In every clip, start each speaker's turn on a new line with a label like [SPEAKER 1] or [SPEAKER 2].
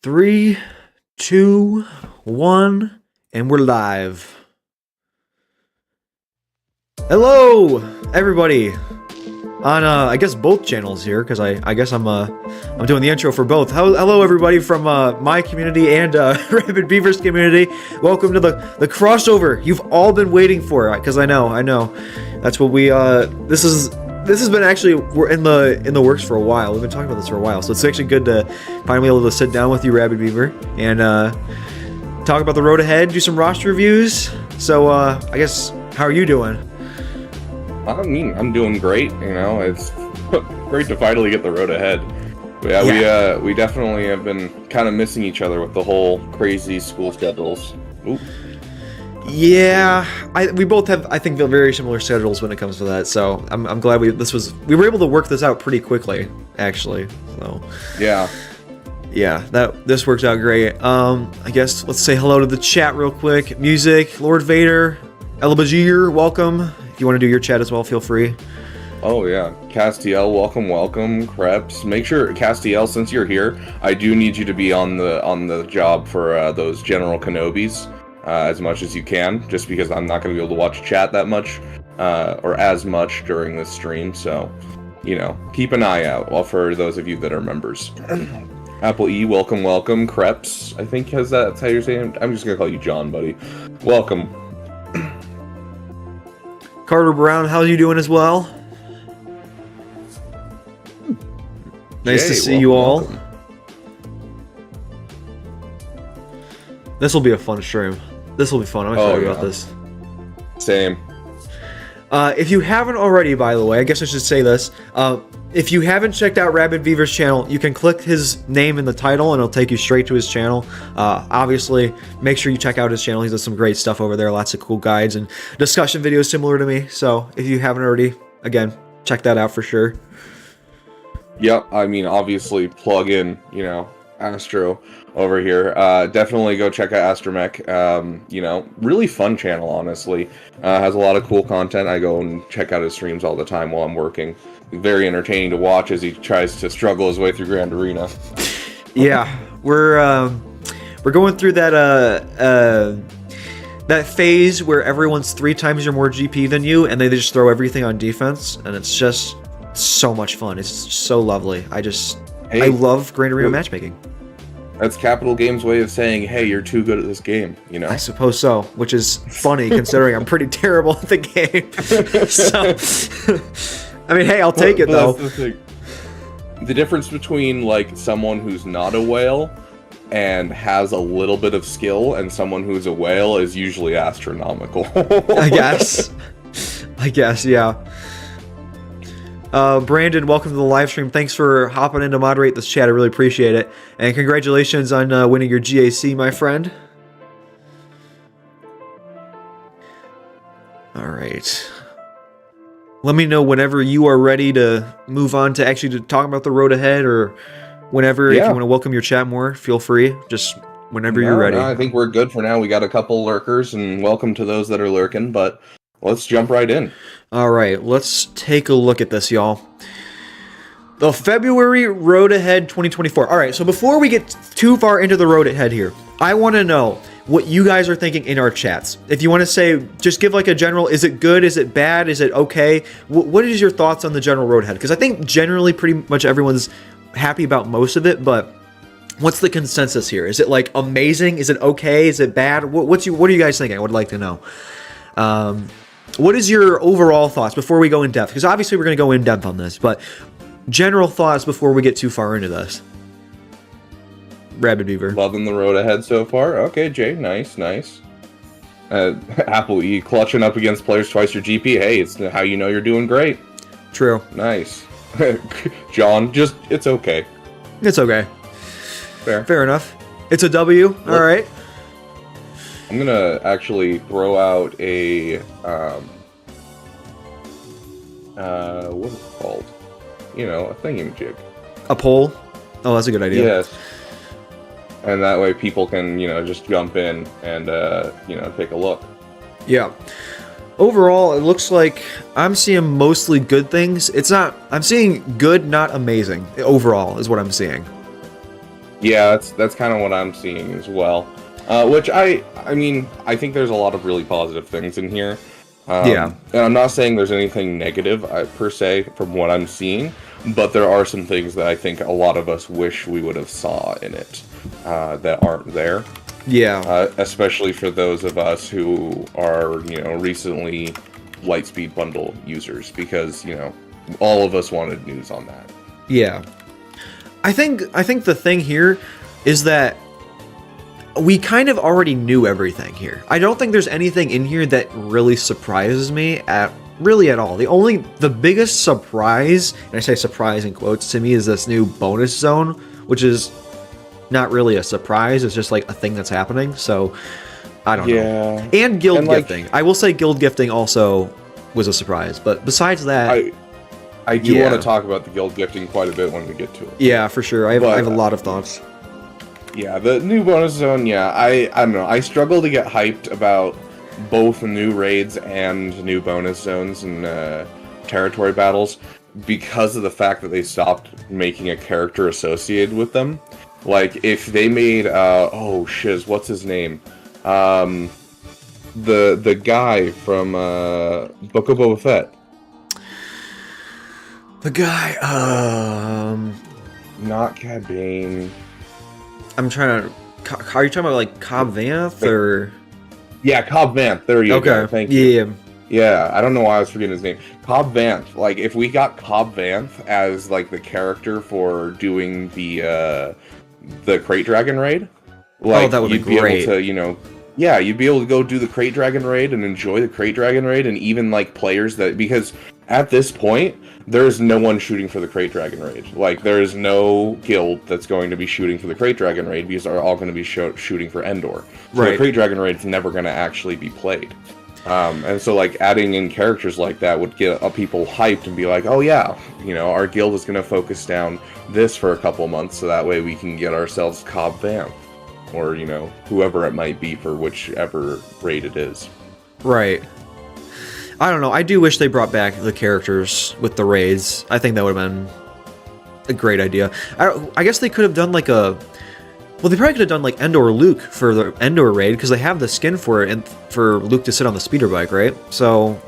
[SPEAKER 1] Three, two, one, and we're live. Hello, everybody. On I guess both channels here, because I guess I'm doing the intro for both. Hello, everybody from my community and Rabid Beaver's community. Welcome to the crossover you've all been waiting for. Because I know, that's what we This has been actually, we're in the works for a while. We've been talking about this for a while, so it's actually good to finally be able to sit down with you, Rabid Beaver, and talk about the road ahead, do some roster reviews. So I guess, how are you doing?
[SPEAKER 2] I mean, I'm doing great. You know, it's great to finally get the road ahead. We definitely have been kind of missing each other with the whole crazy school schedules. Ooh.
[SPEAKER 1] Yeah, we both have, I think, very similar schedules when it comes to that. So I'm glad we were able to work this out pretty quickly, actually. So yeah, this works out great. I guess let's say hello to the chat real quick. Music, Lord Vader, Elabajir, welcome. If you want to do your chat as well, feel free.
[SPEAKER 2] Oh yeah, Castiel, welcome. Krebs, make sure Castiel, since you're here, I do need you to be on the job for those General Kenobis. As much as you can, just because I'm not going to be able to watch chat that much, or as much during this stream, so, you know, keep an eye out, well, for those of you that are members. Apple E, welcome, Krebs, I think that's how you're saying. I'm just going to call you John, buddy. Welcome.
[SPEAKER 1] Carter Brown, how are you doing as well? Nice to see you all. Welcome. This will be a fun stream. This will be fun. I'm excited about this.
[SPEAKER 2] Same.
[SPEAKER 1] If you haven't already, by the way, I guess I should say this. If you haven't checked out Rabid Beaver's channel, you can click his name in the title and it'll take you straight to his channel. Obviously, make sure you check out his channel. He does some great stuff over there. Lots of cool guides and discussion videos similar to me. So if you haven't already, again, check that out for sure.
[SPEAKER 2] Yep. I mean, obviously, plug in, you know, Astro over here. Definitely go check out TheAsTroidmech. You know, really fun channel, honestly. Has a lot of cool content. I go and check out his streams all the time while I'm working. Very entertaining to watch as he tries to struggle his way through Grand Arena.
[SPEAKER 1] Yeah, we're going through that that phase where everyone's 3 times or more GP than you, and they just throw everything on defense, and it's just so much fun. It's so lovely. I love Grand Arena matchmaking. That's
[SPEAKER 2] Capital Games' way of saying, hey, you're too good at this game, you know?
[SPEAKER 1] I suppose so, which is funny considering I'm pretty terrible at the game. So, I mean, hey, I'll take it, though.
[SPEAKER 2] That's the thing. The difference between, like, someone who's not a whale and has a little bit of skill and someone who's a whale is usually astronomical.
[SPEAKER 1] I guess, yeah. Brandon, welcome to the live stream. Thanks for hopping in to moderate this chat. I really appreciate it. And congratulations on winning your GAC, my friend. All right. Let me know whenever you are ready to move on to actually talk about the road ahead, or whenever, if you want to welcome your chat more, feel free. Just whenever you're ready.
[SPEAKER 2] No, I think we're good for now. We got a couple lurkers, and welcome to those that are lurking, but let's jump right in.
[SPEAKER 1] All right, let's take a look at this, y'all. The February Road Ahead 2024. All right, so before we get too far into the Road Ahead here, I want to know what you guys are thinking in our chats. If you want to say, just give like a general, is it good, is it bad, is it okay? What is your thoughts on the general Road Ahead? Because I think generally pretty much everyone's happy about most of it, but what's the consensus here? Is it like amazing? Is it okay? Is it bad? What are you guys thinking? I would like to know. What is your overall thoughts before we go in depth? Because obviously we're going to go in depth on this, but general thoughts before we get too far into this. Rabid Beaver.
[SPEAKER 2] Loving the road ahead so far. Okay, Jay, nice. Apple E, clutching up against players twice your GP. Hey, it's how you know you're doing great.
[SPEAKER 1] True.
[SPEAKER 2] Nice. John, it's okay.
[SPEAKER 1] It's okay. Fair enough. It's a W. All right.
[SPEAKER 2] I'm gonna actually throw out a what is it called? You know, a thingamajig.
[SPEAKER 1] A poll? Oh, that's a good idea.
[SPEAKER 2] Yes. And that way people can, you know, just jump in and, you know, take a look.
[SPEAKER 1] Yeah. Overall, it looks like I'm seeing mostly good things. I'm seeing good, not amazing. Overall, is what I'm seeing.
[SPEAKER 2] Yeah, that's kind of what I'm seeing as well. Which I mean, I think there's a lot of really positive things in here.
[SPEAKER 1] Yeah.
[SPEAKER 2] And I'm not saying there's anything negative per se from what I'm seeing, but there are some things that I think a lot of us wish we would have saw in it that aren't there.
[SPEAKER 1] Yeah.
[SPEAKER 2] Especially for those of us who are, recently Lightspeed bundle users, because, all of us wanted news on that.
[SPEAKER 1] Yeah. I think the thing here is that we kind of already knew everything here. I don't think there's anything in here that really surprises me at all. The biggest surprise, and I say surprise in quotes, to me is this new bonus zone, which is not really a surprise. It's just like a thing that's happening. So I don't know. And guild gifting. I will say guild gifting also was a surprise. But besides that,
[SPEAKER 2] I do want to talk about the guild gifting quite a bit when we get to it.
[SPEAKER 1] Yeah, for sure. I have a lot of thoughts.
[SPEAKER 2] Yeah, the new bonus zone, I don't know. I struggle to get hyped about both new raids and new bonus zones and territory battles because of the fact that they stopped making a character associated with them. Like, if they made, oh shiz, what's his name? The guy from Book of Boba Fett.
[SPEAKER 1] The guy,
[SPEAKER 2] Not Cad Bane.
[SPEAKER 1] I'm trying to... Are you talking about, like, Cobb Vanth, or...
[SPEAKER 2] Yeah, Cobb Vanth. There you go. Thank you.
[SPEAKER 1] Yeah.
[SPEAKER 2] Yeah, I don't know why I was forgetting his name. Cobb Vanth. Like, if we got Cobb Vanth as, like, the character for doing the Crate Dragon raid, like,
[SPEAKER 1] that would
[SPEAKER 2] you'd
[SPEAKER 1] be great.
[SPEAKER 2] Able to, yeah, you'd be able to go do the Crate Dragon raid and enjoy the Crate Dragon raid, and even, like, players that... Because at this point, there's no one shooting for the Crate Dragon raid. Like, there is no guild that's going to be shooting for the Crate Dragon raid because they're all going to be shooting for Endor. So the Crate Dragon raid's never going to actually be played. And so, like, adding in characters like that would get people hyped and be like, oh yeah, our guild is going to focus down this for a couple months so that way we can get ourselves Cobb Vanth. Or, whoever it might be for whichever raid it is.
[SPEAKER 1] Right. I don't know. I do wish they brought back the characters with the raids. I think that would have been a great idea. I guess they could have done like a... Well, they probably could have done like Endor Luke for the Endor raid, because they have the skin for it, and for Luke to sit on the speeder bike, right? So...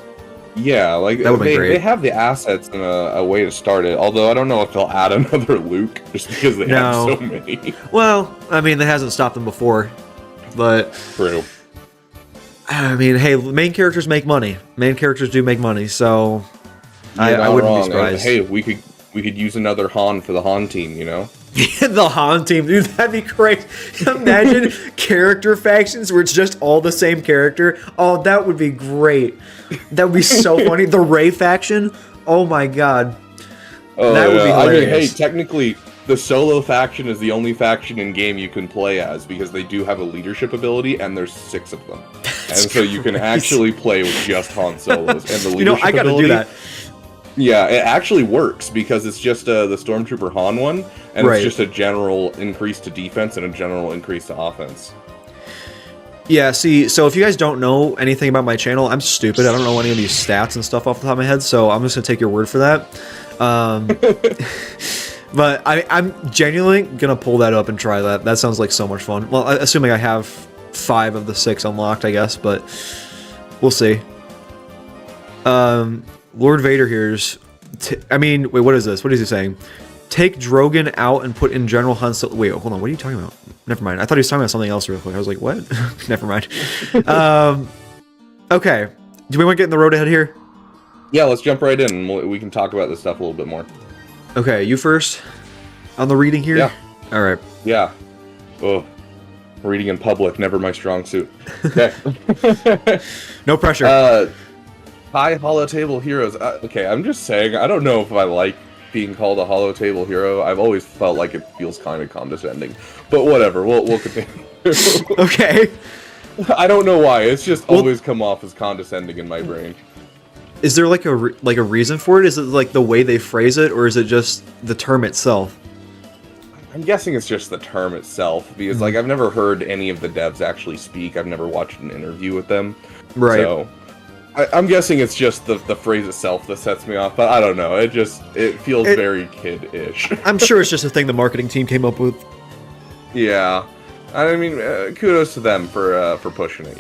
[SPEAKER 2] Yeah, like,
[SPEAKER 1] that would be great.
[SPEAKER 2] They have the assets and a way to start it, although I don't know if they'll add another Luke, just because they have so many.
[SPEAKER 1] Well, I mean, that hasn't stopped them before, but...
[SPEAKER 2] True.
[SPEAKER 1] I mean, hey, main characters make money. Main characters do make mone, so I wouldn't be surprised.
[SPEAKER 2] Hey, we could use another Han for the Han team,
[SPEAKER 1] The Han team, dude, that'd be great. Imagine character factions where it's just all the same character. Oh, that would be great. That would be so funny. The Rey faction. Oh my god. That would be hilarious.
[SPEAKER 2] I mean, hey, technically, the solo faction is the only faction in game you can play as, because they do have a leadership ability, and there's 6 of them. And so you can actually play with just Han Solos. And the leadership
[SPEAKER 1] I gotta
[SPEAKER 2] ability,
[SPEAKER 1] do that.
[SPEAKER 2] Yeah, it actually works, because it's just the Stormtrooper Han one, and it's just a general increase to defense and a general increase to offense.
[SPEAKER 1] Yeah, see, so if you guys don't know anything about my channel, I'm stupid. I don't know any of these stats and stuff off the top of my head, so I'm just gonna take your word for that. But I'm genuinely gonna pull that up and try that. That sounds like so much fun. Well, assuming I have 5 of the 6 unlocked, I guess, but we'll see. Lord Vader here's... wait, what is this? What is he saying? Take Drogon out and put in General Han Solo... Wait, hold on, what are you talking about? Never mind. I thought he was talking about something else real quick. I was like, what? Never mind. Okay. Do we want to get in the road ahead here?
[SPEAKER 2] Yeah, let's jump right in, and we can talk about this stuff a little bit more.
[SPEAKER 1] Okay, you first on the reading here?
[SPEAKER 2] Yeah.
[SPEAKER 1] All right.
[SPEAKER 2] Yeah. Oh, reading in public, never my strong suit. Okay.
[SPEAKER 1] No pressure.
[SPEAKER 2] Hi, Hollow Table Heroes. Okay, I'm just saying, I don't know if I like being called a Hollow Table Hero. I've always felt like it feels kind of condescending. But whatever, we'll continue.
[SPEAKER 1] Okay.
[SPEAKER 2] I don't know why, it's just always come off as condescending in my brain.
[SPEAKER 1] Is there like a reason for it? Is it like the way they phrase it, or is it just the term itself?
[SPEAKER 2] I'm guessing it's just the term itself, because like I've never heard any of the devs actually speak. I've never watched an interview with them.
[SPEAKER 1] Right.
[SPEAKER 2] So I'm guessing it's just the phrase itself that sets me off, but I don't know. It feels very kid-ish.
[SPEAKER 1] I'm sure it's just a thing the marketing team came up with.
[SPEAKER 2] Yeah, I mean, kudos to them for pushing it.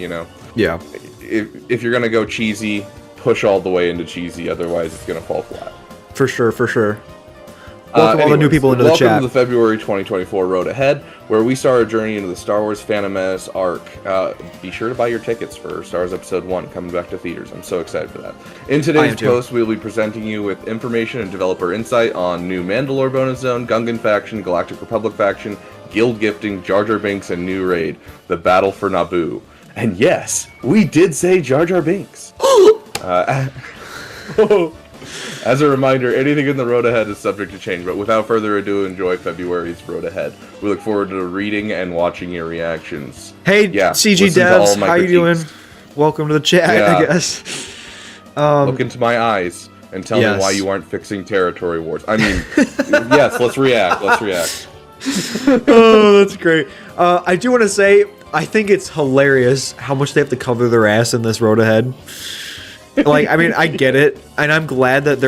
[SPEAKER 1] Yeah,
[SPEAKER 2] if you're gonna go cheesy, push all the way into cheesy. Otherwise, it's gonna fall flat.
[SPEAKER 1] for sure, for sure. Welcome all the new people into the chat.
[SPEAKER 2] Welcome to the February 2024 Road Ahead, where we start our journey into the Star Wars Phantom Menace arc. Be sure to buy your tickets for Star Wars Episode 1 coming back to theaters. I'm so excited for that. In today's post, we'll be presenting you with information and developer insight on new Mandalore bonus zone, Gungan faction, Galactic Republic faction, guild gifting, Jar Jar Binks, and new raid, the Battle for Naboo. And yes, we did say Jar Jar Binks. As a reminder, anything in the Road Ahead is subject to change, but without further ado, enjoy February's Road Ahead. We look forward to reading and watching your reactions.
[SPEAKER 1] Hey, CG Devs, how you doing? Welcome to the chat, I guess.
[SPEAKER 2] Look into my eyes and tell me why you aren't fixing territory wars. I mean, yes, let's react.
[SPEAKER 1] Oh, that's great. I do want to say, I think it's hilarious how much they have to cover their ass in this Road Ahead. Like, I mean, I get it, and I'm glad that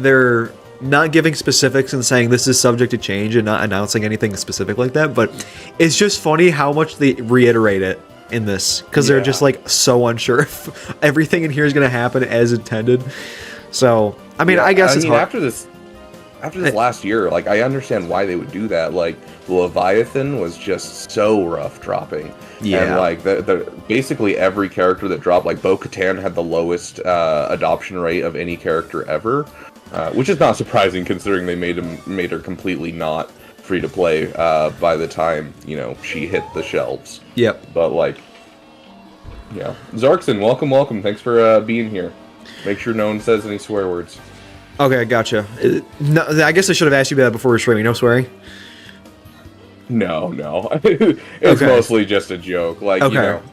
[SPEAKER 1] they're not giving specifics and saying this is subject to change and not announcing anything specific like that, but it's just funny how much they reiterate it in this, because they're just, like, so unsure if everything in here is going to happen as intended. So, I mean, I guess it's hard.
[SPEAKER 2] After this last year, like, I understand why they would do that. Like, Leviathan was just so rough dropping. Yeah. And, like, basically every character that dropped, like, Bo-Katan had the lowest adoption rate of any character ever, which is not surprising considering they made her completely not free to play by the time, she hit the shelves.
[SPEAKER 1] Yep.
[SPEAKER 2] But, like, yeah. Zarkson, welcome. Thanks for being here. Make sure no one says any swear words.
[SPEAKER 1] Okay, gotcha. No, I guess I should have asked you about that before we were streaming. No swearing?
[SPEAKER 2] No. It's mostly just a joke. Like,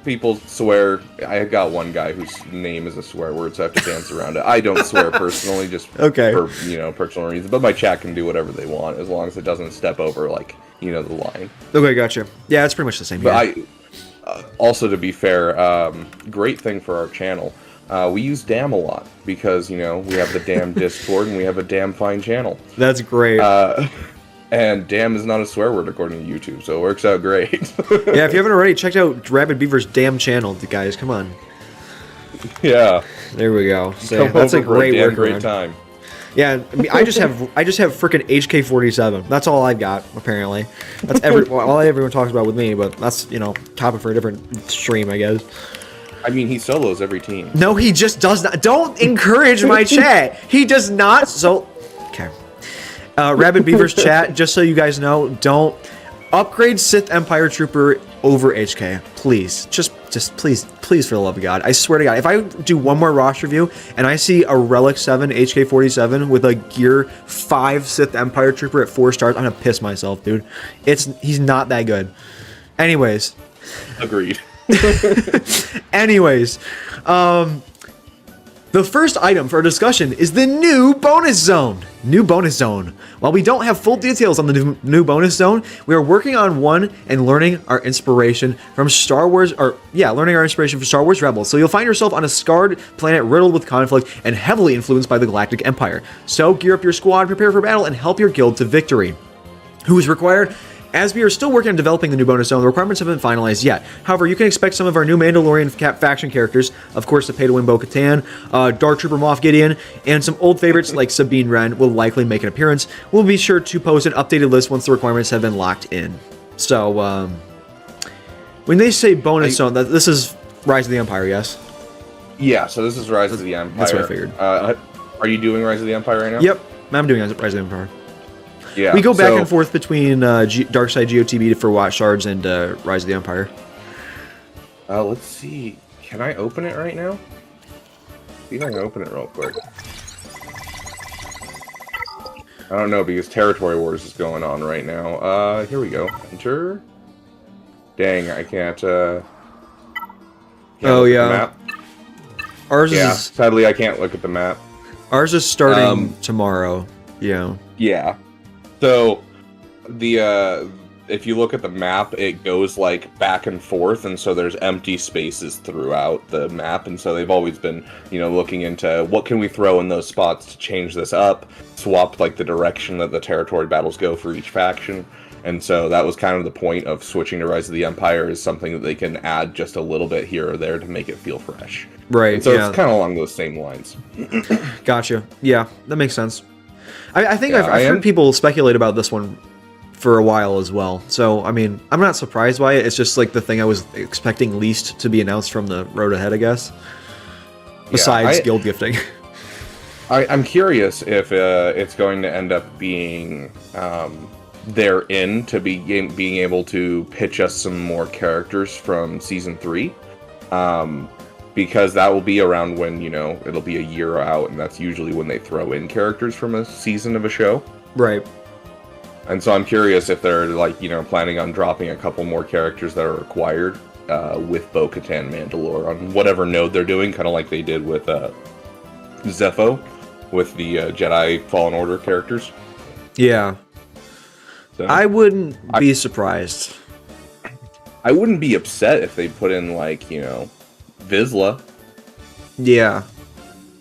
[SPEAKER 2] people swear. I got one guy whose name is a swear word, so I have to dance around it. I don't swear personally, just for, personal reasons. But my chat can do whatever they want, as long as it doesn't step over, like, the line.
[SPEAKER 1] Okay, gotcha. Yeah, it's pretty much the same.
[SPEAKER 2] But also, to be fair, great thing for our channel. We use damn a lot because, we have the damn Discord and we have a damn fine channel.
[SPEAKER 1] That's great.
[SPEAKER 2] And damn is not a swear word according to YouTube, so it works out great.
[SPEAKER 1] Yeah, if you haven't already, checked out Rabid Beaver's damn channel, guys. Come on.
[SPEAKER 2] Yeah.
[SPEAKER 1] There we go. So that's a great workaround.
[SPEAKER 2] Great time.
[SPEAKER 1] Yeah, I mean, I just have freaking HK47. That's all I've got, apparently. That's all everyone talks about with me, but that's, topic for a different stream, I guess.
[SPEAKER 2] I mean, he solos every team.
[SPEAKER 1] No, he just does not. Don't encourage my chat. He does not. So, okay. Rabid Beaver's chat, just so you guys know, don't upgrade Sith Empire Trooper over HK. Please. Just please, for the love of God. I swear to God, if I do one more roster review and I see a Relic 7 HK47 with a Gear 5 Sith Empire Trooper at 4 stars, I'm gonna piss myself, dude. He's not that good. Anyways.
[SPEAKER 2] Agreed.
[SPEAKER 1] Anyways, the first item for our discussion is the new bonus zone. New bonus zone. While we don't have full details on the new bonus zone, we are working on one and learning our inspiration from Star Wars, learning our inspiration from Star Wars Rebels. So you'll find yourself on a scarred planet riddled with conflict and heavily influenced by the Galactic Empire. So gear up your squad, prepare for battle, and help your guild to victory. Who is required? As we are still working on developing the new bonus zone, the requirements haven't been finalized yet. However, you can expect some of our new Mandalorian faction characters, of course the pay-to-win Bo-Katan, Dark Trooper Moff Gideon, and some old favorites like Sabine Wren will likely make an appearance. We'll be sure to post an updated list once the requirements have been locked in. So, when they say bonus zone, this is Rise of the Empire, yes?
[SPEAKER 2] Yeah, so this is Rise of the Empire.
[SPEAKER 1] That's what I figured.
[SPEAKER 2] Are you doing Rise of the Empire right now?
[SPEAKER 1] Yep, I'm doing Rise of the Empire.
[SPEAKER 2] Yeah,
[SPEAKER 1] we go back and forth between Darkside GOTB for Watch Shards and Rise of the Empire.
[SPEAKER 2] Let's see. Can I open it right now? See if I can open it real quick. I don't know, because Territory Wars is going on right now. Here we go. Enter. Dang, I can't oh,
[SPEAKER 1] yeah.
[SPEAKER 2] The map.
[SPEAKER 1] Ours is...
[SPEAKER 2] Sadly, I can't look at the map.
[SPEAKER 1] Ours is starting tomorrow. Yeah.
[SPEAKER 2] Yeah. So, the if you look at the map, it goes like back and forth, and so there's empty spaces throughout the map, and so they've always been, looking into what can we throw in those spots to change this up, swap like the direction that the territory battles go for each faction. And so that was kind of the point of switching to Rise of the Empire, is something that they can add just a little bit here or there to make it feel fresh.
[SPEAKER 1] Right.
[SPEAKER 2] And so it's kind of along those same lines.
[SPEAKER 1] Gotcha. Yeah, that makes sense. I think I've heard people speculate about this one for a while as well. So, I mean, I'm not surprised by it. It's just like the thing I was expecting least to be announced from the road ahead, I guess. Besides guild gifting.
[SPEAKER 2] I'm curious if it's going to end up being therein to be being able to pitch us some more characters from season 3, because that will be around when it'll be a year out, and that's usually when they throw in characters from a season of a show.
[SPEAKER 1] Right.
[SPEAKER 2] And so I'm curious if they're planning on dropping a couple more characters that are required with Bo-Katan Mandalore on whatever node they're doing, kind of like they did with Zepho with the Jedi Fallen Order characters.
[SPEAKER 1] Yeah. So, I wouldn't be surprised.
[SPEAKER 2] I wouldn't be upset if they put in Vizsla.
[SPEAKER 1] Yeah.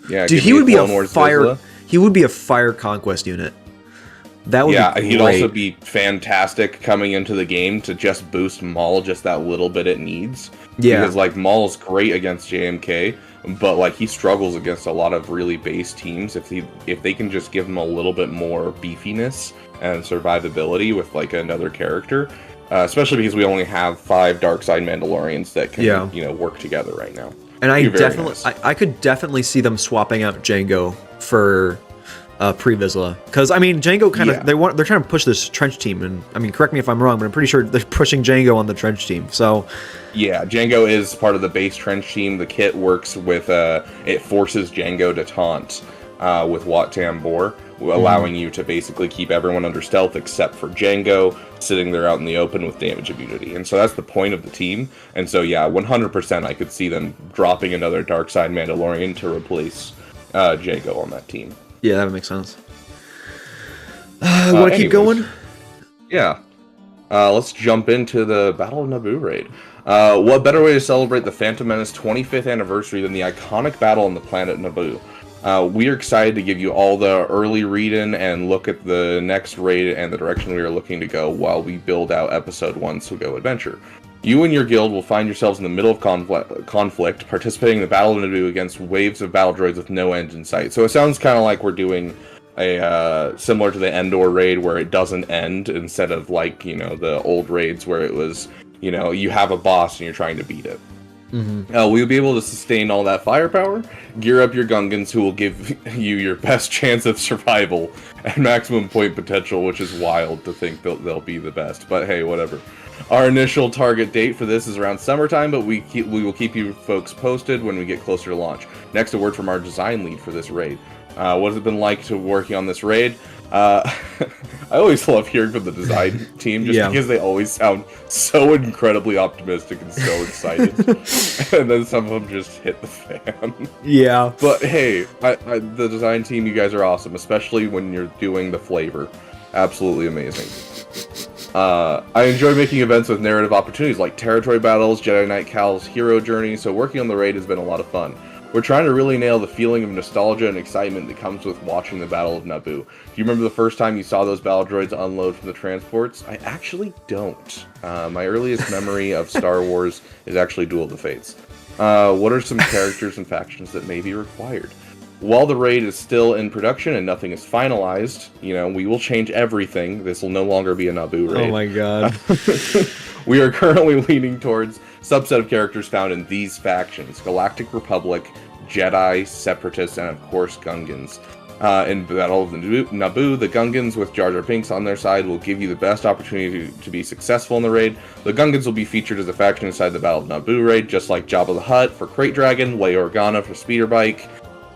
[SPEAKER 2] Yeah,
[SPEAKER 1] dude, he would be a fire. Vizsla. He would be a fire conquest unit. That would be great.
[SPEAKER 2] He'd also be fantastic coming into the game to just boost Maul just that little bit it needs.
[SPEAKER 1] Yeah.
[SPEAKER 2] Because Maul's great against JMK, but he struggles against a lot of really base teams. If they can just give him a little bit more beefiness and survivability with another character, especially because we only have 5 Darkside Mandalorians that can work together right now.
[SPEAKER 1] And I could definitely see them swapping out Django for pre-Vizsla, because I mean Django they're trying to push this trench team, and I mean correct me if I'm wrong, but I'm pretty sure they're pushing Django on the trench team. So
[SPEAKER 2] yeah, Django is part of the base trench team. The kit works with it forces Django to taunt with Wat Tambor, allowing you to basically keep everyone under stealth except for Django sitting there out in the open with damage immunity. And so that's the point of the team. And so yeah, 100% I could see them dropping another Darkside Mandalorian to replace Django on that team.
[SPEAKER 1] Yeah, that makes sense. Want to keep going?
[SPEAKER 2] Yeah. Let's jump into the Battle of Naboo raid. What better way to celebrate the Phantom Menace 25th anniversary than the iconic battle on the planet Naboo? We are excited to give you all the early read-in and look at the next raid and the direction we are looking to go while we build out Episode 1 SWGoH Adventure. You and your guild will find yourselves in the middle of conflict, participating in the Battle of Naboo against waves of battle droids with no end in sight. So it sounds kind of like we're doing a similar to the Endor raid where it doesn't end, instead of the old raids where it was, you have a boss and you're trying to beat it.
[SPEAKER 1] Mm-hmm.
[SPEAKER 2] We'll be able to sustain all that firepower, gear up your Gungans, who will give you your best chance of survival and maximum point potential, which is wild to think they'll be the best, but hey, whatever. Our initial target date for this is around summertime, but we will keep you folks posted when we get closer to launch. Next, a word from our design lead for this raid. What has it been like to working on this raid? I always love hearing from the design team, just because they always sound so incredibly optimistic and so excited. And then some of them just hit the fan.
[SPEAKER 1] Yeah.
[SPEAKER 2] But hey, the design team, you guys are awesome, especially when you're doing the flavor. Absolutely amazing. I enjoy making events with narrative opportunities like territory battles, Jedi Knight Cal's hero journey, so working on the raid has been a lot of fun. We're trying to really nail the feeling of nostalgia and excitement that comes with watching the Battle of Naboo. Do you remember the first time you saw those battle droids unload from the transports? I actually don't. My earliest memory of Star Wars is actually Duel of the Fates. What are some characters and factions that may be required? While the raid is still in production and nothing is finalized, we will change everything. This will no longer be a Naboo raid.
[SPEAKER 1] Oh my god.
[SPEAKER 2] We are currently leaning towards subset of characters found in these factions: Galactic Republic, Jedi, Separatists, and of course Gungans. In Battle of Naboo, the Gungans with Jar Jar Binks on their side will give you the best opportunity to be successful in the raid. The Gungans will be featured as a faction inside the Battle of Naboo raid, just like Jabba the Hutt for Crate Dragon, Leia Organa for Speeder Bike.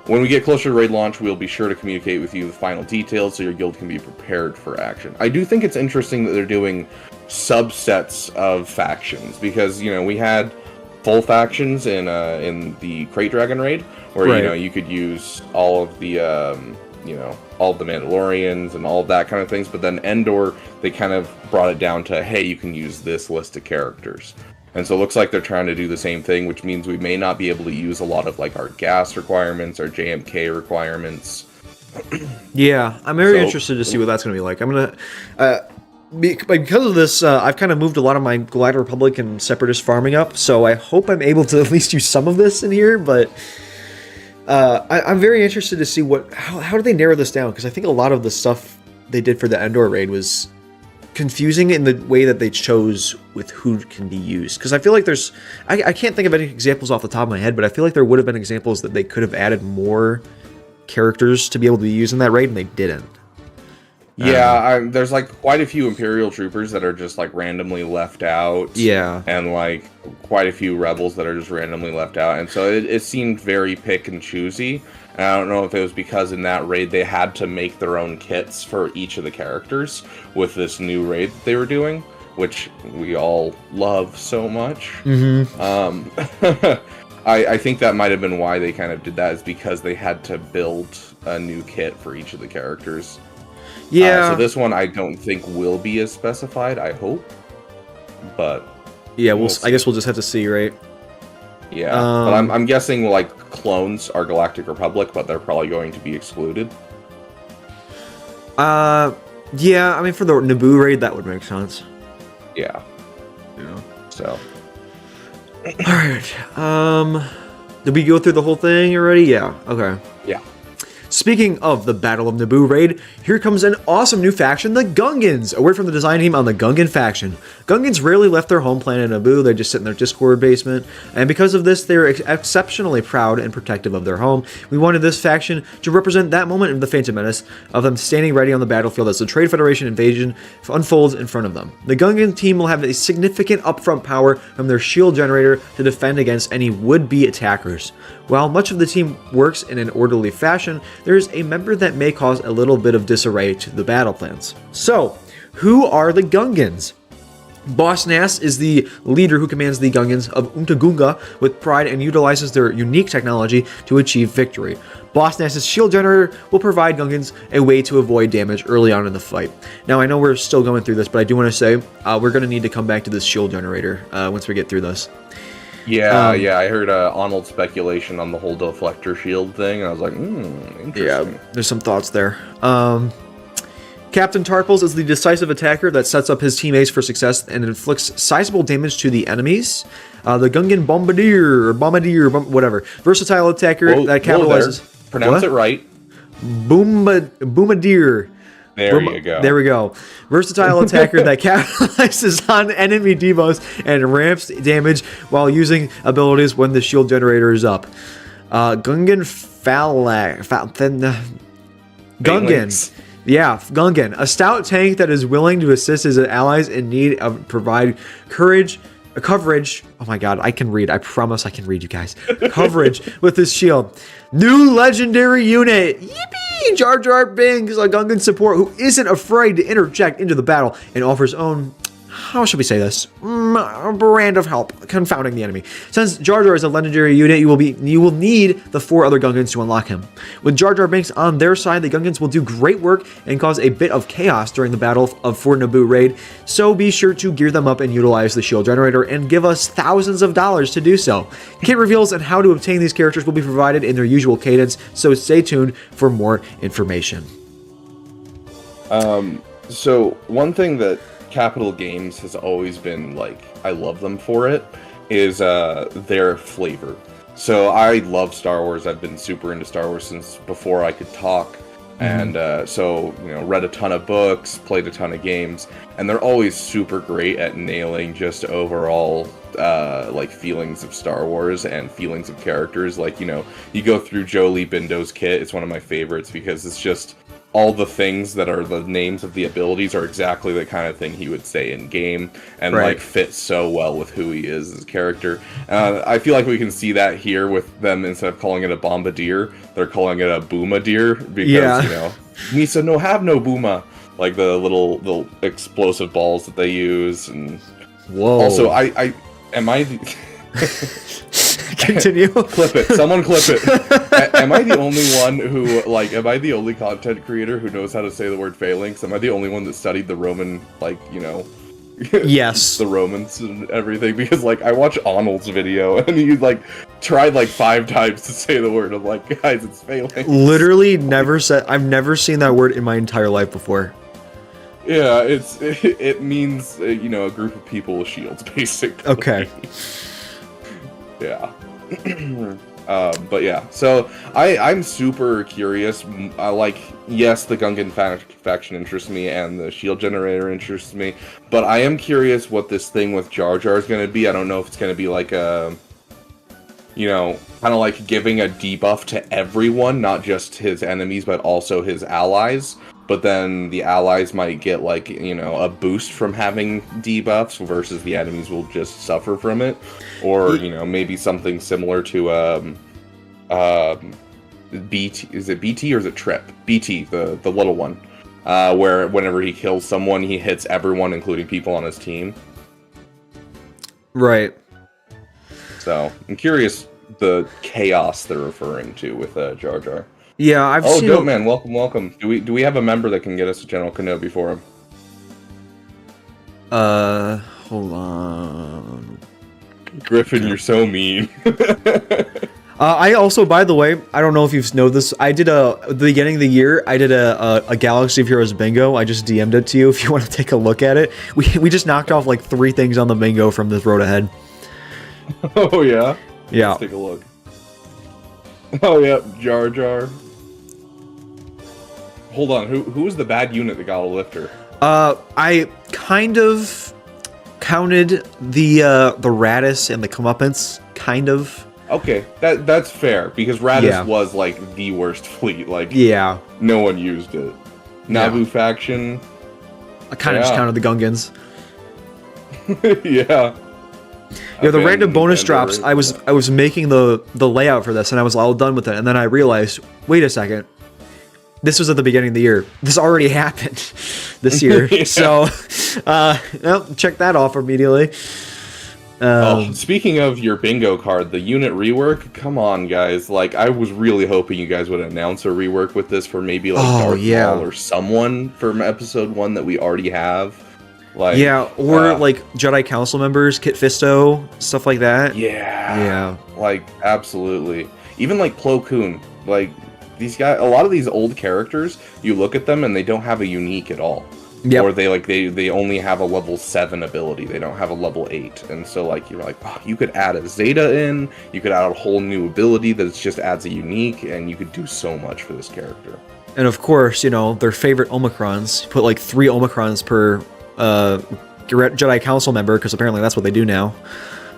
[SPEAKER 2] When we get closer to raid launch, we'll be sure to communicate with you the final details so your guild can be prepared for action. I do think it's interesting that they're doing subsets of factions, because we had full factions in the Crate Dragon raid, where you could use all of the all the Mandalorians and all of that kind of things. But then Endor, they kind of brought it down to, hey, you can use this list of characters. And so it looks like they're trying to do the same thing, which means we may not be able to use a lot of like our gas requirements, our JMK requirements.
[SPEAKER 1] Yeah, I'm very interested to see what that's going to be like. I'm going to... because of this, I've kind of moved a lot of my Galactic Republic and Separatist farming up, so I hope I'm able to at least use some of this in here, but I'm very interested to see how do they narrow this down, because I think a lot of the stuff they did for the Endor raid was confusing in the way that they chose with who can be used, because I feel like there's... I can't think of any examples off the top of my head, but I feel like there would have been examples that they could have added more characters to be able to be used in that raid, and they didn't.
[SPEAKER 2] Yeah, there's like quite a few Imperial troopers that are just like randomly left out.
[SPEAKER 1] Yeah.
[SPEAKER 2] And like quite a few rebels that are just randomly left out. And so it seemed very pick and choosy. And I don't know if it was because in that raid they had to make their own kits for each of the characters with this new raid that they were doing, which we all love so much. I think that might have been why they kind of did that, is because they had to build a new kit for each of the characters.
[SPEAKER 1] Yeah.
[SPEAKER 2] So this one I don't think will be as specified, I hope. But
[SPEAKER 1] yeah, I guess we'll just have to see, right?
[SPEAKER 2] Yeah. But I'm guessing like clones are Galactic Republic, but they're probably going to be excluded.
[SPEAKER 1] Yeah, I mean for the Naboo raid that would make sense.
[SPEAKER 2] Yeah. So
[SPEAKER 1] Alright. Did we go through the whole thing already? Yeah. Okay.
[SPEAKER 2] yeah.
[SPEAKER 1] Speaking of the Battle of Naboo raid, here comes an awesome new faction, the Gungans. A word from the design team on the Gungan faction. Gungans rarely left their home planet Naboo, they just sit in their Discord basement, and because of this, they're exceptionally proud and protective of their home. We wanted this faction to represent that moment of the Phantom Menace, of them standing ready on the battlefield as the Trade Federation invasion unfolds in front of them. The Gungan team will have a significant upfront power from their shield generator to defend against any would-be attackers. While much of the team works in an orderly fashion, there is a member that may cause a little bit of disarray to the battle plans. So, who are the Gungans? Boss Nass is the leader who commands the Gungans of Untagunga with pride and utilizes their unique technology to achieve victory. Boss Nass's shield generator will provide Gungans a way to avoid damage early on in the fight. Now, I know we're still going through this, but I do want to say we're going to need to come back to this shield generator once we get through this.
[SPEAKER 2] Yeah, I heard Arnold's speculation on the whole deflector shield thing, and I was like, interesting.
[SPEAKER 1] Yeah, there's some thoughts there. Captain Tarpals is the decisive attacker that sets up his teammates for success and inflicts sizable damage to the enemies. The Gungan Bombardier, whatever. Versatile attacker that capitalizes...
[SPEAKER 2] Pronounce it right.
[SPEAKER 1] Bombardier.
[SPEAKER 2] There you go.
[SPEAKER 1] There we go. Versatile attacker that capitalizes on enemy debuffs and ramps damage while using abilities when the shield generator is up. Gungan Gungan. Yeah, Gungan. A stout tank that is willing to assist his allies in need of provide coverage. Oh my god, I can read. I promise I can read, you guys. Coverage with his shield. New legendary unit. Yippee! Jar Jar Binks, a Gungan support who isn't afraid to interject into the battle and offers own... How should we say this? A brand of help, confounding the enemy. Since Jar Jar is a legendary unit, you will need the 4 other Gungans to unlock him. With Jar Jar Binks on their side, the Gungans will do great work and cause a bit of chaos during the battle of Fort Naboo raid, so be sure to gear them up and utilize the shield generator and give us thousands of dollars to do so. Kit reveals on how to obtain these characters will be provided in their usual cadence, so stay tuned for more information.
[SPEAKER 2] So one thing that Capital Games has always been like, I love them for it, is their flavor. So I love Star Wars. I've been super into Star Wars since before I could talk. And so, read a ton of books, played a ton of games, and they're always super great at nailing just overall like feelings of Star Wars and feelings of characters. Like, you go through Jolie Bindo's kit, it's one of my favorites because it's just all the things that are the names of the abilities are exactly the kind of thing he would say in game, and like fit so well with who he is as a character. I feel like we can see that here with them. Instead of calling it a Bombardier, they're calling it a Boomadier because Misa no have no Booma, like the little explosive balls that they use. And
[SPEAKER 1] whoa.
[SPEAKER 2] Also, I am I.
[SPEAKER 1] Continue.
[SPEAKER 2] Clip it. Someone clip it. Am I the only one who, like, am I the only content creator who knows how to say the word phalanx? Am I the only one that studied the Roman, like, you know...
[SPEAKER 1] Yes.
[SPEAKER 2] The Romans and everything? Because, like, I watched Arnold's video, and he, like, tried, like, 5 times to say the word. I'm like, guys, it's phalanx.
[SPEAKER 1] Literally never said... I've never seen that word in my entire life before.
[SPEAKER 2] Yeah, it means, you know, a group of people with shields, basically.
[SPEAKER 1] Okay.
[SPEAKER 2] Yeah. But yeah, so I'm super curious. I like, yes, the Gungan faction interests me and the shield generator interests me, but I am curious what this thing with Jar Jar is going to be. I don't know if it's going to be like a, you know, kind of like giving a debuff to everyone, not just his enemies, but also his allies. But then the allies might get, like, you know, a boost from having debuffs versus the enemies will just suffer from it. Or, you know, maybe something similar to, BT, is it BT or is it Trip? BT, the little one. Where whenever he kills someone, he hits everyone, including people on his team.
[SPEAKER 1] Right.
[SPEAKER 2] So, I'm curious the chaos they're referring to with Jar Jar.
[SPEAKER 1] Yeah, I've seen...
[SPEAKER 2] Oh, Dope Man, welcome. Do we have a member that can get us a General Kenobi for him?
[SPEAKER 1] Hold on.
[SPEAKER 2] Griffin, you're so mean.
[SPEAKER 1] I also, by the way, I don't know if you've known this, I did at the beginning of the year, I did a Galaxy of Heroes bingo. I just DM'd it to you if you want to take a look at it. We just knocked off like 3 things on the bingo from this road ahead.
[SPEAKER 2] Oh, yeah?
[SPEAKER 1] Yeah.
[SPEAKER 2] Let's take a look. Oh, yeah, Jar Jar. Hold on, who was the bad unit that got a lifter?
[SPEAKER 1] I kind of counted the Radis and the Comeuppance, kind of.
[SPEAKER 2] Okay, that's fair, because Radis was, like, the worst fleet. Like,
[SPEAKER 1] yeah,
[SPEAKER 2] no one used it. Naboo faction.
[SPEAKER 1] I kind of just counted the Gungans.
[SPEAKER 2] Yeah.
[SPEAKER 1] Yeah, the random bonus drops, I was making the layout for this, and I was all done with it, and then I realized, wait a second, this was at the beginning of the year. This already happened this year. Yeah. So, well, check that off immediately.
[SPEAKER 2] Speaking of your bingo card, the unit rework, come on, guys. Like, I was really hoping you guys would announce a rework with this for maybe, like, Darth Maul or someone from episode 1 that we already have. Like,
[SPEAKER 1] yeah, or, like, Jedi Council members, Kit Fisto, stuff like that.
[SPEAKER 2] Yeah.
[SPEAKER 1] Yeah.
[SPEAKER 2] Like, absolutely. Even, like, Plo Koon. Like, these guys, a lot of these old characters, you look at them and they don't have a unique at all. Yep. Or they only have a level 7 ability. They don't have a level 8. And so, like, you're like, oh, you could add a Zeta in, you could add a whole new ability that just adds a unique, and you could do so much for this character. And
[SPEAKER 1] of course, you know, their favorite Omicrons. Put, like, 3 Omicrons per Jedi Council member, because apparently that's what they do now.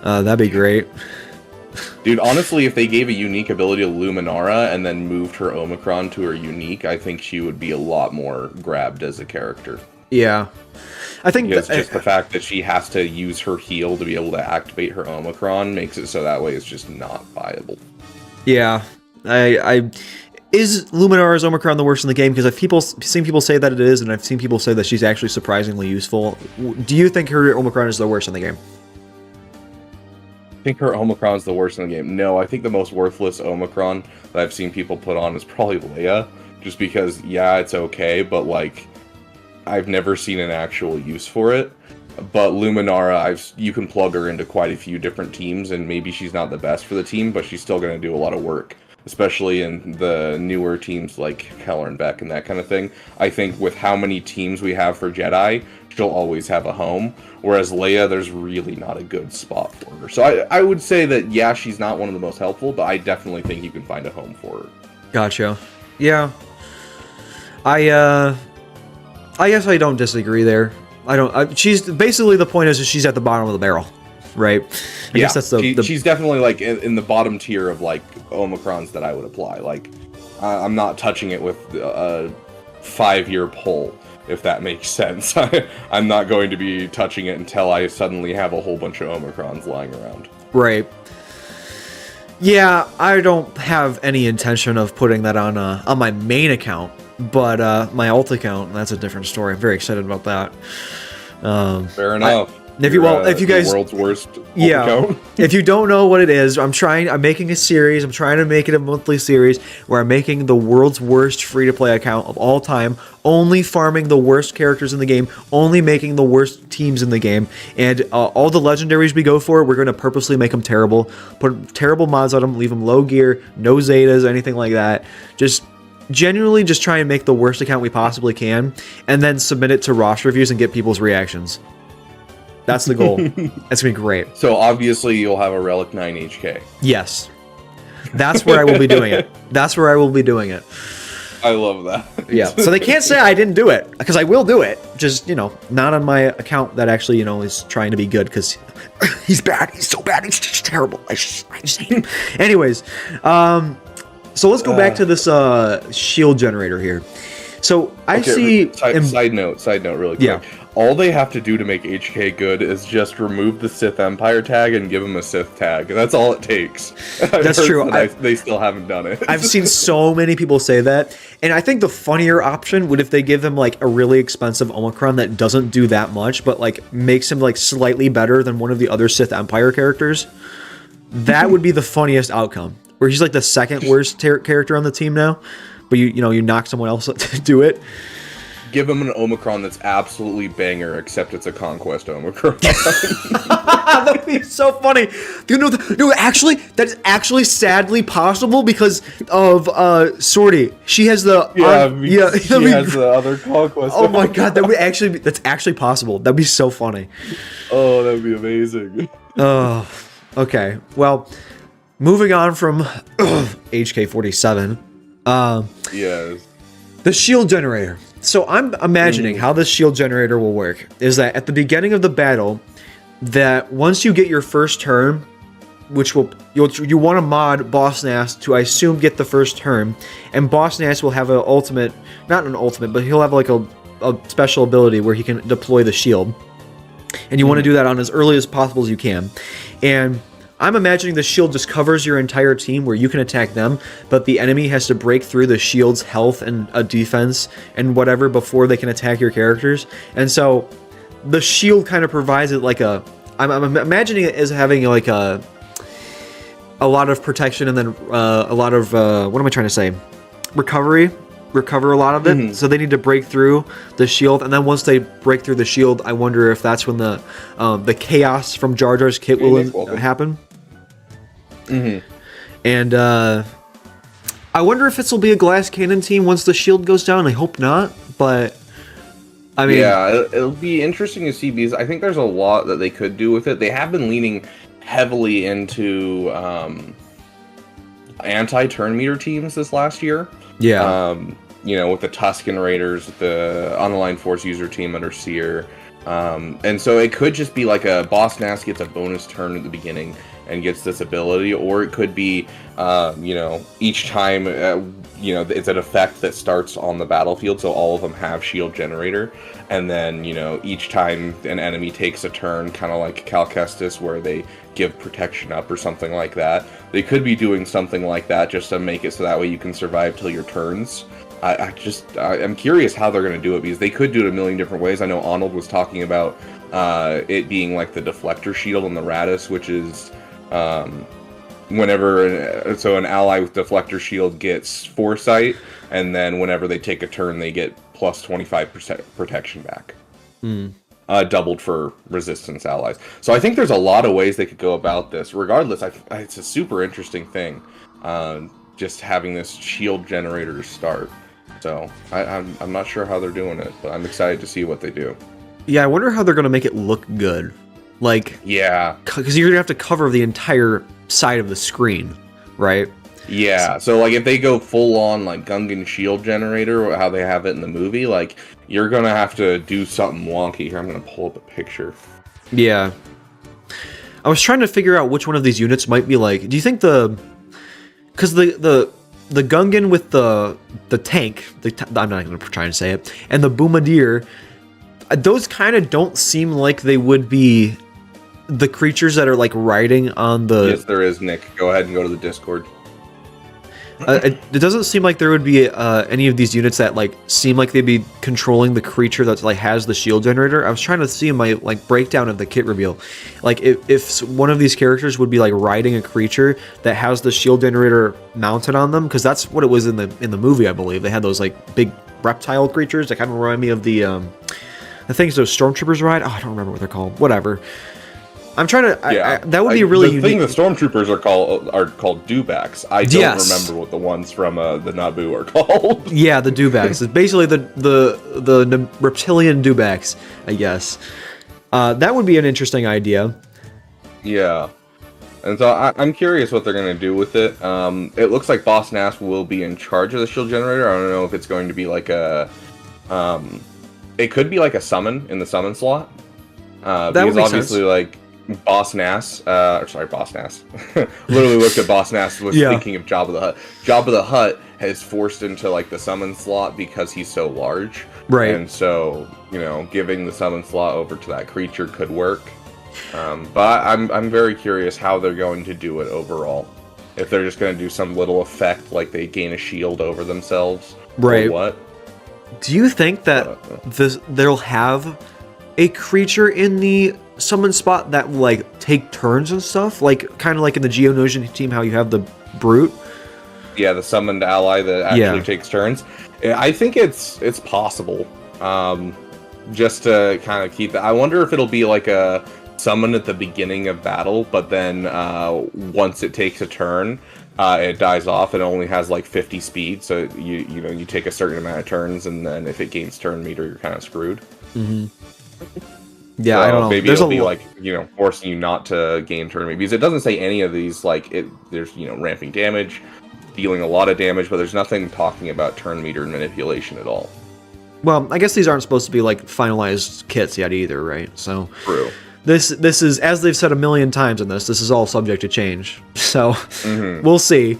[SPEAKER 1] That'd be great.
[SPEAKER 2] Dude, honestly, if they gave a unique ability to Luminara and then moved her Omicron to her unique, I think she would be a lot more grabbed as a character.
[SPEAKER 1] Yeah. I think
[SPEAKER 2] because just the fact that she has to use her heal to be able to activate her Omicron makes it so that way it's just not viable. Yeah. Is Luminara's Omicron the worst in the game? Because I've seen people say that it is, and I've seen people say that she's actually surprisingly useful. Do you think her Omicron is the worst in the game? I think her Omicron is the worst in the game. No, I think the most worthless Omicron that I've seen people put on is probably Leia. Just because, yeah, it's okay, but, like, I've never seen an actual use for it. But Luminara, you can plug her into quite a few different teams, and maybe she's not the best for the team, but she's still going to do a lot of work. Especially in the newer teams like Keller and Beck and that kind of thing. I think with how many teams we have for Jedi, she'll always have a home. Whereas Leia, there's really not a good spot for her. So I would say that, yeah, she's not one of the most helpful, but I definitely think you can find a home for her. Gotcha. Yeah. I guess I don't disagree there. She's basically, the point is she's at the bottom of the barrel. Right? I guess that's she's definitely, like, in the bottom tier of, like, Omicrons that I would apply. Like, I'm not touching it with a 5-year pull, if that makes sense. I'm not going to be touching it until I suddenly have a whole bunch of Omicrons lying around. Right. Yeah, I don't have any intention of putting that on my main account, but my alt account, that's a different story. I'm very excited about that. Fair enough.
[SPEAKER 1] If you guys,
[SPEAKER 2] world's worst.
[SPEAKER 1] Yeah.
[SPEAKER 2] Account.
[SPEAKER 1] If you don't know what it is, I'm making a series. I'm trying to make it a monthly series where I'm making the world's worst free-to-play account of all time, only farming the worst characters in the game, only making the worst teams in the game, and all the legendaries we go for, we're going to purposely make them terrible, put terrible mods on them, leave them low gear, no Zetas, anything like that. Just genuinely just try and make the worst account we possibly can, and then submit it to roster reviews and get people's reactions. That's the goal. That's gonna be great.
[SPEAKER 2] So obviously you'll have a Relic 9 HK.
[SPEAKER 1] Yes. That's where I will be doing it. That's where I will be doing it.
[SPEAKER 2] I love that.
[SPEAKER 1] Yeah. So they can't say I didn't do it, because I will do it. Just, not on my account that actually, is trying to be good, because he's bad. He's so bad. He's just terrible. I just hate him. Anyways, so let's go back to this shield generator here. So I see.
[SPEAKER 2] Side note, really quick.
[SPEAKER 1] Yeah.
[SPEAKER 2] All they have to do to make HK good is just remove the Sith Empire tag and give them a Sith tag. That's all it takes.
[SPEAKER 1] That's true.
[SPEAKER 2] They still haven't done it.
[SPEAKER 1] I've seen so many people say that, and I think the funnier option would if they give him like a really expensive Omicron that doesn't do that much, but like makes him like slightly better than one of the other Sith Empire characters. That would be the funniest outcome, where he's like the second worst character on the team now, but you knock someone else to do it.
[SPEAKER 2] Give him an Omicron that's absolutely banger, except it's a Conquest Omicron.
[SPEAKER 1] That'd be so funny. Actually, that's actually sadly possible because of Sortie. She has the
[SPEAKER 2] she has the other Conquest.
[SPEAKER 1] Oh my god, that's actually possible. That'd be so funny.
[SPEAKER 2] Oh, that'd be amazing.
[SPEAKER 1] Oh, okay. Well, moving on from HK47.
[SPEAKER 2] Yes.
[SPEAKER 1] The shield generator. So I'm imagining how this shield generator will work is that at the beginning of the battle, that once you get your first turn, which you want to mod Boss Nass to, I assume, get the first turn, and Boss Nass will have not an ultimate, but he'll have like a special ability where he can deploy the shield, and you want to do that on as early as possible as you can, and I'm imagining the shield just covers your entire team where you can attack them, but the enemy has to break through the shield's health and a defense and whatever before they can attack your characters. And so the shield kind of provides it like I'm imagining it as having like a lot of protection and then a lot of, what am I trying to say? Recover a lot of it. So they need to break through the shield, and then once they break through the shield, I wonder if that's when the chaos from Jar Jar's kit will happen. And I wonder if this will be a glass cannon team once the shield goes down. I hope not, but I mean,
[SPEAKER 2] yeah, it'll be interesting to see because I think there's a lot that they could do with it. They have been leaning heavily into anti-turn meter teams this last year.
[SPEAKER 1] Yeah.
[SPEAKER 2] With the Tusken Raiders, the Unaligned Force user team under Seer. And so it could just be like a Boss Nass gets a bonus turn at the beginning and gets this ability, or it could be, each time, it's an effect that starts on the battlefield, so all of them have shield generator, and then, each time an enemy takes a turn, kind of like Cal Kestis, where they give protection up or something like that. They could be doing something like that just to make it so that way you can survive till your turns. I'm curious how they're going to do it, because they could do it a million different ways. I know Arnold was talking about it being like the deflector shield on the Radis, which is whenever an ally with deflector shield gets foresight, and then whenever they take a turn, they get plus 25% protection back. Doubled for resistance allies. So I think there's a lot of ways they could go about this. Regardless, it's a super interesting thing, just having this shield generator start. So I'm not sure how they're doing it, but I'm excited to see what they do.
[SPEAKER 1] Yeah, I wonder how they're going to make it look good. Like,
[SPEAKER 2] yeah,
[SPEAKER 1] because you're going to have to cover the entire side of the screen, right?
[SPEAKER 2] Yeah, so like if they go full on like Gungan shield generator, how they have it in the movie, like you're gonna have to do something wonky. Here, I'm gonna pull up a picture. Yeah,
[SPEAKER 1] I was trying to figure out which one of these units might be like. Do you think because the Gungan with the tank, I'm not gonna try and say it, and the Bombardier, those kind of don't seem like they would be the creatures that are like riding on the.
[SPEAKER 2] Yes, there is, Nick. Go ahead and go to the Discord.
[SPEAKER 1] It doesn't seem like there would be any of these units that like seem like they'd be controlling the creature that like has the shield generator. I was trying to see in my like breakdown of the kit reveal, like if one of these characters would be like riding a creature that has the shield generator mounted on them, because that's what it was in the movie. I believe they had those like big reptile creatures that kind of remind me of the things those stormtroopers ride. Oh, I don't remember what they're called. Whatever. I'm trying to. That would be really unique.
[SPEAKER 2] The thing the stormtroopers are called dewbacks. I don't remember what the ones from the Naboo are called.
[SPEAKER 1] Yeah, the dewbacks. It's basically the reptilian dewbacks, I guess. That would be an interesting idea.
[SPEAKER 2] Yeah, and so I'm curious what they're gonna do with it. It looks like Boss Nass will be in charge of the shield generator. I don't know if it's going to be like a. It could be like a summon in the summon slot. Because obviously, like. Boss Nass, Boss Nass. Literally looked at Boss Nass, was thinking of Jabba the Hutt. Jabba the Hutt has forced into like the summon slot because he's so large.
[SPEAKER 1] Right.
[SPEAKER 2] And so, giving the summon slot over to that creature could work. But I'm very curious how they're going to do it overall. If they're just going to do some little effect like they gain a shield over themselves.
[SPEAKER 1] Right.
[SPEAKER 2] Or what?
[SPEAKER 1] Do you think that they'll have a creature in the summon spot that will like take turns and stuff, like kind of like in the Geonosian team how you have the brute?
[SPEAKER 2] Yeah, the summoned ally that actually takes turns. I think it's possible. Just to kind of keep that. I wonder if it'll be like a summon at the beginning of battle, but then once it takes a turn, it dies off and it only has like 50 speed. So you take a certain amount of turns, and then if it gains turn meter, you're kind of screwed.
[SPEAKER 1] Mm-hmm. Yeah,
[SPEAKER 2] so
[SPEAKER 1] I don't know.
[SPEAKER 2] Maybe it'll be like, forcing you not to gain turn meter, because it doesn't say any of these, like, there's, ramping damage, dealing a lot of damage, but there's nothing talking about turn meter manipulation at all.
[SPEAKER 1] Well, I guess these aren't supposed to be, like, finalized kits yet either, right? So
[SPEAKER 2] True.
[SPEAKER 1] This is, as they've said a million times in this is all subject to change. So we'll see.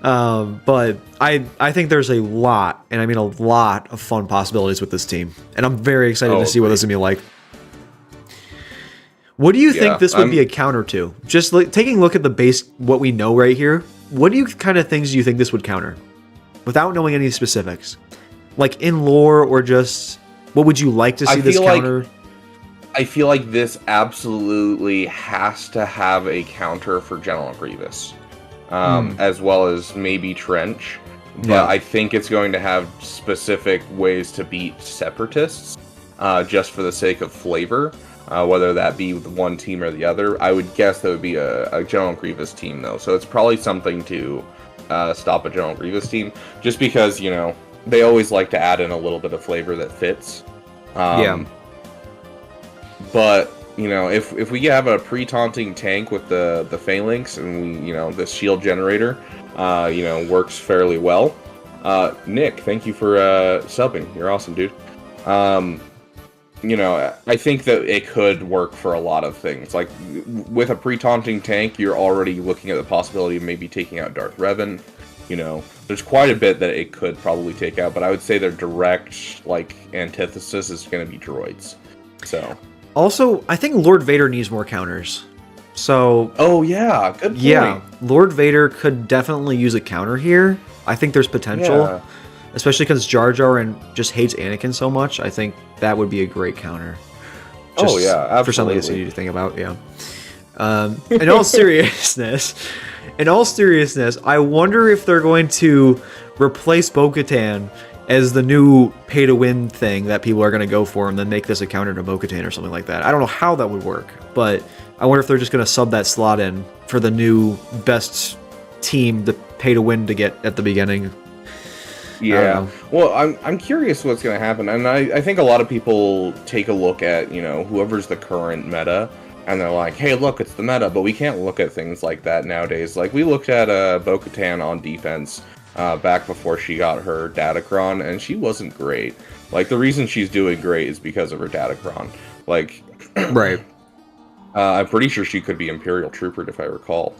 [SPEAKER 1] But I think there's a lot, and I mean a lot of fun possibilities with this team. And I'm very excited to see what this is going to be like. What do you think this would be a counter to? Just like, taking a look at the base, what we know right here, what kind of things do you think this would counter? Without knowing any specifics. Like in lore, or just, what would you like to see this counter?
[SPEAKER 2] I feel like this absolutely has to have a counter for General Grievous. As well as maybe Trench. But I think it's going to have specific ways to beat Separatists, just for the sake of flavor. Whether that be with one team or the other. I would guess that would be a General Grievous team, though. So it's probably something to stop a General Grievous team. Just because, they always like to add in a little bit of flavor that fits. But, if we have a pre-taunting tank with the Phalanx and, this shield generator, works fairly well. Nick, thank you for subbing. You're awesome, dude. I think that it could work for a lot of things. Like, with a pre-taunting tank, you're already looking at the possibility of maybe taking out Darth Revan. There's quite a bit that it could probably take out, but I would say their direct, like, antithesis is going to be droids. So.
[SPEAKER 1] Also, I think Lord Vader needs more counters. So.
[SPEAKER 2] Oh, yeah. Good point.
[SPEAKER 1] Yeah, Lord Vader could definitely use a counter here. I think there's potential. Yeah. Especially because Jar Jar just hates Anakin so much, I think that would be a great counter.
[SPEAKER 2] Just absolutely.
[SPEAKER 1] For something to think about, yeah. In all seriousness, I wonder if they're going to replace Bo-Katan as the new pay-to-win thing that people are going to go for, and then make this a counter to Bo-Katan or something like that. I don't know how that would work, but I wonder if they're just going to sub that slot in for the new best team to pay-to-win to get at the beginning.
[SPEAKER 2] Yeah, well, I'm curious what's going to happen, and I think a lot of people take a look at, whoever's the current meta, and they're like, hey, look, it's the meta, but we can't look at things like that nowadays. Like, we looked at Bo-Katan on defense back before she got her Datacron, and she wasn't great. Like, the reason she's doing great is because of her Datacron. Like,
[SPEAKER 1] right.
[SPEAKER 2] I'm pretty sure she could be Imperial Trooper, if I recall.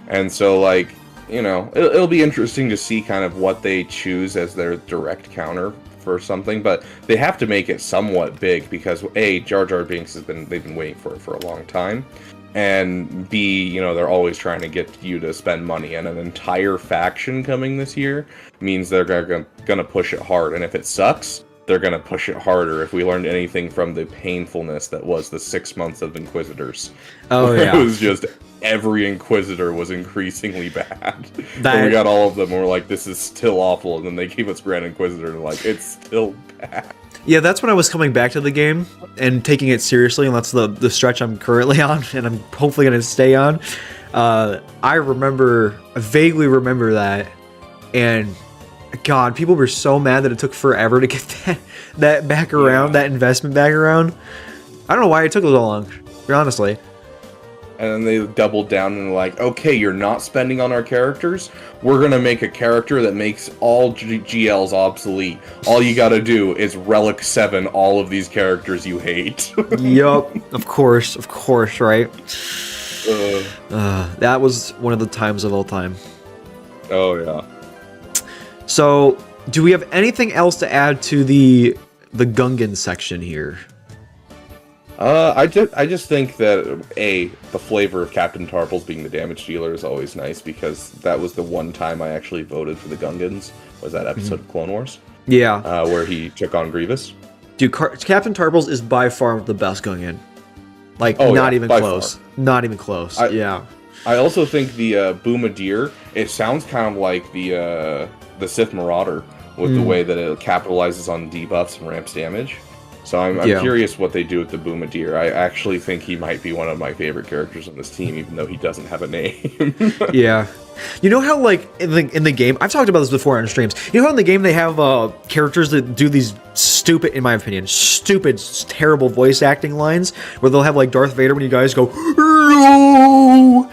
[SPEAKER 2] And so, like, it'll be interesting to see kind of what they choose as their direct counter for something, but they have to make it somewhat big because A, Jar Jar Binks they've been waiting for it for a long time, and B, you know, they're always trying to get you to spend money, and an entire faction coming this year means they're gonna push it hard, and if it sucks, they're gonna push it harder. If we learned anything from the painfulness that was the 6 months of Inquisitors,
[SPEAKER 1] yeah,
[SPEAKER 2] it was just every Inquisitor was increasingly bad. And we got all of them, and we're like, this is still awful, and then they gave us Grand Inquisitor, and like, it's still bad.
[SPEAKER 1] Yeah, that's when I was coming back to the game and taking it seriously, and that's the stretch I'm currently on, and I'm hopefully going to stay on. I vaguely remember that, and God, people were so mad that it took forever to get that back around, that investment back around. I don't know why it took so long, honestly.
[SPEAKER 2] And then they doubled down and were like, okay, you're not spending on our characters. We're going to make a character that makes all GLs obsolete. All you got to do is Relic 7 all of these characters you hate.
[SPEAKER 1] Yup, of course, right? That was one of the times of all time.
[SPEAKER 2] Oh, yeah.
[SPEAKER 1] So, do we have anything else to add to the Gungan section here?
[SPEAKER 2] I just think that the flavor of Captain Tarpals being the damage dealer is always nice, because that was the one time I actually voted for the Gungans, was that episode of Clone Wars.
[SPEAKER 1] Yeah.
[SPEAKER 2] Where he took on Grievous.
[SPEAKER 1] Dude, Captain Tarpals is by far the best Gungan. Like, not even close. Far. Not even close. Yeah.
[SPEAKER 2] I also think the Boomadir, it sounds kind of like the Sith Marauder, with the way that it capitalizes on debuffs and ramps damage. So I'm curious what they do with the Boomadir. I actually think he might be one of my favorite characters on this team, even though he doesn't have a name.
[SPEAKER 1] Yeah. You know how, like, in the game, I've talked about this before on streams, you know how in the game they have characters that do these stupid, in my opinion, terrible voice acting lines, where they'll have, like, Darth Vader when you guys go, "Hello!"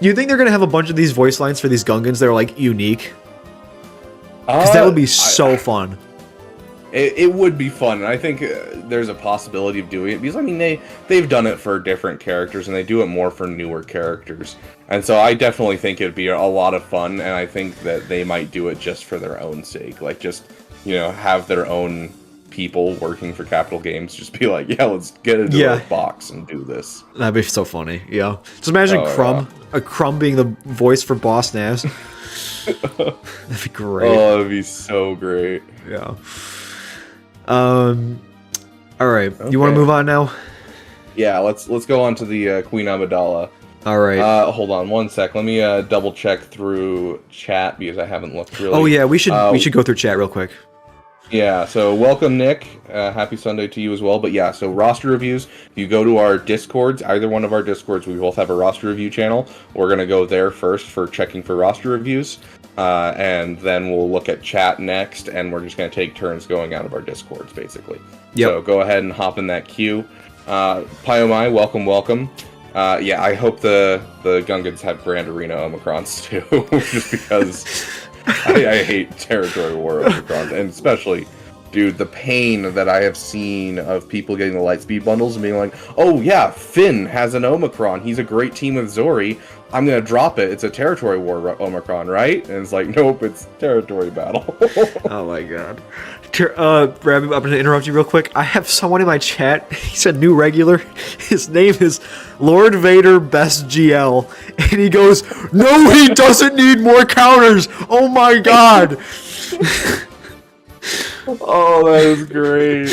[SPEAKER 1] You think they're going to have a bunch of these voice lines for these Gungans that are, like, unique? Because that would be so fun.
[SPEAKER 2] It would be fun, and I think there's a possibility of doing it, because, I mean, they've done it for different characters, and they do it more for newer characters. And so I definitely think it'd be a lot of fun, and I think that they might do it just for their own sake. Like, just, you know, have their own people working for Capital Games just be like, yeah, let's get into a box and do this.
[SPEAKER 1] That'd be so funny, yeah. Just imagine Crumb being the voice for Boss Nass. That'd be great.
[SPEAKER 2] Oh, that'd be so great.
[SPEAKER 1] Yeah. All right. Okay. You want to move on now?
[SPEAKER 2] Yeah, let's go on to the Queen Amidala.
[SPEAKER 1] All right.
[SPEAKER 2] Hold on one sec. Let me double check through chat, because I haven't looked really.
[SPEAKER 1] Oh yeah, we should go through chat real quick.
[SPEAKER 2] Yeah. So welcome, Nick. Happy Sunday to you as well. But yeah, so roster reviews. If you go to our Discords, either one of our Discords, we both have a roster review channel. We're gonna go there first for checking for roster reviews. And then we'll look at chat next, and we're just going to take turns going out of our Discords, basically. Yep. So go ahead and hop in that queue. Pyomai, welcome. Yeah, I hope the Gungans have Grand Arena Omicrons too, just because I hate Territory War Omicrons, and especially, dude, the pain that I have seen of people getting the Lightspeed bundles and being like, oh yeah, Finn has an Omicron, he's a great team with Zori, I'm gonna drop it, it's a Territory War Omicron, right? And it's like, nope, it's Territory Battle.
[SPEAKER 1] Oh my god. Rabid, I'm gonna interrupt you real quick. I have someone in my chat, he's a new regular, his name is Lord Vader Best GL, and he goes, no, he doesn't need more counters! Oh my god!
[SPEAKER 2] Oh, that was great.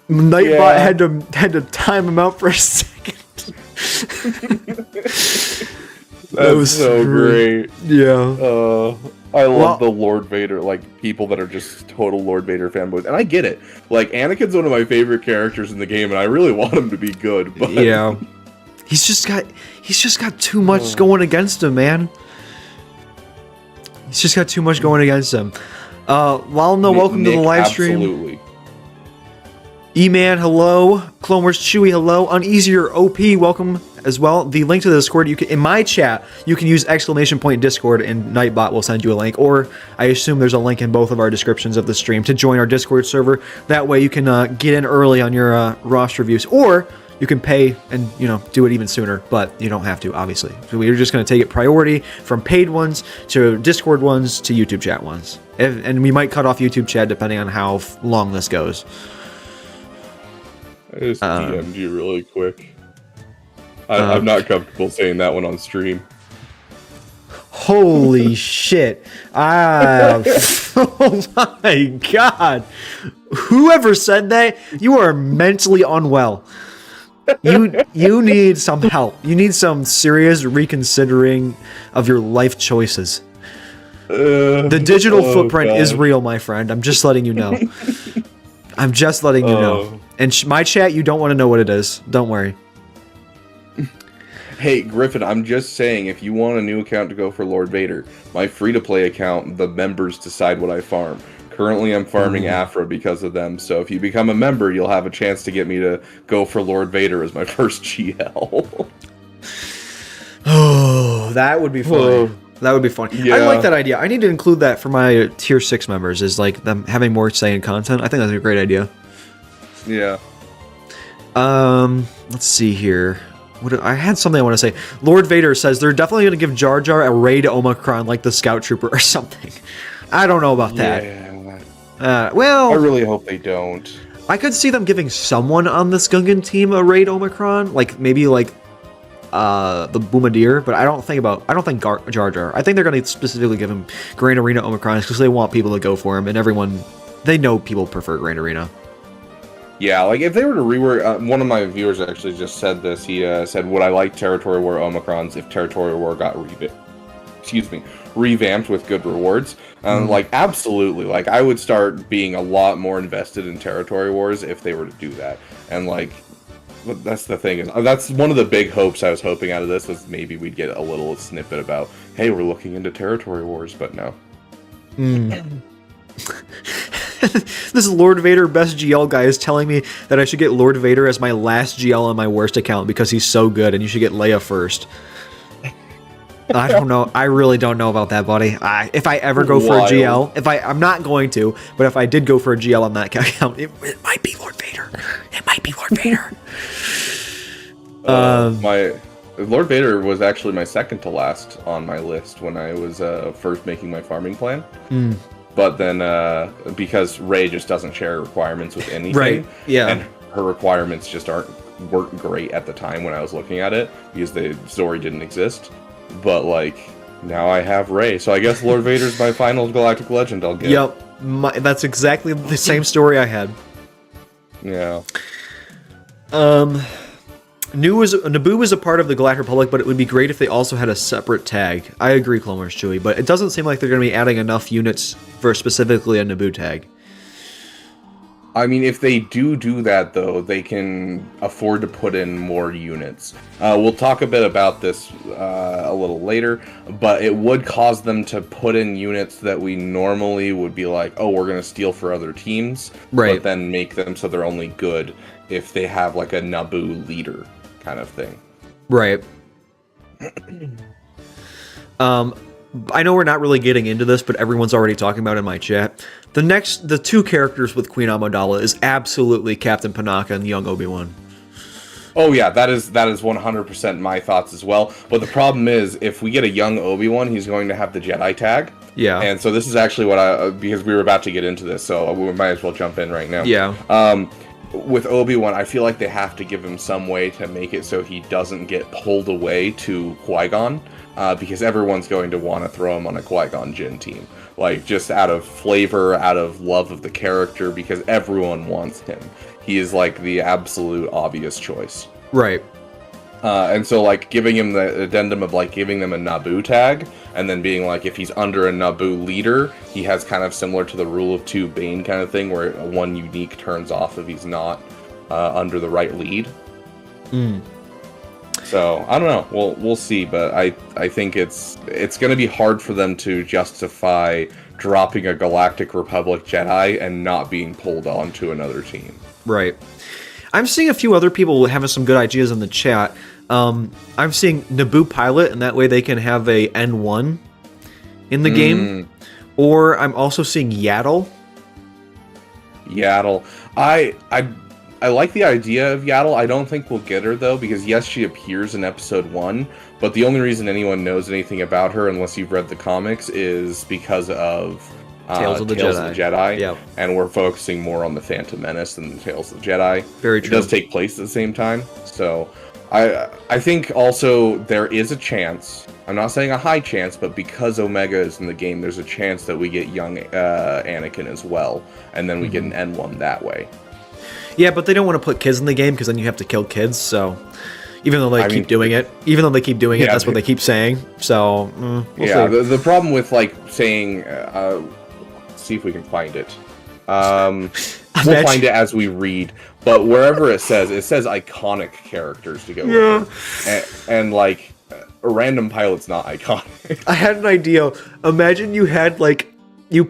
[SPEAKER 1] Nightbot had to time him out for a second.
[SPEAKER 2] That was so great.
[SPEAKER 1] Yeah.
[SPEAKER 2] I love the Lord Vader, like, people that are just total Lord Vader fanboys. And I get it. Like, Anakin's one of my favorite characters in the game, and I really want him to be good, but...
[SPEAKER 1] Yeah. He's just got too much going against him, man. He's just got too much going against him. Welcome to the live stream.
[SPEAKER 2] Absolutely.
[SPEAKER 1] E-Man, hello. Clone Wars Chewy, hello. Uneasier OP, welcome as well. The link to the Discord, in my chat, you can use !Discord, and Nightbot will send you a link. Or I assume there's a link in both of our descriptions of the stream to join our Discord server. That way you can get in early on your roster reviews. Or you can pay and, you know, do it even sooner, but you don't have to, obviously. So we're just going to take it priority from paid ones to Discord ones to YouTube chat ones. And we might cut off YouTube chat depending on how long this goes.
[SPEAKER 2] I just DM'd you really quick. I'm not comfortable saying that one on stream.
[SPEAKER 1] Holy shit. Oh my god. Whoever said that, you are mentally unwell. You need some help. You need some serious reconsidering of your life choices. The digital footprint is real, my friend. I'm just letting you know. I'm just letting you know. And my chat, you don't want to know what it is. Don't worry.
[SPEAKER 2] Hey, Griffin, I'm just saying, if you want a new account to go for Lord Vader, my free-to-play account, the members decide what I farm. Currently, I'm farming Afra because of them, so if you become a member, you'll have a chance to get me to go for Lord Vader as my first GL.
[SPEAKER 1] Oh, that would be funny. That would be fun.
[SPEAKER 2] Yeah.
[SPEAKER 1] I like that idea. I need to include that for my tier 6 members, is like them having more say in content. I think that's a great idea.
[SPEAKER 2] Yeah.
[SPEAKER 1] Let's see here. I had something I want to say. Lord Vader says they're definitely going to give Jar Jar a raid Omicron like the Scout Trooper or something. I don't know about that. Well,
[SPEAKER 2] I really hope they don't.
[SPEAKER 1] I could see them giving someone on this Gungan team a raid Omicron, like maybe like the Bombardier, but I don't think Jar Jar. I think they're going to specifically give him Grand Arena Omicron because they want people to go for him, and they know people prefer Grand Arena.
[SPEAKER 2] Yeah, like if they were to rework, one of my viewers actually just said this. He said, "Would I like Territory War Omicrons if Territory War got revamped with good rewards?" Like absolutely. Like I would start being a lot more invested in Territory Wars if they were to do that. And like, that's the thing, is that's one of the big hopes I was hoping out of this, was maybe we'd get a little snippet about, hey, we're looking into Territory Wars, but no.
[SPEAKER 1] This Lord Vader best GL guy is telling me that I should get Lord Vader as my last GL on my worst account because he's so good, and you should get Leia first. I don't know. I really don't know about that, buddy. If I ever go for a GL, I'm not going to, but if I did go for a GL on that account, it might be Lord Vader. It might be Lord Vader.
[SPEAKER 2] My Lord Vader was actually my second to last on my list when I was first making my farming plan. But then, because Rey just doesn't share requirements with anything,
[SPEAKER 1] right? Yeah,
[SPEAKER 2] and her requirements just weren't great at the time when I was looking at it because the story didn't exist. But like now I have Rey, so I guess Lord Vader's my final galactic legend I'll get.
[SPEAKER 1] Yep, that's exactly the same story I had.
[SPEAKER 2] Yeah.
[SPEAKER 1] Naboo is a part of the Galactic Republic, but it would be great if they also had a separate tag. I agree, Clone Wars Chewie, but it doesn't seem like they're going to be adding enough units for specifically a Naboo tag.
[SPEAKER 2] I mean, if they do that, though, they can afford to put in more units. We'll talk a bit about this a little later, but it would cause them to put in units that we normally would be like, oh, we're going to steal for other teams,
[SPEAKER 1] right?
[SPEAKER 2] But then make them so they're only good if they have like a Naboo leader kind of thing.
[SPEAKER 1] Right. I know we're not really getting into this, but everyone's already talking about it in my chat. The two characters with Queen Amidala is absolutely Captain Panaka and young Obi-Wan.
[SPEAKER 2] Oh yeah, that is 100% my thoughts as well. But the problem is, if we get a young Obi-Wan, he's going to have the Jedi tag.
[SPEAKER 1] Yeah.
[SPEAKER 2] And so this is actually what because we were about to get into this, so we might as well jump in right now.
[SPEAKER 1] Yeah.
[SPEAKER 2] With Obi-Wan, I feel like they have to give him some way to make it so he doesn't get pulled away to Qui-Gon, because everyone's going to want to throw him on a Qui-Gon Jinn team. Like, just out of flavor, out of love of the character, because everyone wants him. He is, like, the absolute obvious choice.
[SPEAKER 1] Right.
[SPEAKER 2] And so, like, giving him the addendum of, like, giving them a Naboo tag, and then being like, if he's under a Naboo leader, he has kind of similar to the Rule of Two Bane kind of thing, where one unique turns off if he's not under the right lead. So, I don't know. We'll see, but I think it's going to be hard for them to justify dropping a Galactic Republic Jedi and not being pulled onto another team.
[SPEAKER 1] Right. I'm seeing a few other people having some good ideas in the chat. I'm seeing Naboo Pilot, and that way they can have a N1 in the game. Or I'm also seeing Yaddle.
[SPEAKER 2] Yaddle. I I like the idea of Yaddle. I don't think we'll get her though, because yes, she appears in episode 1, but the only reason anyone knows anything about her, unless you've read the comics, is because of
[SPEAKER 1] Tales of the Jedi.
[SPEAKER 2] Yep. And we're focusing more on the Phantom Menace than the Tales of the Jedi.
[SPEAKER 1] Very true.
[SPEAKER 2] It does take place at the same time, so I think also there is a chance. I'm not saying a high chance, but because Omega is in the game, there's a chance that we get young Anakin as well, and then we get an N1 that way.
[SPEAKER 1] Yeah, but they don't want to put kids in the game because then you have to kill kids. So even though they keep doing it, that's what they keep saying. So we'll see.
[SPEAKER 2] The problem with like saying, see if we can find it. We'll find it as we read, but wherever it says iconic characters to go with, and like a random pilot's not iconic.
[SPEAKER 1] I had an idea. Imagine you had like. You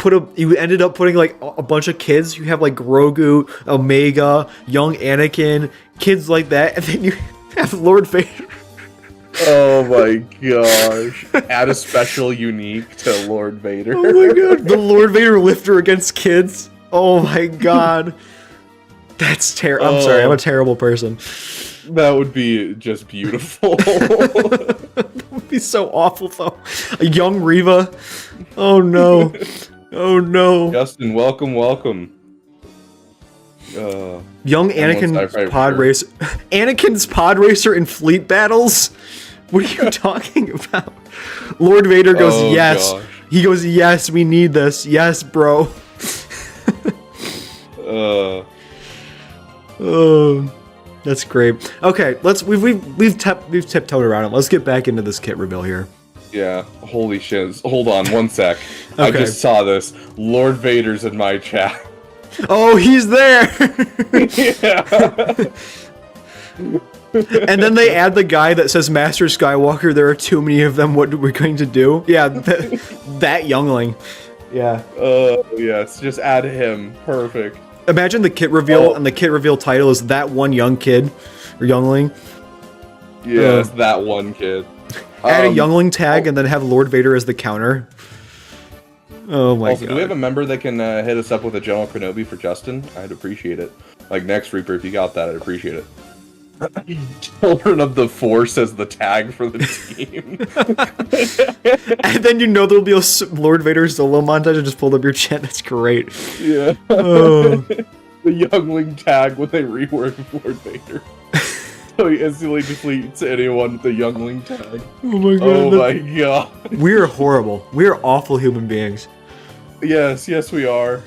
[SPEAKER 1] ended up putting like a bunch of kids. You have like Grogu, Omega, young Anakin, kids like that, and then you have Lord Vader.
[SPEAKER 2] Oh my gosh! Add a special unique to Lord Vader.
[SPEAKER 1] Oh my god! The Lord Vader lifter against kids. Oh my god! That's terrible. I'm sorry. I'm a terrible person.
[SPEAKER 2] That would be just beautiful.
[SPEAKER 1] That would be so awful though. A young Reva. Oh no. Oh no.
[SPEAKER 2] Justin, welcome.
[SPEAKER 1] Young Anakin's pod racer. Anakin's pod racer in fleet battles? What are you talking about? Lord Vader goes, yes. Gosh. He goes, yes, we need this. Yes, bro. That's great. Okay, we've tiptoed around it. Let's get back into this kit reveal here.
[SPEAKER 2] Yeah, holy shiz. Hold on one sec.
[SPEAKER 1] Okay.
[SPEAKER 2] I just saw this. Lord Vader's in my chat.
[SPEAKER 1] Oh, he's there!
[SPEAKER 2] Yeah.
[SPEAKER 1] And then they add the guy that says, Master Skywalker, there are too many of them, what are we going to do? Yeah, that youngling. Yeah.
[SPEAKER 2] Yes, just add him. Perfect.
[SPEAKER 1] Imagine the kit reveal, and the kit reveal title is that one young kid, or youngling.
[SPEAKER 2] Yes, that one kid.
[SPEAKER 1] Add a youngling tag and then have Lord Vader as the counter. Oh my god.
[SPEAKER 2] Do we have a member that can hit us up with a General Kenobi for Justin? I'd appreciate it. Like next Reaper, if you got that, I'd appreciate it. Children of the Force as the tag for the team.
[SPEAKER 1] And then there'll be a Lord Vader solo montage and just pulled up your chat. That's great.
[SPEAKER 2] Yeah. The youngling tag when they rework Lord Vader. So he instantly defeats anyone with the youngling tag.
[SPEAKER 1] Oh my god.
[SPEAKER 2] Oh my god.
[SPEAKER 1] We're horrible. We're awful human beings.
[SPEAKER 2] Yes, we are.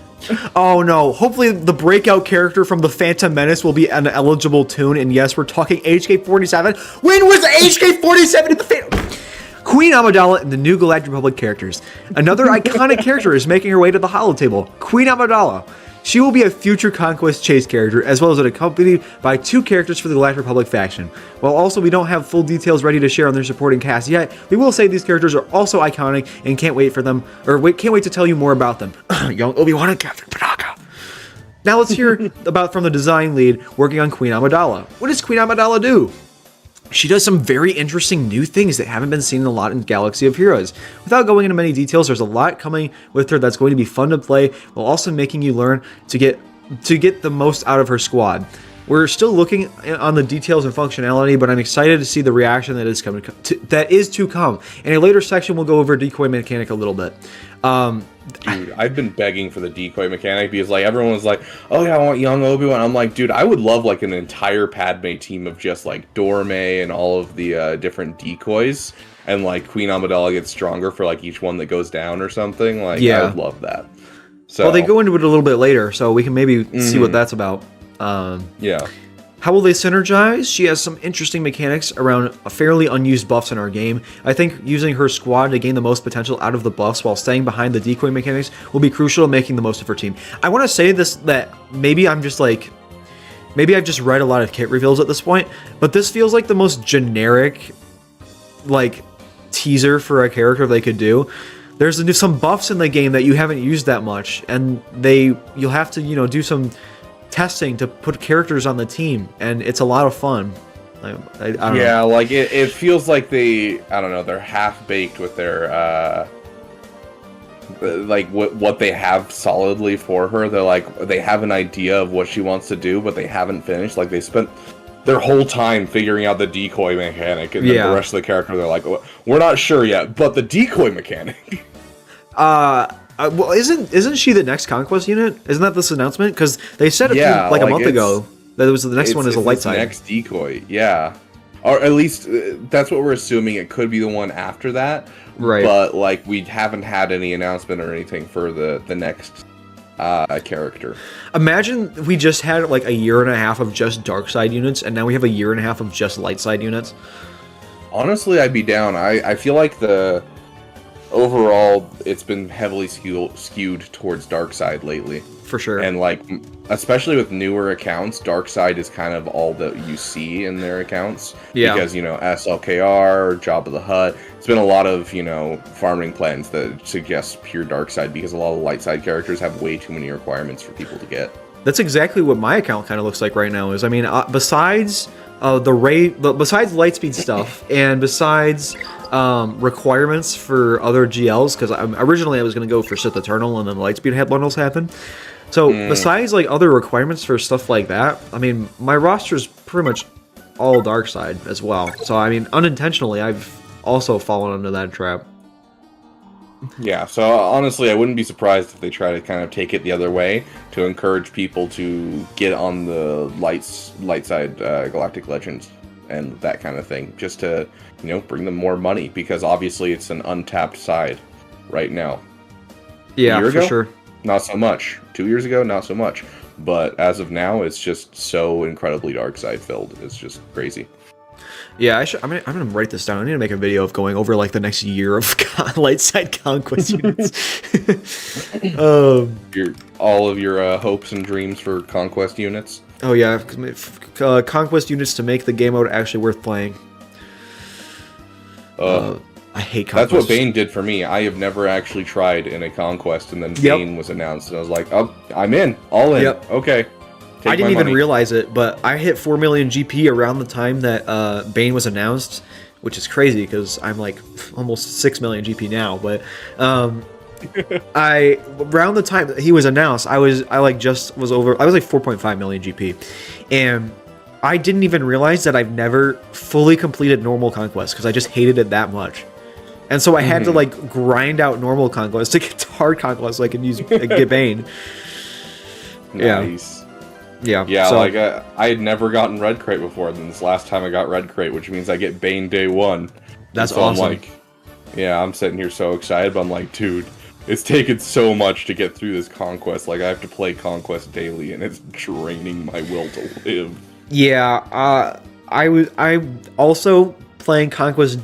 [SPEAKER 1] Oh no. Hopefully the breakout character from the Phantom Menace will be an eligible tune. And yes, we're talking HK-47. When was HK-47 in the Phantom? Queen Amidala and the new Galactic Republic characters. Another iconic character is making her way to the holotable. Queen Amidala. She will be a future Conquest Chase character, as well as accompanied by 2 characters for the Galactic Republic faction. While also we don't have full details ready to share on their supporting cast yet, we will say these characters are also iconic and can't wait to tell you more about them. Young Obi-Wan and Captain Panaka. Now let's hear from the design lead working on Queen Amidala. What does Queen Amidala do? She does some very interesting new things that haven't been seen a lot in Galaxy of Heroes. Without going into many details, there's a lot coming with her that's going to be fun to play, while also making you learn to get the most out of her squad. We're still looking on the details and functionality, but I'm excited to see the reaction that is to come. In a later section, we'll go over decoy mechanic a little bit.
[SPEAKER 2] Dude, I've been begging for the decoy mechanic because like everyone was like, "Oh yeah, I want young Obi-Wan." I'm like, dude, I would love like an entire Padme team of just like Dorme and all of the different decoys, and like Queen Amidala gets stronger for like each one that goes down or something. Like, yeah. I would love that. So,
[SPEAKER 1] well, they go into it a little bit later, so we can maybe see what that's about.
[SPEAKER 2] Yeah.
[SPEAKER 1] How will they synergize? She has some interesting mechanics around fairly unused buffs in our game. I think using her squad to gain the most potential out of the buffs while staying behind the decoy mechanics will be crucial in making the most of her team. I want to say that maybe I've just read a lot of kit reveals at this point, but this feels like the most generic like teaser for a character they could do. There's some buffs in the game that you haven't used that much, and you'll have to do some testing to put characters on the team, and it's a lot of fun. I don't know.
[SPEAKER 2] Yeah, like it feels like they're half baked with their like what they have solidly for her. They're like, they have an idea of what she wants to do, but they haven't finished. Like, they spent their whole time figuring out the decoy mechanic, and then the rest of the character, they're like, we're not sure yet, but the decoy mechanic.
[SPEAKER 1] Well, isn't she the next conquest unit? Isn't that this announcement? Because they said a month ago that it was the next one is a light side.
[SPEAKER 2] Next decoy, yeah, or at least that's what we're assuming. It could be the one after that,
[SPEAKER 1] right?
[SPEAKER 2] But like, we haven't had any announcement or anything for the next character.
[SPEAKER 1] Imagine we just had like a year and a half of just dark side units, and now we have a year and a half of just light side units.
[SPEAKER 2] Honestly, I'd be down. I feel like overall it's been heavily skewed towards dark side lately.
[SPEAKER 1] For sure.
[SPEAKER 2] And like, especially with newer accounts, dark side is kind of all that you see in their accounts.
[SPEAKER 1] Yeah.
[SPEAKER 2] Because, SLKR, Job of the Hut, it's been a lot of, farming plans that suggest pure dark side, because a lot of light side characters have way too many requirements for people to get.
[SPEAKER 1] That's exactly what my account kind of looks like right now. Is, I mean, besides besides lightspeed stuff, and besides requirements for other GLs, because originally I was going to go for Sith Eternal, and then the lightspeed head bundles happened. So besides like other requirements for stuff like that, I mean, my roster's pretty much all dark side as well. So I mean, unintentionally, I've also fallen into that trap.
[SPEAKER 2] Yeah, so honestly, I wouldn't be surprised if they try to kind of take it the other way to encourage people to get on the light side Galactic Legends and that kind of thing, just to, bring them more money, because obviously it's an untapped side right now.
[SPEAKER 1] Yeah, for sure.
[SPEAKER 2] Not so much. 2 years ago, not so much. But as of now, it's just so incredibly dark side filled. It's just crazy.
[SPEAKER 1] Yeah, I'm gonna write this down. I need to make a video of going over like the next year of light side conquest units.
[SPEAKER 2] All of your hopes and dreams for conquest units.
[SPEAKER 1] Oh yeah, conquest units to make the game mode actually worth playing. I hate conquest.
[SPEAKER 2] That's what Bane did for me. I have never actually tried in a conquest, and then Bane was announced, and I was like, oh, I'm in, all in. Yep. Okay.
[SPEAKER 1] I didn't even realize it, but I hit 4 million GP around the time that Bane was announced, which is crazy because I'm like almost 6 million GP now. But around the time that he was announced, I was like 4.5 million GP, and I didn't even realize that I've never fully completed normal conquest because I just hated it that much. And so I had to like grind out normal conquest to get to hard conquest so I can get Bane.
[SPEAKER 2] Nice. Yeah, so, like I had never gotten Red Crate before, then this last time I got Red Crate, which means I get Bane day 1.
[SPEAKER 1] That's awesome.
[SPEAKER 2] I'm like, I'm sitting here so excited, but I'm like, dude, it's taken so much to get through this conquest. Like, I have to play conquest daily, and it's draining my will to live.
[SPEAKER 1] Yeah, I'm also playing conquest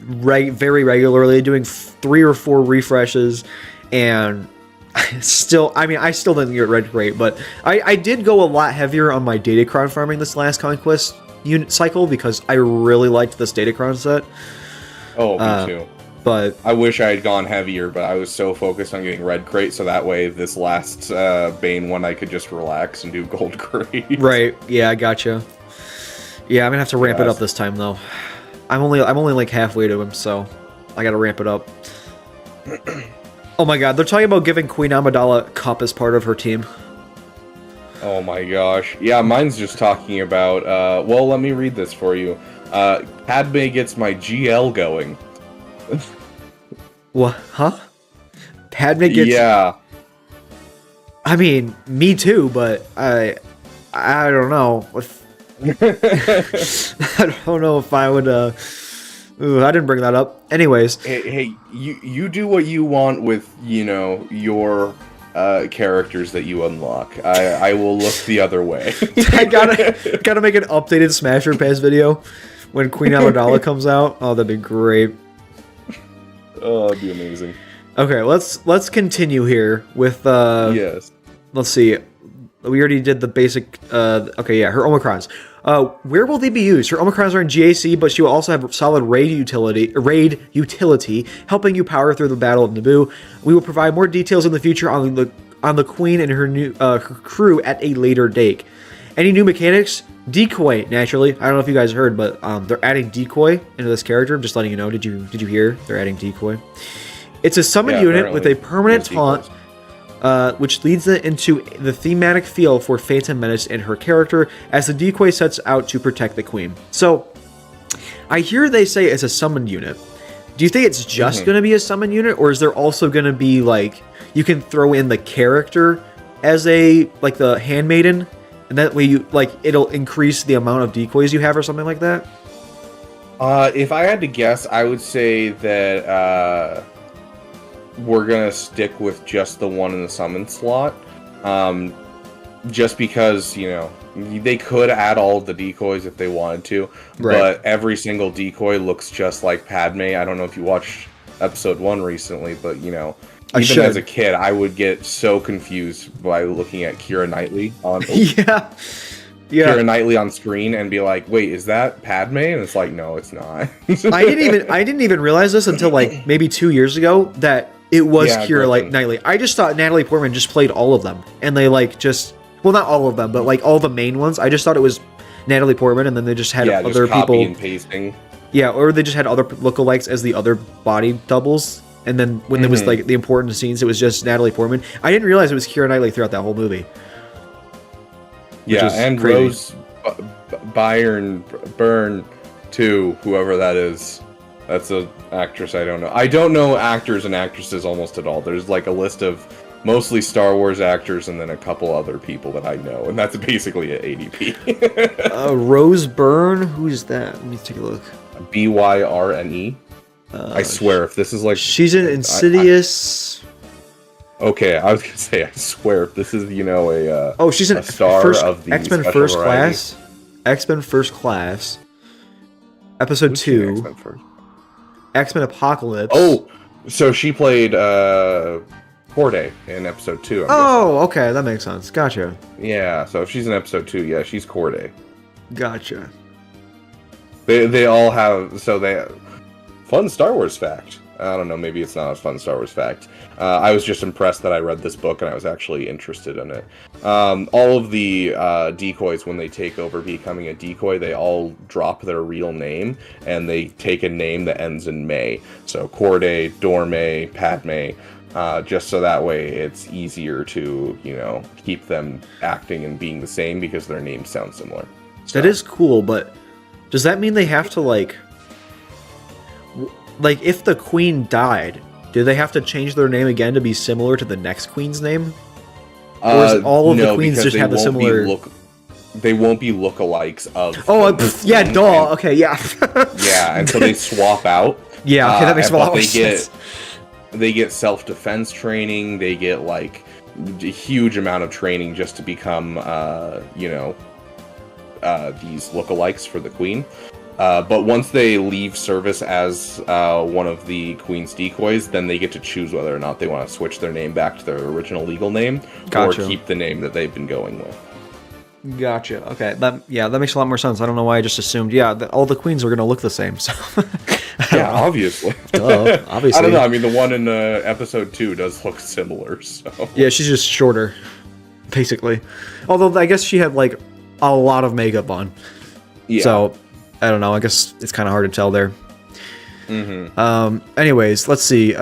[SPEAKER 1] very regularly, doing 3 or 4 refreshes, and I still didn't get Red Crate, but I did go a lot heavier on my Datacron farming this last conquest unit cycle because I really liked this Datacron set.
[SPEAKER 2] Oh, me too.
[SPEAKER 1] But
[SPEAKER 2] I wish I had gone heavier, but I was so focused on getting Red Crate, so that way this last Bane one I could just relax and do Gold Crate.
[SPEAKER 1] Right, yeah, I gotcha. Yeah, I'm gonna have to ramp it up this time though. I'm only like halfway to him, so I gotta ramp it up. Oh my god, they're talking about giving Queen Amidala Cup as part of her team.
[SPEAKER 2] Oh my gosh. Yeah, mine's just talking about, well, let me read this for you. Padme gets my GL going.
[SPEAKER 1] What? Huh? Padme gets...
[SPEAKER 2] Yeah.
[SPEAKER 1] I mean, me too, but I don't know. I don't know if I would, Ooh, I didn't bring that up. Anyways.
[SPEAKER 2] Hey, you do what you want with, your characters that you unlock. I will look the other way.
[SPEAKER 1] I gotta make an updated Smasher Pass video when Queen Amidala comes out. Oh, that'd be great.
[SPEAKER 2] Oh, that'd be amazing.
[SPEAKER 1] Okay, let's continue here with
[SPEAKER 2] yes.
[SPEAKER 1] Let's see. We already did the basic okay, yeah, her Omicrons. Where will they be used? Her Omicrons are in GAC, but she will also have solid raid utility, helping you power through the Battle of Naboo. We will provide more details in the future on the Queen and her new her crew at a later date. Any new mechanics? Decoy, naturally. I don't know if you guys heard, but they're adding Decoy into this character. I'm just letting you know. Did you hear? They're adding Decoy. It's a summon
[SPEAKER 2] Yeah,
[SPEAKER 1] unit with a
[SPEAKER 2] apparently
[SPEAKER 1] permanent
[SPEAKER 2] there's
[SPEAKER 1] taunt, which leads it into the thematic feel for Phantom Menace and her character as the decoy sets out to protect the queen. So, I hear they say it's a summon unit. Do you think it's just going to be a summon unit, or is there also going to be, like, you can throw in the character as a, like, the handmaiden, and that way you, like, it'll increase the amount of decoys you have or something like that?
[SPEAKER 2] If I had to guess, I would say that we're gonna stick with just the one in the summon slot. Just because, you know, they could add all of the decoys if they wanted to, but every single decoy looks just like Padme. I don't know if you watched episode 1 recently, but, you know, even as a kid, I would get so confused by looking at Keira Knightley on Keira Knightley on screen and be like, wait, is that Padme? And it's like, no, it's not.
[SPEAKER 1] I didn't even realize this until, like, maybe 2 years ago that it was Keira Knightley. I just thought Natalie Portman just played all of them, and they, like, just, well, not all of them, but, like, all the main ones. I just thought it was Natalie Portman, and then they just had other
[SPEAKER 2] just copy
[SPEAKER 1] people
[SPEAKER 2] and pasting.
[SPEAKER 1] Yeah, or they just had other lookalikes as the other body doubles, and then when there was, like, the important scenes, it was just Natalie Portman. I didn't realize it was Keira Knightley throughout that whole movie.
[SPEAKER 2] Yeah, and crazy. Rose Byrne too, whoever that is. That's an actress I don't know. I don't know actors and actresses almost at all. There's, like, a list of mostly Star Wars actors and then a couple other people that I know, and that's basically at ADP.
[SPEAKER 1] Rose Byrne? Who's that? Let me take a look.
[SPEAKER 2] Byrne. I swear, if this is like...
[SPEAKER 1] She's in Insidious...
[SPEAKER 2] Okay, I was gonna say, I swear, if this is, you know,
[SPEAKER 1] she's a star of the X-Men First Class. X-Men First Class. Episode 2. X-Men Apocalypse.
[SPEAKER 2] Oh, so she played Corday in episode 2.
[SPEAKER 1] Okay, that makes sense. Gotcha.
[SPEAKER 2] Yeah, so if she's in episode 2, yeah, she's Corday.
[SPEAKER 1] Gotcha.
[SPEAKER 2] They all have, so they... Fun Star Wars fact. I don't know, maybe it's not a fun Star Wars fact. I was just impressed that I read this book and I was actually interested in it. All of the decoys, when they take over becoming a decoy, they all drop their real name and they take a name that ends in May. So Corday, Dorme, Padme, just so that way it's easier to, you know, keep them acting and being the same because their names sound similar. So.
[SPEAKER 1] That is cool, but does that mean they have to, like, if the queen died, do they have to change their name again to be similar to the next queen's name? Or is all of the queens just have the similar...
[SPEAKER 2] They won't be lookalikes of...
[SPEAKER 1] duh. Okay, yeah.
[SPEAKER 2] Yeah, and so they swap out.
[SPEAKER 1] Yeah, okay, that makes a lot more sense.
[SPEAKER 2] They get self-defense training, they get, like, a huge amount of training just to become, these lookalikes for the queen. But once they leave service as one of the queen's decoys, then they get to choose whether or not they want to switch their name back to their original legal name or keep the name that they've been going with.
[SPEAKER 1] Gotcha. Okay. That makes a lot more sense. I don't know why I just assumed, all the queens are going to look the same. So
[SPEAKER 2] yeah, obviously.
[SPEAKER 1] Obviously.
[SPEAKER 2] I don't know. I mean, the one in episode 2 does look similar. So
[SPEAKER 1] yeah, she's just shorter, basically. Although I guess she had, like, a lot of makeup on. Yeah. So I don't know. I guess it's kind of hard to tell there. Anyways, let's see. We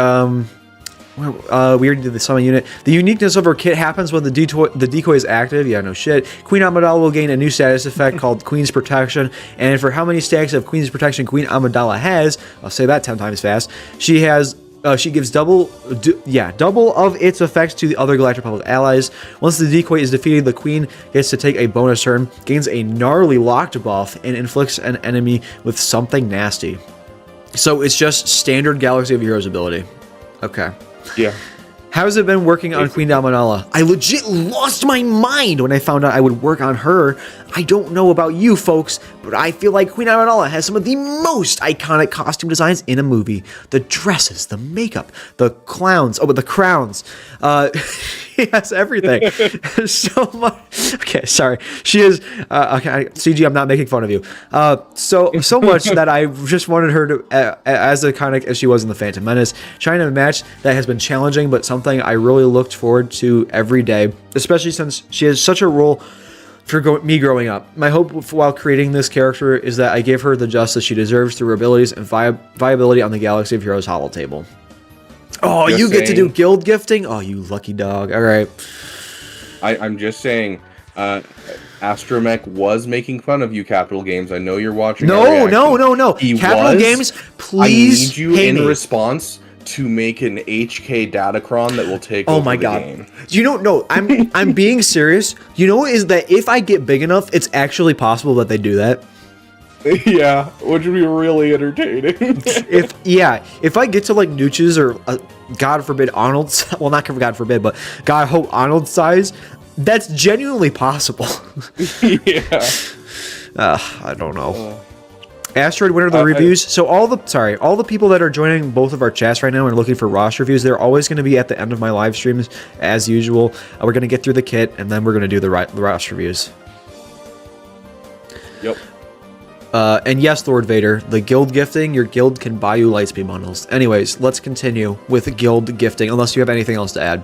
[SPEAKER 1] already did the summon unit. The uniqueness of her kit happens when the decoy is active. Yeah, no shit. Queen Amidala will gain a new status effect called Queen's Protection. And for how many stacks of Queen's Protection Queen Amidala has, I'll say that 10 times fast, she gives double of its effects to the other Galactic Republic allies. Once the decoy is defeated, the queen gets to take a bonus turn, gains a gnarly locked buff, and inflicts an enemy with something nasty. So it's just standard Galaxy of Heroes ability. Okay.
[SPEAKER 2] Yeah.
[SPEAKER 1] How's it been working on Queen Amidala? I legit lost my mind when I found out I would work on her. I don't know about you folks, but I feel like Queen Amidala has some of the most iconic costume designs in a movie. The dresses, the makeup, the clowns, but the crowns. She has everything. So much. Okay, sorry. She is, okay, CG, I'm not making fun of you. So much that I just wanted her to, as iconic as she was in The Phantom Menace, trying to match that has been challenging, but something I really looked forward to every day, especially since she has such a role for me growing up. My hope while creating this character is that I give her the justice she deserves through her abilities and viability on the Galaxy of Heroes holotable. Oh,
[SPEAKER 2] Just
[SPEAKER 1] you get to do
[SPEAKER 2] saying.
[SPEAKER 1] guild gifting? Oh, you lucky dog. All right.
[SPEAKER 2] I'm just saying, Astromech was making fun of you, Capital Games. I know you're watching. our
[SPEAKER 1] No,
[SPEAKER 2] reaction.
[SPEAKER 1] no.
[SPEAKER 2] He
[SPEAKER 1] Capital
[SPEAKER 2] was.
[SPEAKER 1] Games,
[SPEAKER 2] I
[SPEAKER 1] please
[SPEAKER 2] need you
[SPEAKER 1] pay
[SPEAKER 2] in
[SPEAKER 1] me.
[SPEAKER 2] response to make an HK Datacron that will take over
[SPEAKER 1] Oh my
[SPEAKER 2] the
[SPEAKER 1] god.
[SPEAKER 2] game.
[SPEAKER 1] Do you know? No, I'm being serious. You know, is that if I get big enough, it's actually possible that they do that.
[SPEAKER 2] Yeah, which would be really entertaining.
[SPEAKER 1] If I get to like Nooch's or God forbid Arnold's, well, not God forbid, but God I hope Arnold's size, that's genuinely possible.
[SPEAKER 2] Yeah.
[SPEAKER 1] I don't know. Asteroid, what are the reviews? So all the people that are joining both of our chats right now and looking for Ross reviews, they're always going to be at the end of my live streams as usual. We're going to get through the kit and then we're going to do the Ross reviews.
[SPEAKER 2] Yep.
[SPEAKER 1] And yes, Lord Vader, the guild gifting, your guild can buy you Lightspeed bundles. Anyways, let's continue with guild gifting, unless you have anything else to add.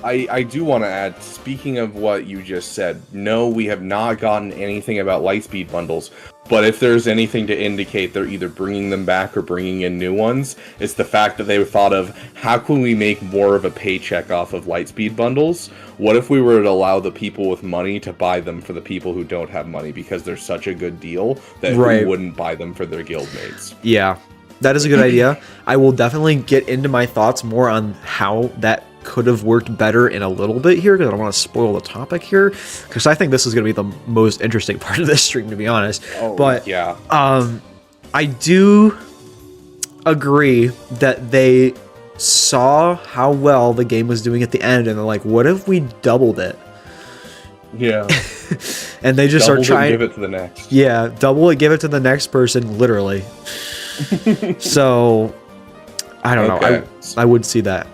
[SPEAKER 2] I do want to add, speaking of what you just said, no, we have not gotten anything about Lightspeed bundles, but if there's anything to indicate they're either bringing them back or bringing in new ones, it's the fact that they thought of, how can we make more of a paycheck off of Lightspeed bundles? What if we were to allow the people with money to buy them for the people who don't have money, because they're such a good deal that who wouldn't buy them for their guild mates?
[SPEAKER 1] Yeah, that is a good idea. I will definitely get into my thoughts more on how that could have worked better in a little bit here, because I don't want to spoil the topic here, because I think this is going to be the most interesting part of this stream, to be honest. But
[SPEAKER 2] yeah,
[SPEAKER 1] I do agree that they saw how well the game was doing at the end, and they're like, what if we doubled it?
[SPEAKER 2] Yeah.
[SPEAKER 1] And they just start trying
[SPEAKER 2] to give it to the next.
[SPEAKER 1] Yeah, double it, give it to the next person, literally. So I don't know. I would see that.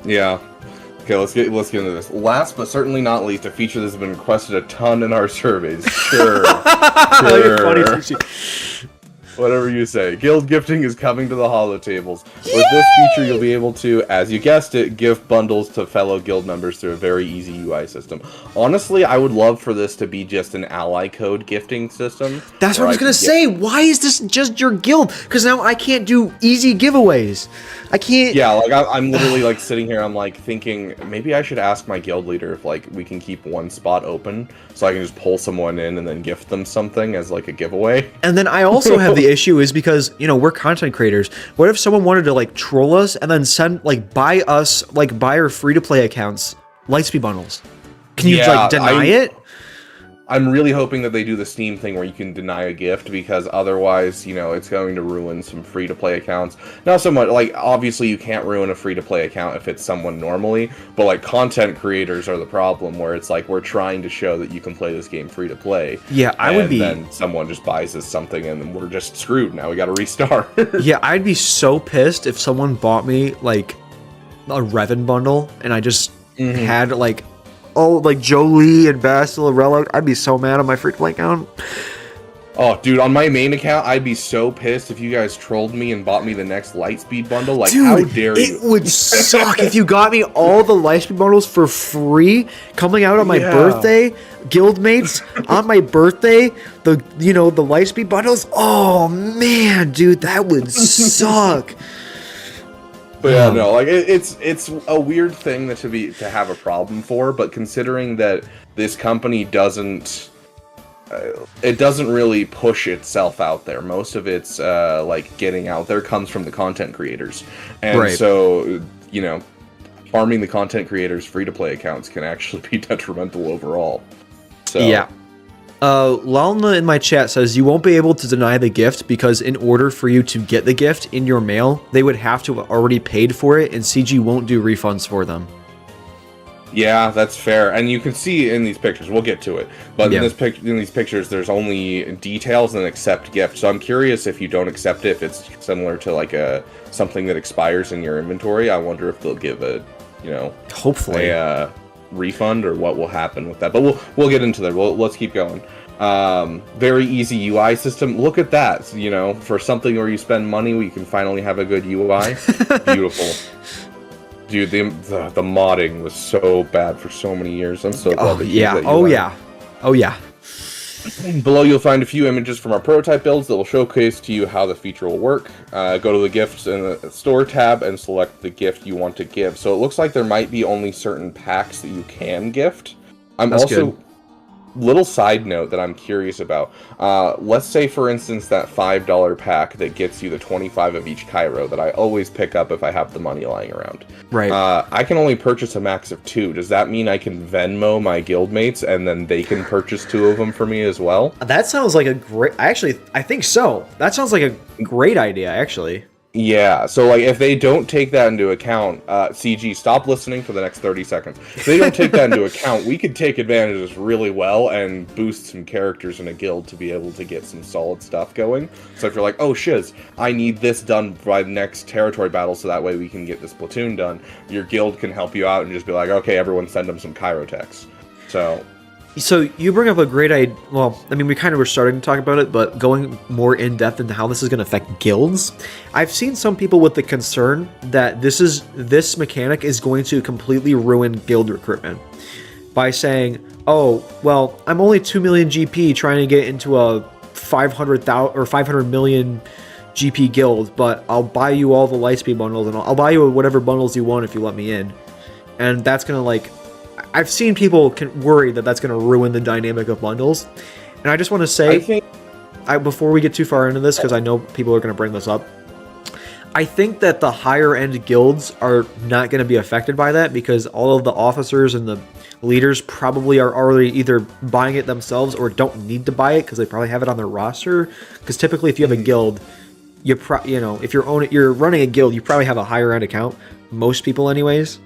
[SPEAKER 2] Yeah. Okay, let's get into this. Last but certainly not least, a feature that's been requested a ton in our surveys. Sure.
[SPEAKER 1] You're funny, Sushi.
[SPEAKER 2] Whatever you say. Guild gifting is coming to the holo tables. With this feature, you'll be able to, as you guessed it, gift bundles to fellow guild members through a very easy UI system. Honestly, I would love for this to be just an ally code gifting system.
[SPEAKER 1] That's what I was going to say. Why is this just your guild? Because now I can't do easy giveaways. I can't...
[SPEAKER 2] Yeah, like I'm literally like sitting here, I'm like thinking, maybe I should ask my guild leader if like we can keep one spot open so I can just pull someone in and then gift them something as like a giveaway.
[SPEAKER 1] And then I also have the issue is because, you know, we're content creators. What if someone wanted to like troll us and then send like buy our free-to-play accounts Lightspeed bundles? Can you like deny it?
[SPEAKER 2] I'm really hoping that they do the Steam thing where you can deny a gift, because otherwise, you know, it's going to ruin some free-to-play accounts. Not so much, like, obviously you can't ruin a free-to-play account if it's someone normally, but, like, content creators are the problem, where it's like, we're trying to show that you can play this game free-to-play.
[SPEAKER 1] Yeah, I would be...
[SPEAKER 2] And then someone just buys us something, and then we're just screwed. Now we gotta restart.
[SPEAKER 1] Yeah, I'd be so pissed if someone bought me, like, a Revan bundle, and I just had, like... Oh, like Jolie and Basilorello. I'd be so mad on my free-to-play account.
[SPEAKER 2] Oh, dude, on my main account, I'd be so pissed if you guys trolled me and bought me the next Lightspeed bundle. Like, dude, how dare you?
[SPEAKER 1] It would suck if you got me all the Lightspeed bundles for free coming out on my birthday. Guildmates, on my birthday, the Lightspeed bundles. Oh, man, dude, that would suck.
[SPEAKER 2] But yeah, no, like it's a weird thing to have a problem for, but considering that this company doesn't really push itself out there. Most of its like getting out there comes from the content creators, and so you know, harming the content creators' free-to-play accounts can actually be detrimental overall. So
[SPEAKER 1] yeah. Lalna in my chat says you won't be able to deny the gift because in order for you to get the gift in your mail, they would have to have already paid for it, and CG won't do refunds for them.
[SPEAKER 2] Yeah, that's fair, and you can see in these pictures. We'll get to it, but in these pictures, there's only details and accept gift. So I'm curious if you don't accept it, if it's similar to like something that expires in your inventory. I wonder if they'll give
[SPEAKER 1] hopefully
[SPEAKER 2] a refund or what will happen with that. But we'll get into that. Let's keep going. Very easy UI system. Look at that. You know, for something where you spend money, we can finally have a good UI. Beautiful. Dude, the modding was so bad for so many years. I'm so glad they did that UI.
[SPEAKER 1] Oh yeah.
[SPEAKER 2] Below you'll find a few images from our prototype builds that will showcase to you how the feature will work. Go to the gifts in the store tab and select the gift you want to give. So it looks like there might be only certain packs that you can gift.
[SPEAKER 1] That's good.
[SPEAKER 2] Little side note that I'm curious about. Let's say, for instance, that $5 pack that gets you the 25 of each Cairo that I always pick up if I have the money lying around.
[SPEAKER 1] Right.
[SPEAKER 2] I can only purchase a max of 2. Does that mean I can Venmo my guildmates and then they can purchase 2 of them for me as well?
[SPEAKER 1] That sounds like a great... Actually, I think so. That sounds like a great idea, actually.
[SPEAKER 2] Yeah, so like if they don't take that into account, CG, stop listening for the next 30 seconds. If they don't take that into account, we could take advantage of this really well and boost some characters in a guild to be able to get some solid stuff going. So if you're like, oh shiz, I need this done by the next territory battle so that way we can get this platoon done, your guild can help you out and just be like, okay, everyone send them some Chirotechs. So
[SPEAKER 1] you bring up a great idea. Well, I mean, we kind of were starting to talk about it, but going more in depth into how this is going to affect guilds. I've seen some people with the concern that this mechanic is going to completely ruin guild recruitment by saying, "Oh, well, I'm only 2 million GP trying to get into a 500,000 or 500 million GP guild, but I'll buy you all the Lightspeed bundles and I'll buy you whatever bundles you want if you let me in," and that's going to like. I've seen people worry that that's going to ruin the dynamic of bundles, and I just want to say, before we get too far into this, because I know people are going to bring this up, I think that the higher end guilds are not going to be affected by that because all of the officers and the leaders probably are already either buying it themselves or don't need to buy it because they probably have it on their roster. Because typically, if you have a guild, if you're running a guild, you probably have a higher end account. Most people, anyways.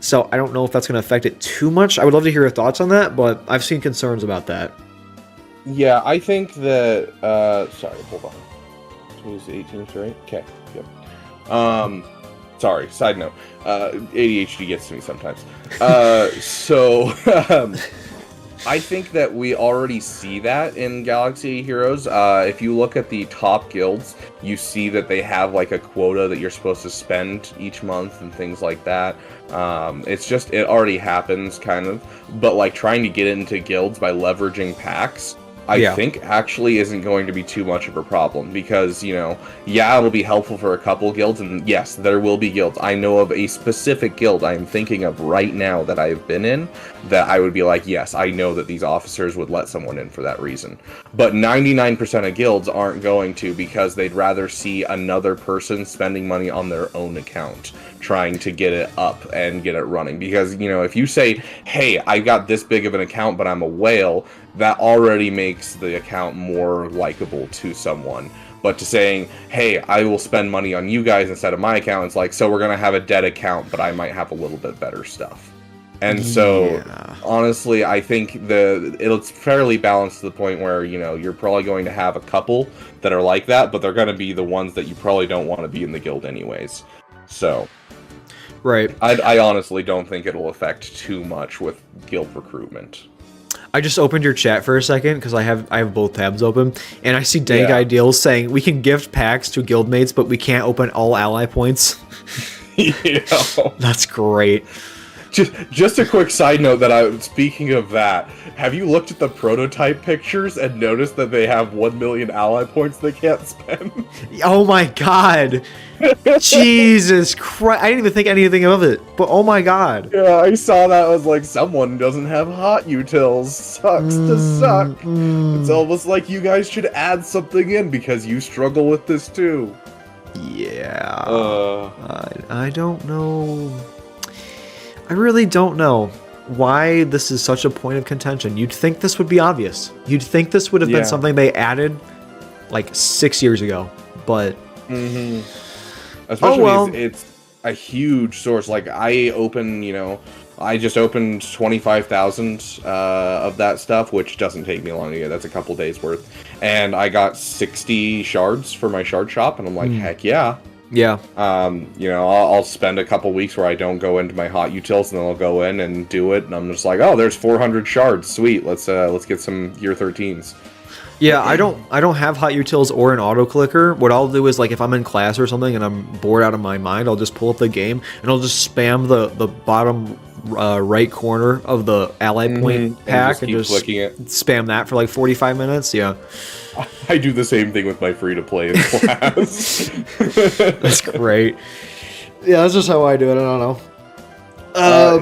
[SPEAKER 1] So I don't know if that's going to affect it too much. I would love to hear your thoughts on that, but I've seen concerns about that.
[SPEAKER 2] yeah, I think that sorry, hold on. Today's the 18th, right? Okay. Yep. Sorry, side note. ADHD gets to me sometimes. I think that we already see that in Galaxy Heroes. If you look at the top guilds, you see that they have like a quota that you're supposed to spend each month and things like that. It already happens kind of, but like trying to get into guilds by leveraging packs, I think actually isn't going to be too much of a problem because, it'll be helpful for a couple guilds, and yes, there will be guilds. I know of a specific guild I am thinking of right now that I've been in that I would be like, yes, I know that these officers would let someone in for that reason. But 99% of guilds aren't going to because they'd rather see another person spending money on their own account trying to get it up and get it running. Because, if you say, hey, I got this big of an account, but I'm a whale, that already makes the account more likable to someone. But to saying, hey, I will spend money on you guys instead of my account, it's like, so we're going to have a dead account, but I might have a little bit better stuff. And so, honestly, I think it's fairly balanced to the point where, you're probably going to have a couple that are like that, but they're going to be the ones that you probably don't want to be in the guild anyways. So,
[SPEAKER 1] right.
[SPEAKER 2] I honestly don't think it'll affect too much with guild recruitment.
[SPEAKER 1] I just opened your chat for a second because I have both tabs open, and I see Dank Ideals saying we can gift packs to guildmates, but we can't open all ally points. That's great.
[SPEAKER 2] Just a quick side note speaking of that, have you looked at the prototype pictures and noticed that they have 1 million ally points they can't spend?
[SPEAKER 1] Oh my god. Jesus Christ. I didn't even think anything of it, but oh my god.
[SPEAKER 2] Yeah, I saw that. I was like, someone doesn't have hot utils. Sucks to suck. It's almost like you guys should add something in because you struggle with this too.
[SPEAKER 1] Yeah. I don't know. I really don't know why this is such a point of contention. You'd think this would be obvious. You'd think this would have been something they added like 6 years ago, but...
[SPEAKER 2] Especially it's a huge source. Like, I just opened 25,000 of that stuff, which doesn't take me long to get. That's a couple days worth. And I got 60 shards for my shard shop, and I'm like, heck yeah.
[SPEAKER 1] Yeah.
[SPEAKER 2] I'll spend a couple weeks where I don't go into my hot utils, and then I'll go in and do it, and I'm just like, oh, there's 400 shards. Sweet. Let's get some year 13s.
[SPEAKER 1] Yeah, I don't have hot utils or an auto clicker. What I'll do is, like, if I'm in class or something and I'm bored out of my mind, I'll just pull up the game and I'll just spam the bottom right corner of the ally point pack
[SPEAKER 2] and just keep clicking it.
[SPEAKER 1] spam that for like 45 minutes. Yeah.
[SPEAKER 2] I do the same thing with my free-to-play in class.
[SPEAKER 1] That's great. Yeah, that's just how I do it. I don't know.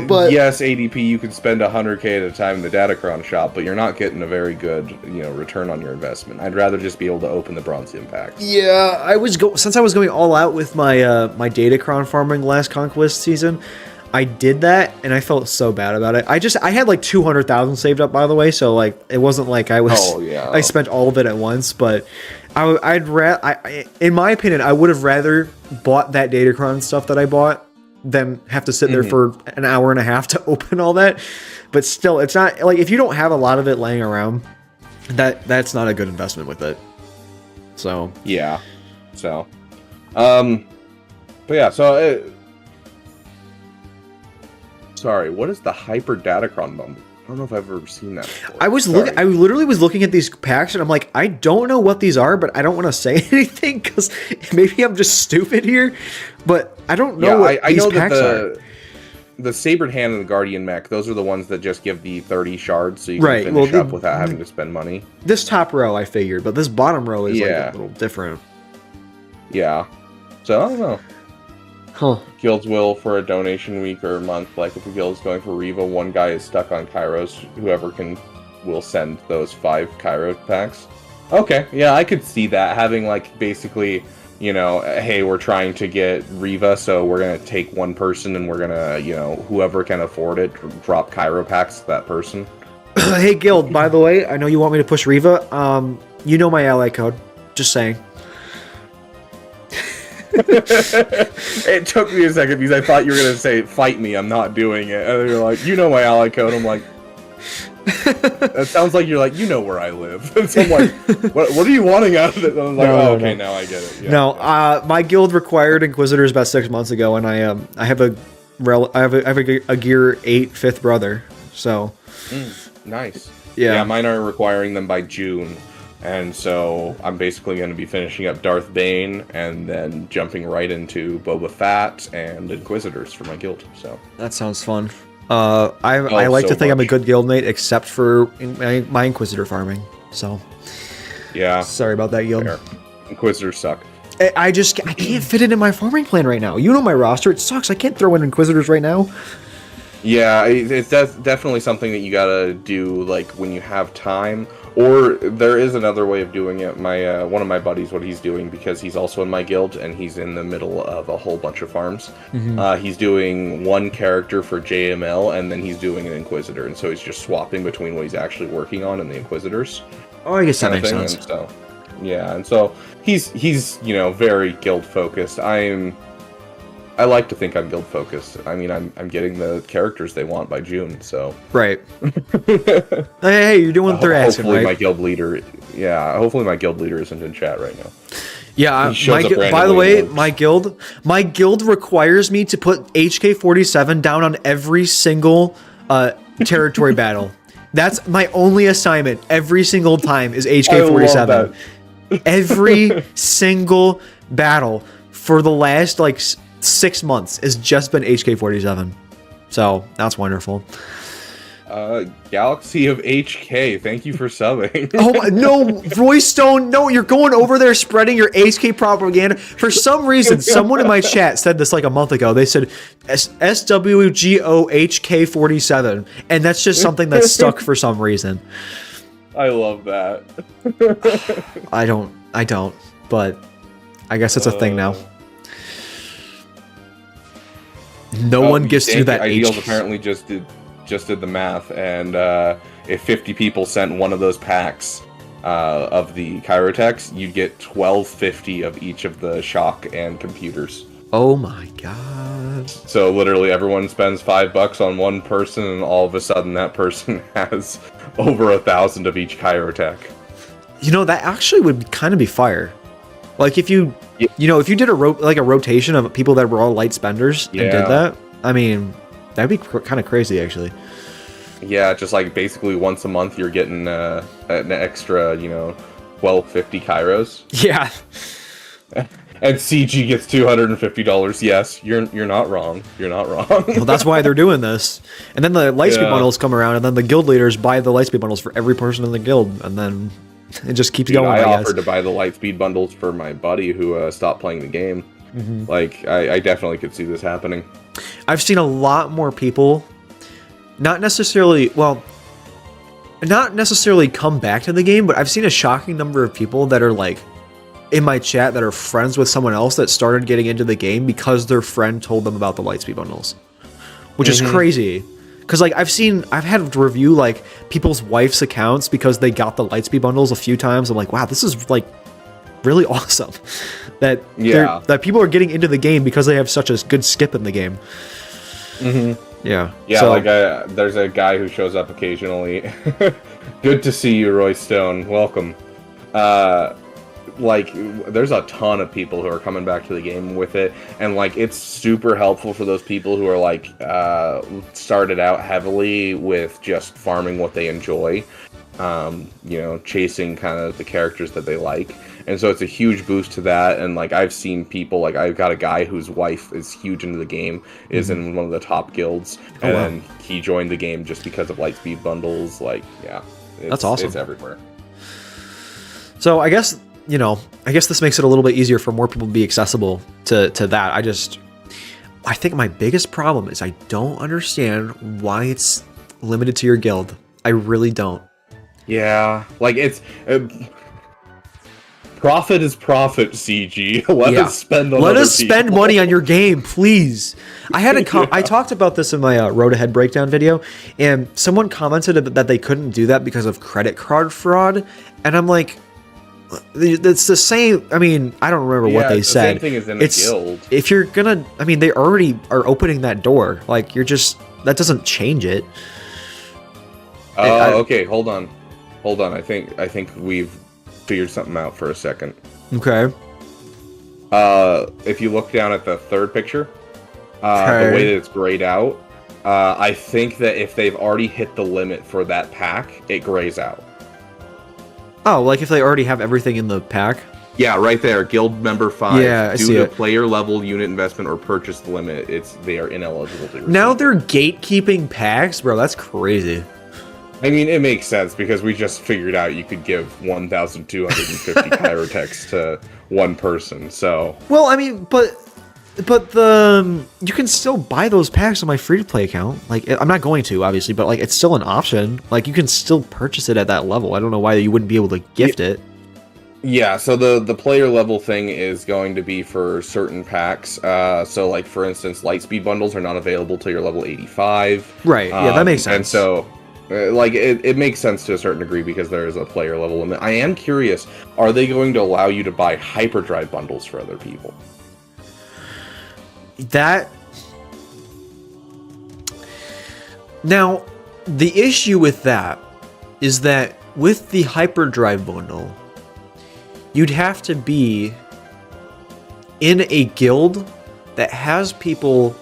[SPEAKER 1] But
[SPEAKER 2] yes, ADP, you could spend 100k at a time in the Datacron shop, but you're not getting a very good, return on your investment. I'd rather just be able to open the bronze impacts.
[SPEAKER 1] yeah, since I was going all out with my my Datacron farming last Conquest season, I did that and I felt so bad about it. I had like 200,000 saved up, by the way, so like it wasn't like I spent all of it at once, but in my opinion, I would have rather bought that Datacron stuff that I bought than have to sit there for an hour and a half to open all that. But still, it's not like, if you don't have a lot of it laying around, that's not a good investment with it. So
[SPEAKER 2] yeah, so but yeah, so sorry, what is the Hyper Datacron bundle? I don't know if I've ever seen that before.
[SPEAKER 1] I literally was looking at these packs and I'm like, I don't know what these are, but I don't want to say anything because maybe I'm just stupid here. But I don't know what these packs are.
[SPEAKER 2] The Sabered Hand and the Guardian Mech, those are the ones that just give the 30 shards, so you can finish up without having to spend money.
[SPEAKER 1] This top row I figured, but this bottom row is like a little different.
[SPEAKER 2] Yeah. So I don't know.
[SPEAKER 1] Huh.
[SPEAKER 2] Guilds will for a donation week or a month. Like if a guild's going for Riva, one guy is stuck on Kairos. Whoever will send those 5 Cairo packs. Okay, yeah, I could see that having like basically, hey, we're trying to get Riva, so we're gonna take one person and we're gonna, whoever can afford it, drop Cairo packs to that person.
[SPEAKER 1] Hey Guild, by the way, I know you want me to push Riva. You know my ally code. Just saying.
[SPEAKER 2] It took me a second because I thought you were going to say, fight me, I'm not doing it. And you're like, you know my ally code. I'm like, that sounds like you're like, you know where I live. And so I'm like, what are you wanting out of it? And I'm like, okay, now I get it. Yeah,
[SPEAKER 1] no, my guild required Inquisitors about 6 months ago, and I have a Gear 8 5th brother, so.
[SPEAKER 2] Nice.
[SPEAKER 1] Yeah,
[SPEAKER 2] mine are requiring them by June. And so I'm basically going to be finishing up Darth Bane and then jumping right into Boba Fett and Inquisitors for my guild. So
[SPEAKER 1] that sounds fun. I like to think I'm a good guildmate, except for my Inquisitor farming. So
[SPEAKER 2] yeah,
[SPEAKER 1] sorry about that, guild.
[SPEAKER 2] Fair. Inquisitors suck.
[SPEAKER 1] I can't fit it in my farming plan right now. You know my roster; it sucks. I can't throw in Inquisitors right now.
[SPEAKER 2] Yeah, it's definitely something that you gotta do like when you have time. Or there is another way of doing it. My one of my buddies, what he's doing, because he's also in my guild and he's in the middle of a whole bunch of farms. He's doing one character for JML and then he's doing an Inquisitor, and so he's just swapping between what he's actually working on and the Inquisitors.
[SPEAKER 1] Oh, I guess that makes sense.
[SPEAKER 2] And so, yeah, and so he's very guild focused. I like to think I'm guild focused. I mean, I'm getting the characters they want by June, so.
[SPEAKER 1] Right. Hey, you're doing what they're asking, right?
[SPEAKER 2] My guild leader, hopefully my guild leader isn't in chat right now.
[SPEAKER 1] Yeah, by the way, my guild requires me to put HK47 down on every single territory battle. That's my only assignment every single time is HK47. Every single battle for the last 6 months has just been HK47. So that's wonderful.
[SPEAKER 2] Galaxy of HK, thank you for subbing.
[SPEAKER 1] Oh no, Roystone, no, you're going over there spreading your HK propaganda. For some reason, someone in my chat said this like a month ago. They said SWGoHK47, and that's just something that's stuck for some reason.
[SPEAKER 2] I love that.
[SPEAKER 1] I don't, but I guess it's a thing now. No one gets to do that.
[SPEAKER 2] Ideals apparently just did the math, and if 50 people sent one of those packs of the Chirotechs, you'd get 1250 of each of the shock and computers.
[SPEAKER 1] Oh my god.
[SPEAKER 2] So literally everyone spends $5 on one person, and all of a sudden that person has over 1,000 of each Chirotech.
[SPEAKER 1] That actually would kind of be fire. Like if you if you did a rotation of people that were all light spenders and did that, I mean, that'd be kind of crazy actually.
[SPEAKER 2] Yeah, just like basically once a month you're getting an extra, 1250 Kairos.
[SPEAKER 1] Yeah.
[SPEAKER 2] And CG gets $250. Yes, you're not wrong. You're not wrong.
[SPEAKER 1] Well, that's why they're doing this. And then the Lightspeed
[SPEAKER 2] Yeah.
[SPEAKER 1] bundles come around, and then the guild leaders buy the Lightspeed bundles for every person in the guild, and then it just keeps
[SPEAKER 2] Dude,
[SPEAKER 1] going.
[SPEAKER 2] I
[SPEAKER 1] I guess.
[SPEAKER 2] offered to buy the Lightspeed bundles for my buddy who stopped playing the game.
[SPEAKER 1] Mm-hmm.
[SPEAKER 2] Like, I definitely could see this happening.
[SPEAKER 1] I've seen a lot more people, not necessarily come back to the game, but I've seen a shocking number of people that are like in my chat that are friends with someone else that started getting into the game because their friend told them about the Lightspeed bundles, which is crazy. Because like I've had to review like people's wife's accounts because they got the Lightspeed bundles a few times. I'm like, wow, this is like really awesome that that people are getting into the game because they have such a good skip in the game. Yeah.
[SPEAKER 2] Yeah, like there's a guy who shows up occasionally. Good to see you, Roy Stone. Welcome. Like, there's a ton of people who are coming back to the game with it, and like it's super helpful for those people who are like started out heavily with just farming what they enjoy, you know, chasing kind of the characters that they like. And so it's a huge boost to that. And like I've seen people, like I've got a guy whose wife is huge into the game, is in one of the top guilds, and then he joined the game just because of Lightspeed bundles. Like, yeah,
[SPEAKER 1] that's awesome.
[SPEAKER 2] It's everywhere.
[SPEAKER 1] So I guess, you know, this makes it a little bit easier for more people to be accessible to that. I think my biggest problem is I don't understand why it's limited to your guild. I really don't.
[SPEAKER 2] Yeah, like it's profit is profit, CG. Let us spend on
[SPEAKER 1] Let
[SPEAKER 2] other
[SPEAKER 1] us spend
[SPEAKER 2] people.
[SPEAKER 1] money on your game, please. I had I talked about this in my Road Ahead breakdown video, and someone commented that they couldn't do that because of credit card fraud, and I'm like, it's the same. I mean, I don't remember what they
[SPEAKER 2] it's
[SPEAKER 1] said.
[SPEAKER 2] The same thing as in a guild.
[SPEAKER 1] If you're gonna, I mean, they already are opening that door. Like, that doesn't change it.
[SPEAKER 2] Okay, hold on. I think we've figured something out for a second.
[SPEAKER 1] Okay.
[SPEAKER 2] If you look down at the third picture, the way that it's grayed out, I think that if they've already hit the limit for that pack, it grays out.
[SPEAKER 1] Oh, like if they already have everything in the pack?
[SPEAKER 2] Yeah, right there. Guild member 5.
[SPEAKER 1] Yeah, I see
[SPEAKER 2] Due to
[SPEAKER 1] it.
[SPEAKER 2] player level unit investment or purchase limit, they are ineligible to receive.
[SPEAKER 1] Now they're gatekeeping packs? Bro, that's crazy.
[SPEAKER 2] I mean, it makes sense because we just figured out you could give 1,250 Pyrotechs to one person, so...
[SPEAKER 1] Well, I mean, but you can still buy those packs on my free-to-play account. Like, I'm not going to, obviously, but like it's still an option. Like, you can still purchase it at that level. I don't know why you wouldn't be able to gift it.
[SPEAKER 2] Yeah, so the player level thing is going to be for certain packs. So, like, for instance, Lightspeed bundles are not available till you're level 85.
[SPEAKER 1] Right, yeah, that makes sense.
[SPEAKER 2] And so... like, it makes sense to a certain degree because there is a player level limit. I am curious, are they going to allow you to buy hyperdrive bundles for other people?
[SPEAKER 1] Now, the issue with that is that with the hyperdrive bundle, you'd have to be in a guild that has people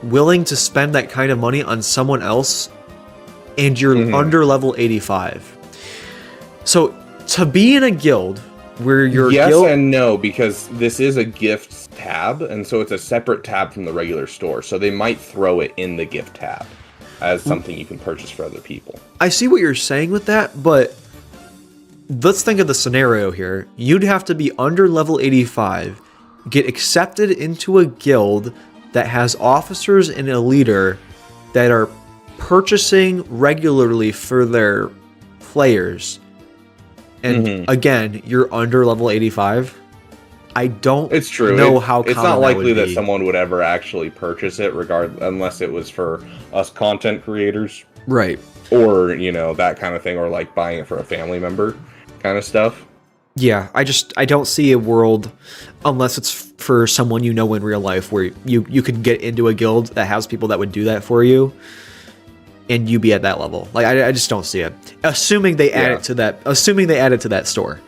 [SPEAKER 1] willing to spend that kind of money on someone else, and you're under level 85. So to be in a guild where your guild...
[SPEAKER 2] and no, because this is a gift tab, and so it's a separate tab from the regular store. So they might throw it in the gift tab as something you can purchase for other people.
[SPEAKER 1] I see what you're saying with that, but let's think of the scenario here. You'd have to be under level 85, get accepted into a guild that has officers and a leader that are purchasing regularly for their players, and again, you're under level 85. I don't
[SPEAKER 2] It's true.
[SPEAKER 1] know how
[SPEAKER 2] it's
[SPEAKER 1] common
[SPEAKER 2] not likely
[SPEAKER 1] that,
[SPEAKER 2] that someone would ever actually purchase it, unless it was for us content creators,
[SPEAKER 1] right?
[SPEAKER 2] Or, you know, that kind of thing, or like buying it for a family member kind of stuff.
[SPEAKER 1] Yeah, I don't see a world, unless it's for someone you know in real life, where you could get into a guild that has people that would do that for you, and you be at that level. Like, I just don't see it. Assuming they add it to that. Assuming they add it to that store.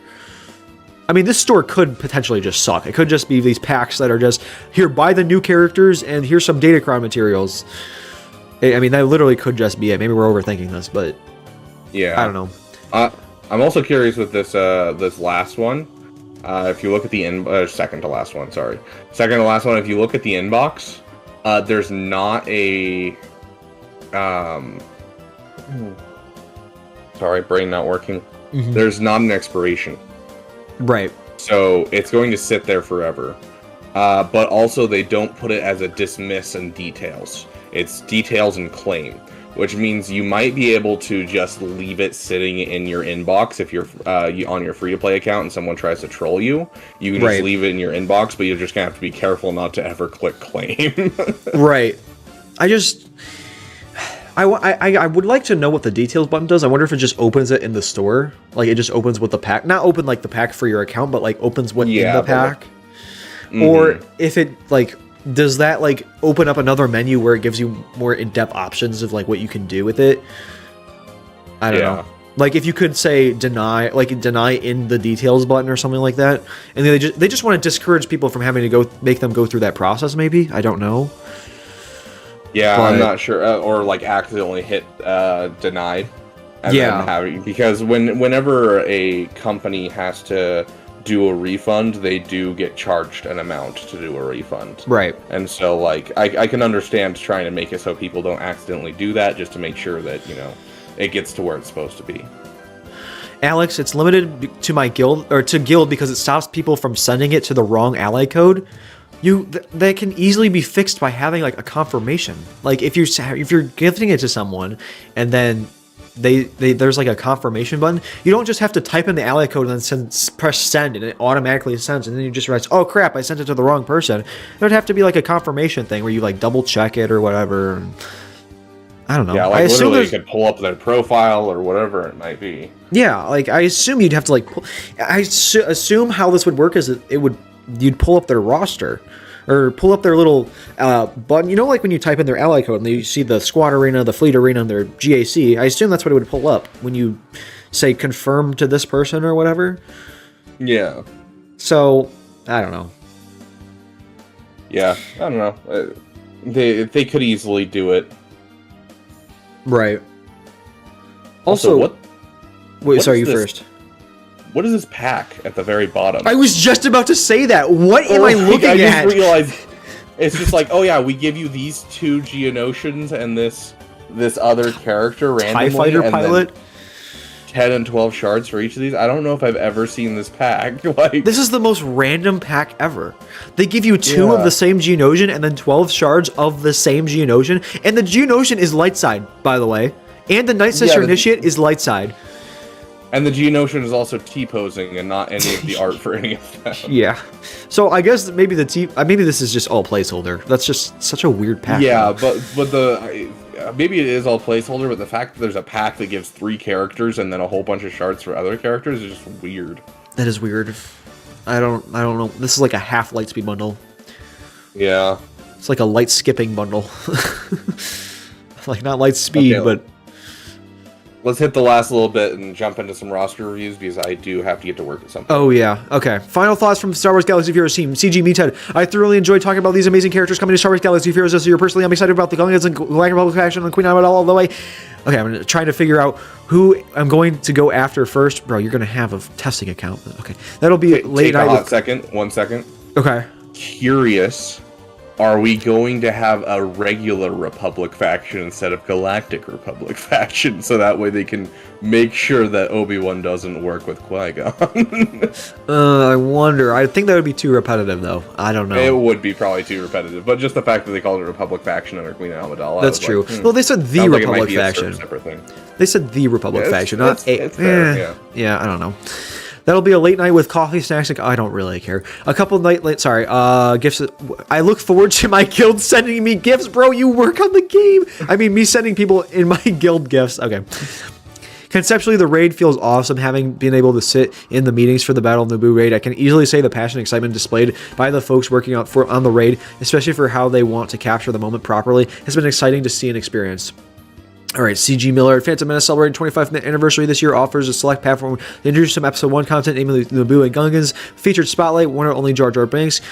[SPEAKER 1] I mean, this store could potentially just suck. It could just be these packs that are just, here, buy the new characters, and here's some Datacron materials. I mean, that literally could just be it. Maybe we're overthinking this, but
[SPEAKER 2] yeah,
[SPEAKER 1] I don't know.
[SPEAKER 2] I'm also curious with this this last one. If you look at the second to last one, sorry. Second to last one, if you look at the inbox, there's not a... sorry, brain not working. There's not an expiration.
[SPEAKER 1] Right.
[SPEAKER 2] So it's going to sit there forever. But also they don't put it as a dismiss and details. It's details and claim, which means you might be able to just leave it sitting in your inbox if you're on your free-to-play account and someone tries to troll you. You can just leave it in your inbox, but you're just going to have to be careful not to ever click claim.
[SPEAKER 1] Right. I would like to know what the details button does. I wonder if it just opens it in the store. Like, it just opens with the pack. Not open, like, the pack for your account, but, like, opens what in the pack. Or if it, like, does that, like, open up another menu where it gives you more in-depth options of, like, what you can do with it? I don't know. Like, if you could say deny in the details button or something like that. And they just want to discourage people from having to make them go through that process, maybe? I don't know.
[SPEAKER 2] Yeah, but I'm not sure. Or, like, accidentally hit denied. And then because whenever a company has to do a refund, they do get charged an amount to do a refund. Right. And so, like, I can understand trying to make it so people don't accidentally do that, just to make sure that, you know, it gets to where it's supposed to be.
[SPEAKER 1] Alex, it's limited to my guild, or to guild, because it stops people from sending it to the wrong ally code. That can easily be fixed by having, like, a confirmation. Like, if you're gifting it to someone and then there's like a confirmation button, you don't just have to type in the ally code and then press send and it automatically sends, and then you just realize, oh crap, I sent it to the wrong person. There'd have to be like a confirmation thing where you like double check it or whatever. I don't know.
[SPEAKER 2] Yeah, like literally you could pull up their profile or whatever it might be.
[SPEAKER 1] Yeah, like I assume you'd have to like assume how this would work is that you'd pull up their roster. Or pull up their little button. You know, like when you type in their ally code and you see the squad arena, the fleet arena, and their GAC. I assume that's what it would pull up when you say confirm to this person or whatever.
[SPEAKER 2] Yeah.
[SPEAKER 1] So, I don't know.
[SPEAKER 2] Yeah, I don't know. They could easily do it.
[SPEAKER 1] Right. Also, wait, sorry, you first.
[SPEAKER 2] What is this pack at the very bottom?
[SPEAKER 1] I was just about to say that. What am I looking at?
[SPEAKER 2] I just realized it's just like, oh yeah, we give you these 2 Geonosians and this other character randomly.
[SPEAKER 1] TIE fighter
[SPEAKER 2] and
[SPEAKER 1] pilot.
[SPEAKER 2] 10 and 12 shards for each of these. I don't know if I've ever seen this pack. Like,
[SPEAKER 1] this is the most random pack ever. They give you 2 of the same Geonosian and then 12 shards of the same Geonosian. And the Geonosian is light side, by the way. And the Night Sister Initiate is light side.
[SPEAKER 2] And the Geonosian is also T-posing and not any of the art for any of them.
[SPEAKER 1] Yeah. So I guess maybe maybe this is just all placeholder. That's just such a weird pack.
[SPEAKER 2] Yeah, but maybe it is all placeholder, but the fact that there's a pack that gives 3 characters and then a whole bunch of shards for other characters is just weird.
[SPEAKER 1] That is weird. I don't know. This is like a half Lightspeed bundle.
[SPEAKER 2] Yeah.
[SPEAKER 1] It's like a light skipping bundle. Like not light speed, but
[SPEAKER 2] let's hit the last little bit and jump into some roster reviews because I do have to get to work at some point.
[SPEAKER 1] Oh, yeah. Okay. Final thoughts from Star Wars Galaxy of Heroes team. CG Meathead. I thoroughly enjoyed talking about these amazing characters coming to Star Wars Galaxy of Heroes this year. Personally, I'm excited about the Gungans and Galactic Republic faction and Queen Amidala all the way. Okay, I'm trying to figure out who I'm going to go after first. Bro, you're going to have a testing account. Okay. That'll be late night.
[SPEAKER 2] One second.
[SPEAKER 1] Okay.
[SPEAKER 2] Curious. Are we going to have a regular Republic faction instead of Galactic Republic faction, so that way they can make sure that Obi-Wan doesn't work with Qui-Gon?
[SPEAKER 1] I wonder. I think that would be too repetitive, though. I don't know.
[SPEAKER 2] It would be probably too repetitive, but just the fact that they called it Republic faction under Queen Amidala.
[SPEAKER 1] That's true. Like, well, they said the Republic faction.
[SPEAKER 2] Separate thing.
[SPEAKER 1] They said the Republic faction, not a.
[SPEAKER 2] It's fair,
[SPEAKER 1] yeah, I don't know. That'll be a late night with coffee, snacks, and I don't really care. A couple gifts. I look forward to my guild sending me gifts, bro. You work on the game. I mean, me sending people in my guild gifts. Okay. Conceptually, the raid feels awesome. Having been able to sit in the meetings for the Battle of Naboo raid, I can easily say the passion and excitement displayed by the folks working on the raid, especially for how they want to capture the moment properly, has been exciting to see and experience. All right, CG Miller, Phantom Menace celebrating 25th anniversary this year offers a select platform to introduce some Episode 1 content, namely Naboo and Gungans, featured Spotlight, one or only Jar Jar Binks.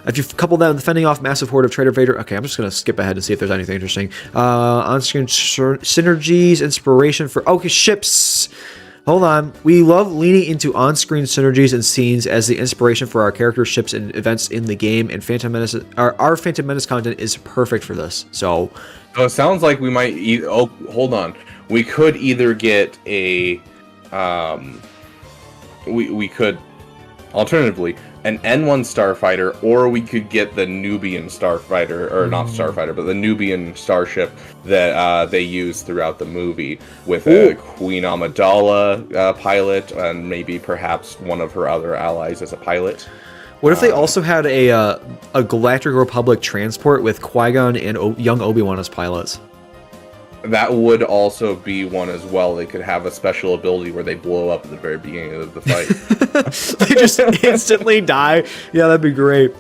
[SPEAKER 1] If you couple that with fending off massive horde of Trader Vader, okay, I'm just going to skip ahead and see if there's anything interesting. On-screen synergies, inspiration for, ships. Hold on. We love leaning into on-screen synergies and scenes as the inspiration for our character ships and events in the game, and Phantom Menace, our Phantom Menace content is perfect for this. So
[SPEAKER 2] it sounds like we might. Oh, hold on. We could either get a, we could, alternatively, an N1 starfighter, or we could get the Nubian starfighter, or not starfighter, but the Nubian starship that they use throughout the movie with a Queen Amidala pilot, and maybe perhaps one of her other allies as a pilot.
[SPEAKER 1] what if they also had a Galactic Republic transport with Qui-Gon and young Obi-Wan as pilots?
[SPEAKER 2] That would also be one as well. They could have a special ability where they blow up at the very beginning of the fight.
[SPEAKER 1] They just instantly die. Yeah, that'd be great.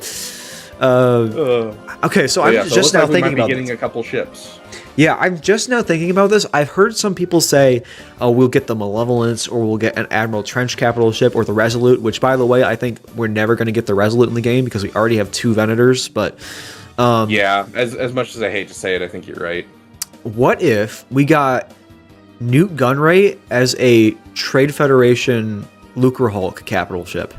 [SPEAKER 1] Okay, so I'm just now thinking about
[SPEAKER 2] getting a couple ships.
[SPEAKER 1] Yeah, I'm just now thinking about this. I've heard some people say, we'll get the Malevolence, or we'll get an Admiral Trench capital ship, or the Resolute, which, by the way, I think we're never going to get the Resolute in the game because we already have 2 Venators, but...
[SPEAKER 2] yeah, as much as I hate to say it, I think you're right.
[SPEAKER 1] What if we got Newt Gunray as a Trade Federation Lucre Hulk capital ship?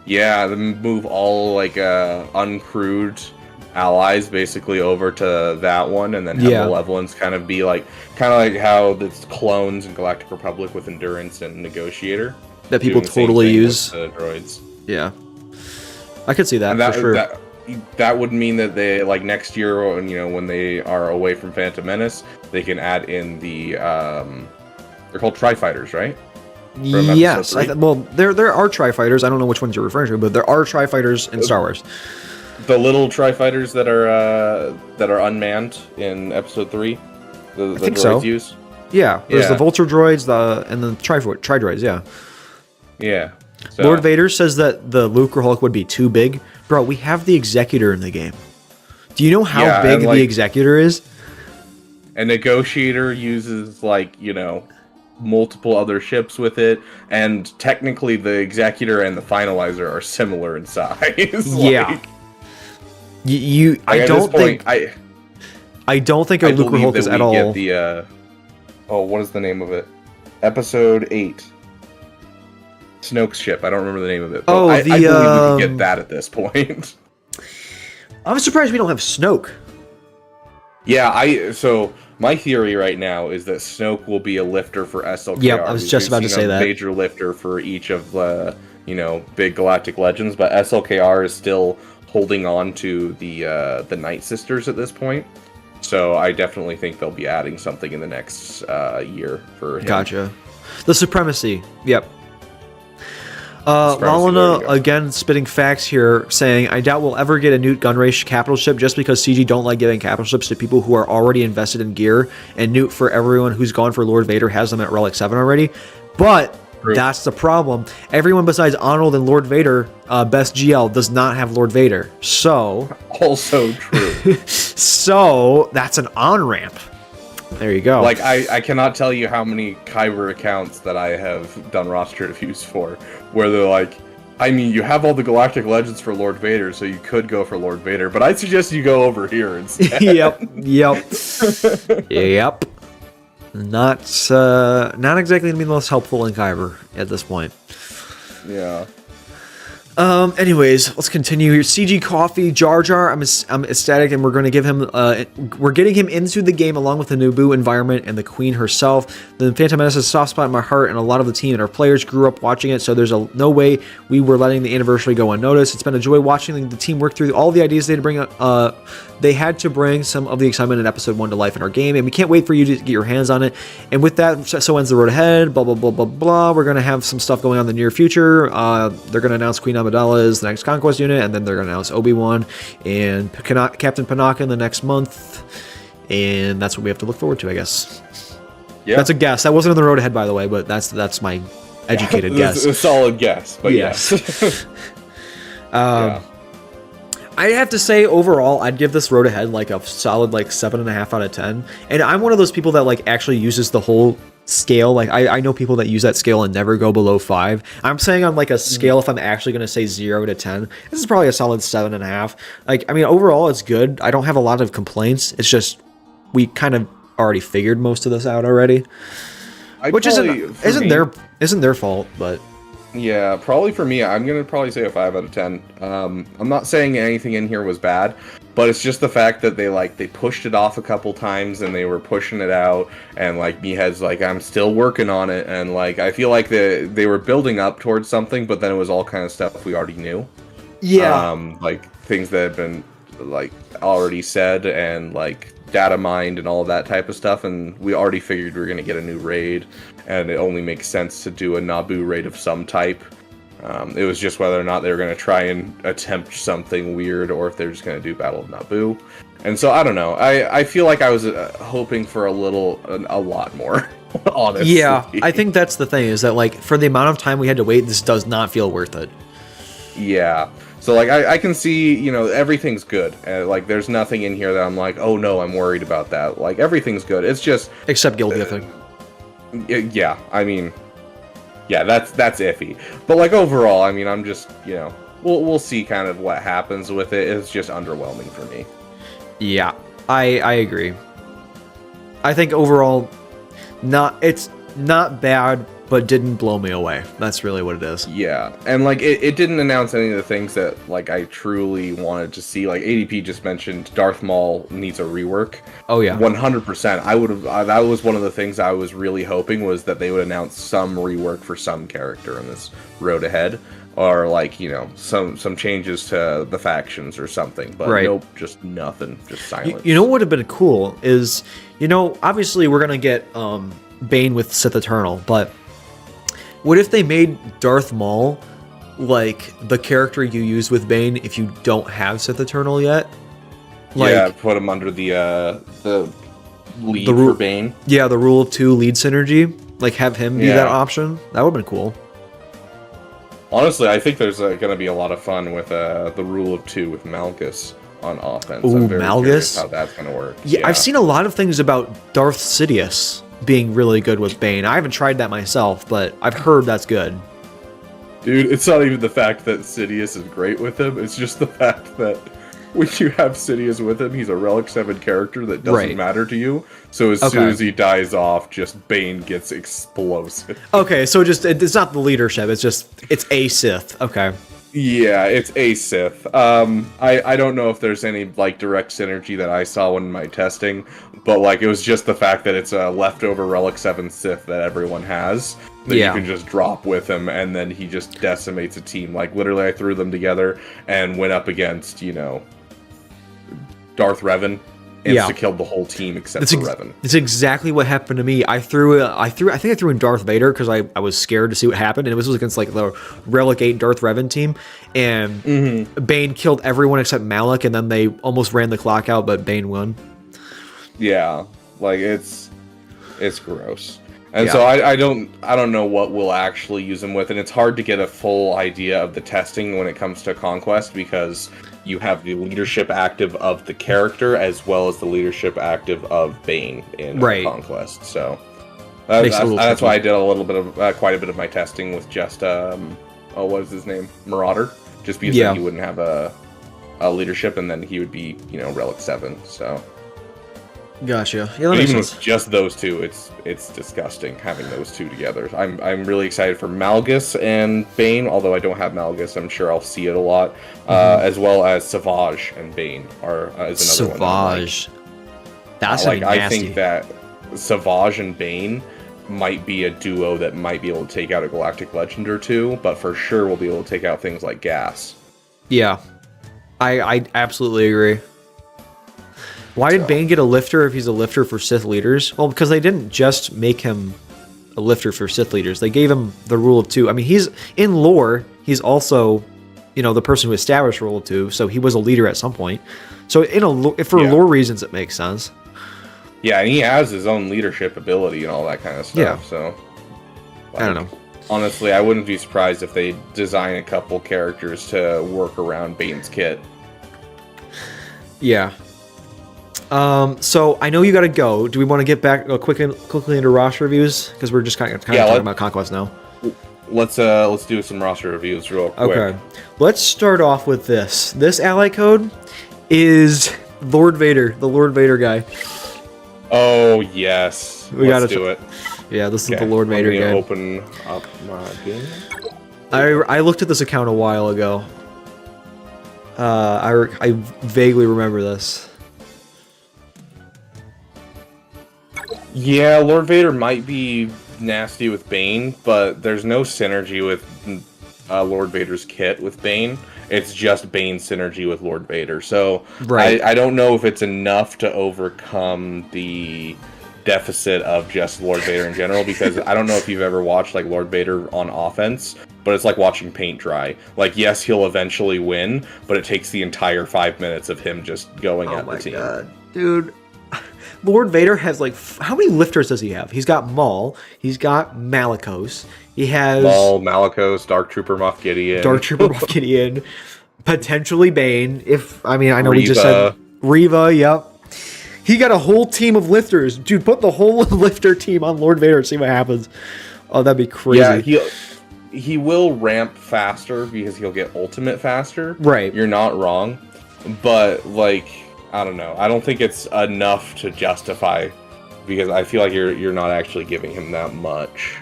[SPEAKER 2] Yeah, then move all, like, uncrewed allies basically over to that one, and then have Malevolence kind of be like how the clones in Galactic Republic with Endurance and Negotiator
[SPEAKER 1] that people totally use
[SPEAKER 2] droids.
[SPEAKER 1] Yeah, I could see that, for sure.
[SPEAKER 2] That would mean that they, like, next year, when they are away from Phantom Menace, they can add in the they're called Tri-Fighters, right?
[SPEAKER 1] Yes, well, there are Tri-Fighters. I don't know which ones you're referring to, but there are Tri-Fighters in Star Wars.
[SPEAKER 2] The little Tri-Fighters that are unmanned in Episode 3, the
[SPEAKER 1] think
[SPEAKER 2] droids
[SPEAKER 1] so.
[SPEAKER 2] use.
[SPEAKER 1] Yeah, there's the Vulture droids, and the Tri-droids. Yeah.
[SPEAKER 2] Yeah. So.
[SPEAKER 1] Lord Vader says that the Lucre Hulk would be too big. Bro, we have the Executor in the game. Do you know how big the Executor is?
[SPEAKER 2] A Negotiator uses, multiple other ships with it, and technically the Executor and the Finalizer are similar in size.
[SPEAKER 1] Yeah. I don't think a Lucre Hulk is at all.
[SPEAKER 2] Get the, what is the name of it? Episode 8. Snoke's ship. I don't remember the name of it. But I believe we could get that at this point.
[SPEAKER 1] I'm surprised we don't have Snoke.
[SPEAKER 2] Yeah, so my theory right now is that Snoke will be a lifter for SLKR.
[SPEAKER 1] Yeah, I was just about to say that.
[SPEAKER 2] Major lifter for each of the, big Galactic Legends, but SLKR is still holding on to the Night Sisters at this point. So I definitely think they'll be adding something in the next year for him.
[SPEAKER 1] Gotcha. The Supremacy. Yep. Lalana, again, spitting facts here, saying, I doubt we'll ever get a Newt Gunray capital ship just because CG don't like giving capital ships to people who are already invested in gear, and Newt, for everyone who's gone for Lord Vader, has them at Relic 7 already. But that's the problem. Everyone besides Arnold and Lord Vader, Best GL, does not have Lord Vader. So...
[SPEAKER 2] Also true.
[SPEAKER 1] So, that's an on-ramp. There you go.
[SPEAKER 2] Like, I cannot tell you how many Kyber accounts that I have done roster reviews for, where they're like, I mean, you have all the Galactic Legends for Lord Vader, so you could go for Lord Vader, but I suggest you go over here instead.
[SPEAKER 1] Yep. Yep. Not exactly going to be the most helpful in Kyber at this point.
[SPEAKER 2] Yeah.
[SPEAKER 1] Anyways, let's continue here. CG Coffee, Jar Jar, I'm ecstatic, and we're going to give him, we're getting him into the game along with the Naboo environment and the Queen herself. The Phantom Menace is a soft spot in my heart, and a lot of the team and our players grew up watching it, so there's no way we were letting the anniversary go unnoticed. It's been a joy watching the team work through all the ideas they had to bring some of the excitement in Episode 1 to life in our game, and we can't wait for you to get your hands on it. And with that, so ends the road ahead, blah, blah, blah, blah, blah. We're going to have some stuff going on in the near future. They're going to announce Queen Amidala is the next Conquest unit, and then they're going to announce Obi-Wan and Captain Panaka in the next month, and that's what we have to look forward to, I guess. Yeah. That's a guess. That wasn't on the road ahead, by the way, but that's my educated guess.
[SPEAKER 2] A solid guess, but yes.
[SPEAKER 1] Yeah. I have to say, overall, I'd give this road ahead like a solid 7.5 out of 10. And I'm one of those people that actually uses the whole scale. I know people that use that scale and never go below 5. I'm saying on a scale, if I'm actually going to say 0 to 10, this is probably a solid 7.5. I mean, overall, it's good. I don't have a lot of complaints. It's just we kind of already figured most of this out already. Which isn't their fault, but
[SPEAKER 2] yeah, probably for me, I'm gonna probably say a 5 out of 10. I'm not saying anything in here was bad, but it's just the fact that they pushed it off a couple times and they were pushing it out, and like Meathead's like, I'm still working on it, and like I feel like they were building up towards something, but then it was all kind of stuff we already knew.
[SPEAKER 1] Yeah.
[SPEAKER 2] Like things that had been like already said and like data mined and all of that type of stuff, and we already figured we were gonna get a new raid, and it only makes sense to do a Naboo raid of some type. It was just whether or not they were gonna try and attempt something weird, or if they're just gonna do Battle of Naboo. And so I don't know. I feel like I was hoping for a lot more. Honestly.
[SPEAKER 1] Yeah, I think that's the thing, is that like for the amount of time we had to wait, this does not feel worth it.
[SPEAKER 2] Yeah. So like I can see, you know, everything's good. Like there's nothing in here that I'm like, oh no, I'm worried about that. Like everything's good. It's just
[SPEAKER 1] except guild gifting.
[SPEAKER 2] Yeah, I mean, yeah, that's iffy. But like overall, I mean, I'm just, you know, we'll see kind of what happens with it. It's just underwhelming for me.
[SPEAKER 1] Yeah, I agree. I think overall, it's not bad, but didn't blow me away. That's really what it is.
[SPEAKER 2] Yeah, and like it didn't announce any of the things that like I truly wanted to see. Like ADP just mentioned, Darth Maul needs a rework.
[SPEAKER 1] Oh yeah,
[SPEAKER 2] 100%. I would have. That was one of the things I was really hoping, was that they would announce some rework for some character in this road ahead, or like, you know, some changes to the factions or something. But nope, just nothing, just silence.
[SPEAKER 1] You know what would have been cool is, you know, obviously we're gonna get Bane with Sith Eternal, but what if they made Darth Maul like the character you use with Bane if you don't have Sith Eternal yet? Like,
[SPEAKER 2] yeah, put him under the lead for Bane.
[SPEAKER 1] Yeah, the Rule of Two lead synergy. Like have him be that option. That would have been cool.
[SPEAKER 2] Honestly, I think there's going to be a lot of fun with the Rule of Two with Malgus on offense.
[SPEAKER 1] Ooh,
[SPEAKER 2] I'm very curious
[SPEAKER 1] Malgus?
[SPEAKER 2] how that's going to work.
[SPEAKER 1] Yeah, I've seen a lot of things about Darth Sidious being really good with Bane. I haven't tried that myself, but I've heard that's good.
[SPEAKER 2] Dude, it's not even the fact that Sidious is great with him. It's just the fact that when you have Sidious with him, he's a Relic 7 character that doesn't matter to you. So as soon as he dies off, just Bane gets explosive.
[SPEAKER 1] Okay, so it's not the leadership. It's a Sith. Okay.
[SPEAKER 2] Yeah, it's a Sith. I don't know if there's any like direct synergy that I saw in my testing, but like it was just the fact that it's a leftover Relic 7 Sith that everyone has that you can just drop with him, and then he just decimates a team. Like literally, I threw them together and went up against, you know, Darth Revan. Insta-killed the whole team except for Revan.
[SPEAKER 1] It's exactly what happened to me. I think I threw in Darth Vader because I was scared to see what happened, and it was against like the Relic 8 Darth Revan team, and Bane killed everyone except Malak, and then they almost ran the clock out, but Bane won.
[SPEAKER 2] Yeah, like it's gross. And so I don't know what we'll actually use him with, and it's hard to get a full idea of the testing when it comes to Conquest, because you have the leadership active of the character as well as the leadership active of Bane in Conquest. So that's why I did quite a bit of my testing with just what is his name, Marauder, just because then he wouldn't have a leadership, and then he would be, you know, Relic 7. So.
[SPEAKER 1] Gotcha. Yeah,
[SPEAKER 2] but even with just those two, it's disgusting having those two together. I'm really excited for Malgus and Bane, although I don't have Malgus. I'm sure I'll see it a lot, as well as Savage and Bane is another one.
[SPEAKER 1] Savage. That's like
[SPEAKER 2] I think that Savage and Bane might be a duo that might be able to take out a Galactic Legend or two, but for sure we'll be able to take out things like Gas.
[SPEAKER 1] Yeah, I absolutely agree. Why did Bane get a lifter if he's a lifter for Sith leaders? Well, because they didn't just make him a lifter for Sith leaders. They gave him the Rule of Two. I mean, he's in lore. He's also, you know, the person who established Rule of Two, so he was a leader at some point. So for lore reasons, it makes sense.
[SPEAKER 2] Yeah, and he has his own leadership ability and all that kind of stuff.
[SPEAKER 1] Yeah.
[SPEAKER 2] So
[SPEAKER 1] I don't know.
[SPEAKER 2] Honestly, I wouldn't be surprised if they design a couple characters to work around Bane's kit.
[SPEAKER 1] Yeah. So I know you got to go. Do we want to get back quickly into roster reviews, because we're just kind of talking about Conquest now?
[SPEAKER 2] Let's do some roster reviews real quick.
[SPEAKER 1] Okay. Let's start off with this. This ally code is Lord Vader, the Lord Vader guy.
[SPEAKER 2] Oh yes. Let's do it.
[SPEAKER 1] Yeah, this is
[SPEAKER 2] Okay,
[SPEAKER 1] the Lord Vader
[SPEAKER 2] let me
[SPEAKER 1] game.
[SPEAKER 2] open up my game.
[SPEAKER 1] I looked at this account a while ago. I vaguely remember this.
[SPEAKER 2] Yeah, Lord Vader might be nasty with Bane, but there's no synergy with Lord Vader's kit with Bane. It's just Bane synergy with Lord Vader. So
[SPEAKER 1] Right.
[SPEAKER 2] I don't know if it's enough to overcome the deficit of just Lord Vader in general, because I don't know if you've ever watched like Lord Vader on offense, but it's like watching paint dry. Like, yes, he'll eventually win, but it takes the entire 5 minutes of him just going at the team.
[SPEAKER 1] God. Dude. Lord Vader has like how many lifters does he have? He's got Maul, he's got Malicos, he has
[SPEAKER 2] Maul, Malicos, Dark Trooper Moff Gideon.
[SPEAKER 1] Dark Trooper Moff Gideon, potentially Bane. I know we just
[SPEAKER 2] Reva.
[SPEAKER 1] said Reva, yep. He got a whole team of lifters. Dude, put the whole lifter team on Lord Vader and see what happens. Oh, that'd be crazy.
[SPEAKER 2] Yeah, he will ramp faster because he'll get ultimate faster.
[SPEAKER 1] Right.
[SPEAKER 2] You're not wrong. But, like, I don't know. I don't think it's enough to justify, because I feel like you're not actually giving him that much.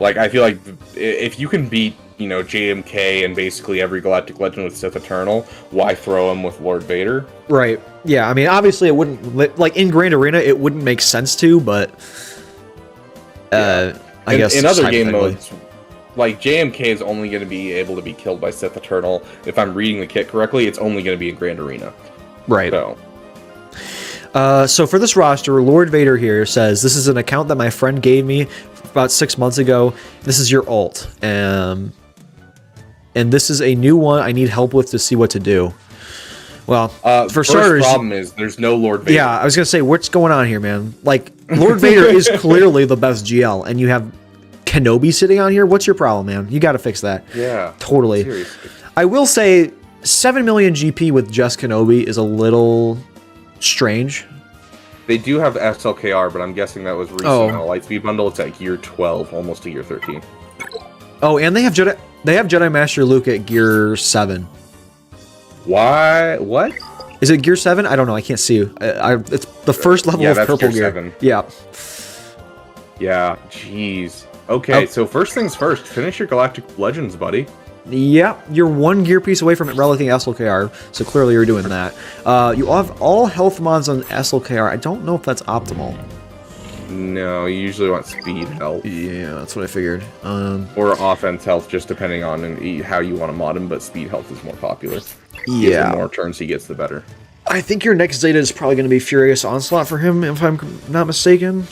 [SPEAKER 2] Like, I feel like if you can beat, you know, JMK and basically every Galactic Legend with Sith Eternal, why throw him with Lord Vader?
[SPEAKER 1] Right. Yeah, I mean, obviously it wouldn't, like, in Grand Arena, it wouldn't make sense to, but I guess
[SPEAKER 2] in other game
[SPEAKER 1] hypothetically.
[SPEAKER 2] modes, like, JMK is only going to be able to be killed by Sith Eternal. If I'm reading the kit correctly, it's only going to be in Grand Arena.
[SPEAKER 1] Right.
[SPEAKER 2] So,
[SPEAKER 1] So for this roster, Lord Vader here says, this is an account that my friend gave me about 6 months ago. This is your ult. And this is a new one I need help with to see what to do. Well, for starters...
[SPEAKER 2] First problem is there's no Lord Vader.
[SPEAKER 1] Yeah, I was going to say, what's going on here, man? Like, Lord Vader is clearly the best GL, and you have Kenobi sitting on here. What's your problem, man? You got to fix that.
[SPEAKER 2] Yeah.
[SPEAKER 1] Totally.
[SPEAKER 2] Seriously.
[SPEAKER 1] I will say 7 million GP with just Kenobi is a little strange.
[SPEAKER 2] They do have SLKR, but I'm guessing that was recent on a Lightspeed bundle. It's at gear 12, almost to gear 13.
[SPEAKER 1] Oh, and they have Jedi Master Luke at gear 7.
[SPEAKER 2] Why? What?
[SPEAKER 1] Is it gear 7? I don't know. I can't see you. It's the first level of
[SPEAKER 2] that's
[SPEAKER 1] purple
[SPEAKER 2] gear
[SPEAKER 1] gear.
[SPEAKER 2] 7.
[SPEAKER 1] Yeah.
[SPEAKER 2] Yeah, jeez. Okay, so first things first, finish your Galactic Legends, buddy.
[SPEAKER 1] Yeah, you're one gear piece away from reliking SLKR, so clearly you're doing that. You have all health mods on SLKR. I don't know if that's optimal.
[SPEAKER 2] No, you usually want speed health.
[SPEAKER 1] Yeah, that's what I figured.
[SPEAKER 2] Or offense health, just depending on how you want to mod him, but speed health is more popular.
[SPEAKER 1] Yeah.
[SPEAKER 2] The more turns he gets, the better.
[SPEAKER 1] I think your next Zeta is probably going to be Furious Onslaught for him, if I'm not mistaken.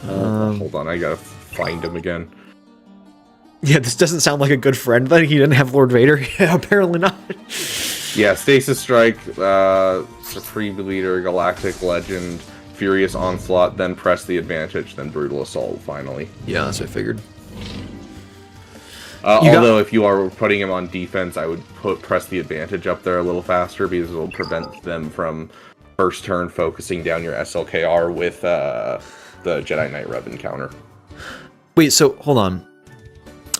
[SPEAKER 2] Hold on, I gotta find him again.
[SPEAKER 1] Yeah, this doesn't sound like a good friend. Then he didn't have Lord Vader. Yeah, apparently not.
[SPEAKER 2] Yeah, Stasis Strike, Supreme Leader, Galactic Legend, Furious Onslaught, then Press the Advantage, then Brutal Assault, finally.
[SPEAKER 1] Yeah, that's what I figured.
[SPEAKER 2] Although, if you are putting him on defense, I would Press the Advantage up there a little faster, because it will prevent them from first turn focusing down your SLKR with the Jedi Knight Rev encounter.
[SPEAKER 1] Wait, so hold on.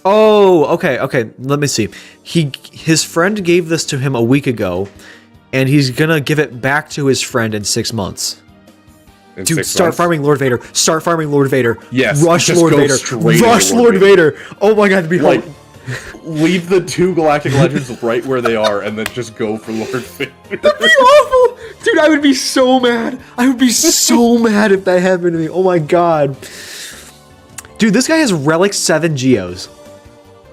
[SPEAKER 1] Oh, okay. Let me see. His friend gave this to him a week ago, and he's gonna give it back to his friend in 6 months. Dude, start farming Lord Vader. Start farming Lord Vader.
[SPEAKER 2] Yes,
[SPEAKER 1] rush
[SPEAKER 2] just
[SPEAKER 1] Lord
[SPEAKER 2] go
[SPEAKER 1] Vader.
[SPEAKER 2] straight
[SPEAKER 1] Rush
[SPEAKER 2] to
[SPEAKER 1] Lord Vader. Oh my God, it'd be
[SPEAKER 2] like leave the two Galactic Legends right where they are, and then just go for Lord Vader.
[SPEAKER 1] That'd be awful, dude. I would be so mad. I would be so mad if that happened to me. Oh my God, dude, this guy has Relic 7 Geos.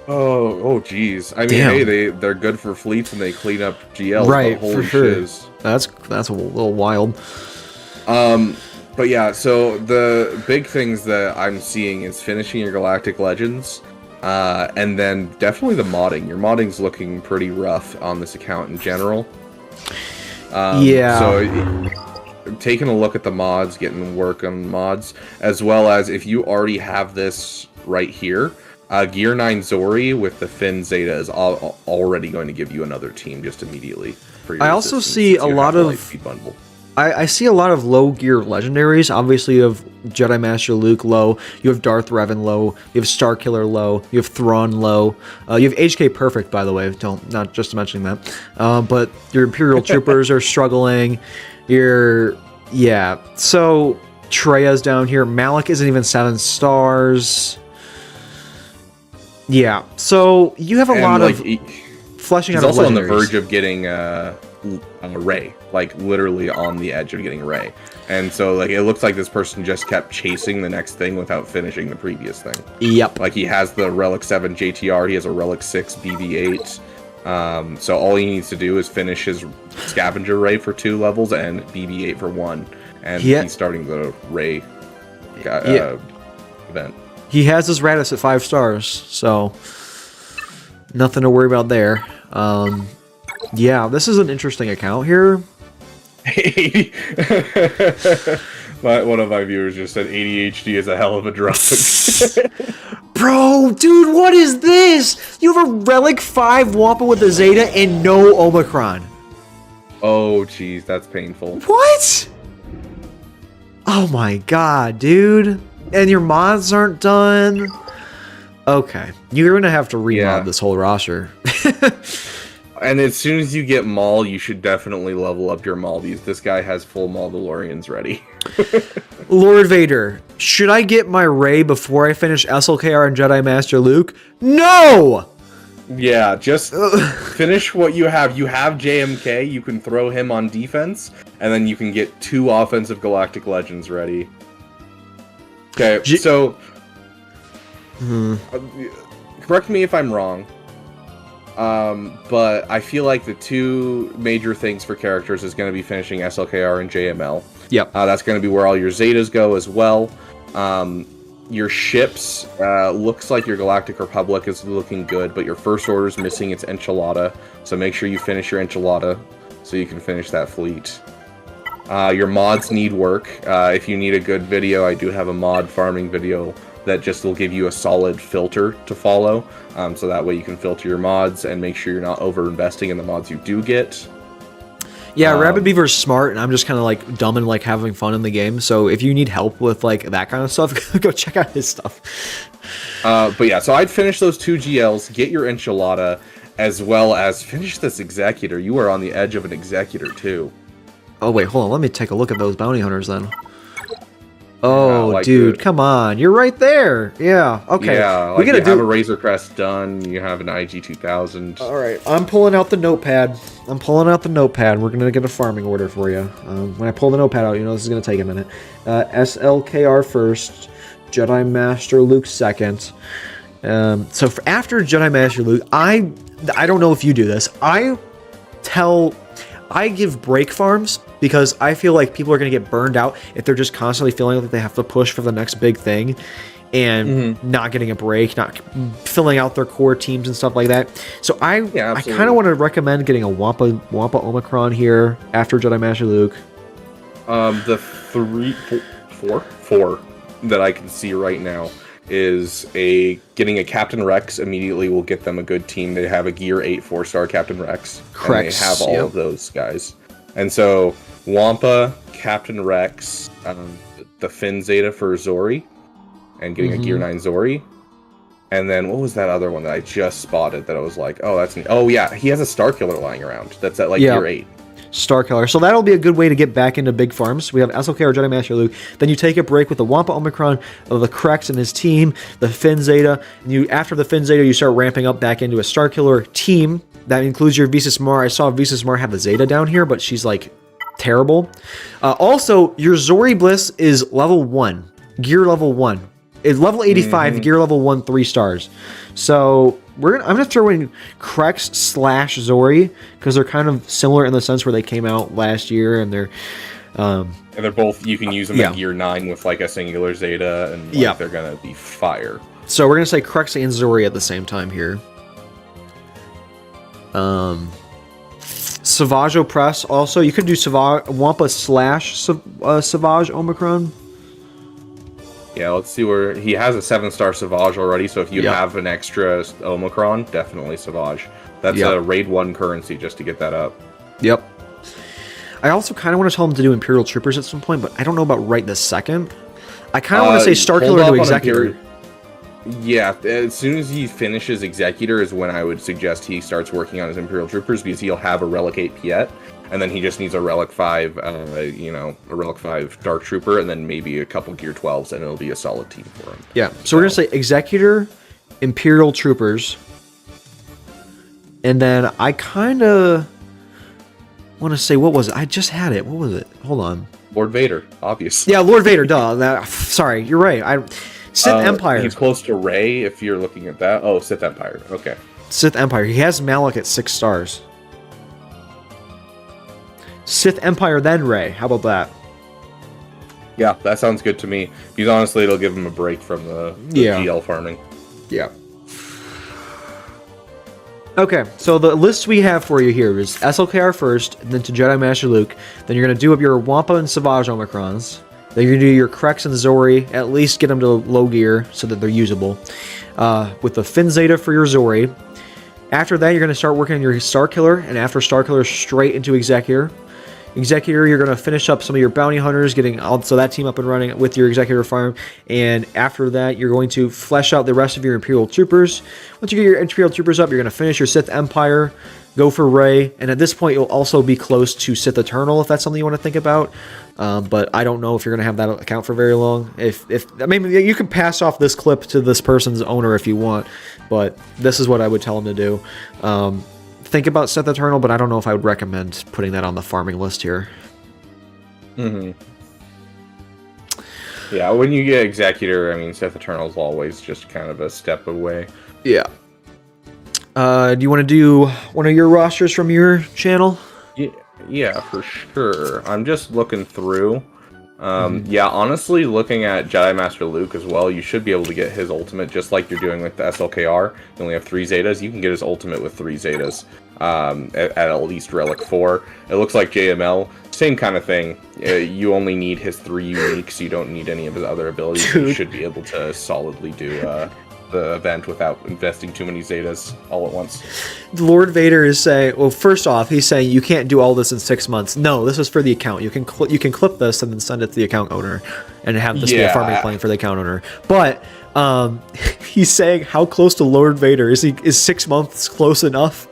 [SPEAKER 2] Oh, jeez. I mean,
[SPEAKER 1] Damn.
[SPEAKER 2] hey, they're good for fleets and they clean up GLs.
[SPEAKER 1] Right,
[SPEAKER 2] but holy
[SPEAKER 1] for sure.
[SPEAKER 2] shiz.
[SPEAKER 1] That's a little wild.
[SPEAKER 2] But yeah, so the big things that I'm seeing is finishing your Galactic Legends, and then definitely the modding. Your modding's looking pretty rough on this account in general.
[SPEAKER 1] Yeah.
[SPEAKER 2] So taking a look at the mods, getting work on mods, as well as if you already have this right here, Gear 9 Zori with the Finn Zeta is already going to give you another team just immediately. For your
[SPEAKER 1] I also see a lot of
[SPEAKER 2] Lightspeed bundle.
[SPEAKER 1] I see a lot of low gear legendaries. Obviously, you have Jedi Master Luke low, you have Darth Revan low, you have Starkiller low, you have Thrawn low, you have HK Perfect, by the way. Not just mentioning that, but your Imperial Troopers are struggling. You Yeah, so Treya's down here. Malik isn't even 7 stars. Yeah, so you have a lot of fleshing out of legendaries.
[SPEAKER 2] He's also on the verge of getting Ray, like literally on the edge of getting Ray. And so like it looks like this person just kept chasing the next thing without finishing the previous thing.
[SPEAKER 1] Yep.
[SPEAKER 2] Like he has the Relic 7 JTR, he has a Relic 6 BB8. So all he needs to do is finish his Scavenger Ray for 2 levels and BB8 for 1. And he's starting the Ray event.
[SPEAKER 1] He has his Radis at 5 stars, so nothing to worry about there. Yeah, this is an interesting account here.
[SPEAKER 2] One of my viewers just said ADHD is a hell of a drug.
[SPEAKER 1] Bro, dude, what is this? You have a Relic 5 Wampa with a Zeta and no Omicron.
[SPEAKER 2] Oh, jeez, that's painful.
[SPEAKER 1] What? Oh my god, dude. And your mods aren't done? Okay. You're gonna have to remod this whole roster.
[SPEAKER 2] And as soon as you get Maul, you should definitely level up your Maul. This guy has full Mauldalorians ready.
[SPEAKER 1] Lord Vader, should I get my Ray before I finish SLKR and Jedi Master Luke? No!
[SPEAKER 2] Yeah, just finish what you have. You have JMK, you can throw him on defense, and then you can get 2 offensive Galactic Legends ready. Okay, so... correct me if I'm wrong. But I feel like the 2 major things for characters is going to be finishing SLKR and JML.
[SPEAKER 1] Yep.
[SPEAKER 2] That's going to be where all your Zetas go as well. Your ships, looks like your Galactic Republic is looking good, but your First Order is missing its Enchilada, so make sure you finish your Enchilada so you can finish that fleet. Your mods need work. If you need a good video, I do have a mod farming video that just will give you a solid filter to follow, so that way you can filter your mods and make sure you're not over-investing in the mods you do get.
[SPEAKER 1] Yeah, Rabid Beaver's smart, and I'm just kind of like dumb and like having fun in the game, so if you need help with like that kind of stuff, go check out his stuff.
[SPEAKER 2] But yeah, so I'd finish those 2 GLs, get your Enchilada, as well as finish this Executor. You are on the edge of an Executor too.
[SPEAKER 1] Oh wait, hold on, let me take a look at those bounty hunters then. Oh, like dude, come on. You're right there. Yeah, okay.
[SPEAKER 2] Yeah, like you have a Razor Crest done, you have an IG-2000.
[SPEAKER 1] Alright, I'm pulling out the notepad. We're going to get a farming order for you. When I pull the notepad out, you know this is going to take a minute. SLKR first, Jedi Master Luke second. So after Jedi Master Luke, I don't know if you do this. I give break farms because I feel like people are going to get burned out if they're just constantly feeling like they have to push for the next big thing and not getting a break, not filling out their core teams and stuff like that. So I kind of want to recommend getting a Wampa Omicron here after Jedi Master Luke.
[SPEAKER 2] The 4 that I can see right now is getting a Captain Rex immediately will get them a good team. They have a Gear 8 4-star Captain Rex.
[SPEAKER 1] Correct.
[SPEAKER 2] And they have all of those guys. And so Wampa, Captain Rex, the Finn Zeta for Zori, and getting a Gear 9 Zori. And then what was that other one that I just spotted that I was like, oh, that's neat. Oh yeah, he has a Starkiller lying around. That's at like Gear 8.
[SPEAKER 1] Starkiller. So that'll be a good way to get back into big farms. We have SLK or Jedi Master Luke. Then you take a break with the Wampa Omicron, the Krex and his team, the Finn Zeta. And after the Finn Zeta, you start ramping up back into a Starkiller team. That includes your Visas Mar. I saw Visas Mar have a Zeta down here, but she's like terrible. Also, your Zori Bliss is level 1. Gear level 1. It's level 85, gear level 1, 3 stars. So I'm gonna throw in Krex / Zori because they're kind of similar in the sense where they came out last year and they're
[SPEAKER 2] both, you can use them at Gear 9 with like a singular Zeta and they're gonna be fire.
[SPEAKER 1] So we're gonna say Krex and Zori at the same time here. Savage Opress also. You could do Wampa / Savage Omicron.
[SPEAKER 2] Yeah, let's see where he has a 7-star Savage already. So if you have an extra Omicron, definitely Savage. That's a raid 1 currency just to get that up.
[SPEAKER 1] Yep. I also kind of want to tell him to do Imperial Troopers at some point, but I don't know about right this second. I kind of want to say Starkiller to Executor.
[SPEAKER 2] Yeah, as soon as he finishes Executor is when I would suggest he starts working on his Imperial Troopers, because he'll have a Relic 8 Piet, and then he just needs a Relic 5, a Relic 5 Dark Trooper, and then maybe a couple Gear 12s, and it'll be a solid team for him.
[SPEAKER 1] Yeah, so we're going to say Executor, Imperial Troopers, and then I kind of want to say, what was it? I just had it. What was it? Hold on.
[SPEAKER 2] Lord Vader, obviously.
[SPEAKER 1] Yeah, Lord Vader, duh. Sorry, you're right. Sith Empire.
[SPEAKER 2] He's close to Rey, if you're looking at that. Oh, Sith Empire. Okay.
[SPEAKER 1] Sith Empire. He has Malak at 6 stars. Sith Empire, then Rey. How about that?
[SPEAKER 2] Yeah, that sounds good to me. Because honestly, it'll give him a break from the GL farming.
[SPEAKER 1] Yeah. Okay, so the list we have for you here is SLKR first, and then to Jedi Master Luke. Then you're going to do up your Wampa and Savage Omicrons. Then you're going to do your Krex and Zori, at least get them to low gear so that they're usable. With the Finn Zeta for your Zori. After that, you're going to start working on your Star Killer, and after Star Killer, straight into Executor. Executor, you're going to finish up some of your Bounty Hunters, getting also that team up and running with your Executor farm. And after that, you're going to flesh out the rest of your Imperial Troopers. Once you get your Imperial Troopers up, you're going to finish your Sith Empire, go for Rey, and at this point, you'll also be close to Sith Eternal, if that's something you want to think about. But I don't know if you're going to have that account for very long. I mean, you can pass off this clip to this person's owner if you want, but this is what I would tell him to do. Think about Sith Eternal, but I don't know if I would recommend putting that on the farming list here.
[SPEAKER 2] Mm-hmm. Yeah, when you get Executor, I mean, Sith Eternal is always just kind of a step away.
[SPEAKER 1] Yeah. Do you want to do one of your rosters from your channel?
[SPEAKER 2] Yeah, for sure. I'm just looking through. Yeah, honestly, looking at Jedi Master Luke as well, you should be able to get his ultimate just like you're doing with the SLKR. You only have 3 Zetas. You can get his ultimate with 3 Zetas at least Relic 4. It looks like JML, same kind of thing. You only need his 3 uniques. You don't need any of his other abilities. Dude. You should be able to solidly do the event without investing too many Zetas all at once.
[SPEAKER 1] Lord Vader is saying, well, first off, he's saying you can't do all this in 6 months. No, this is for the account. You can clip this and then send it to the account owner and have this be a farming plan for the account owner. But he's saying, how close to Lord Vader is he? Is 6 months close enough?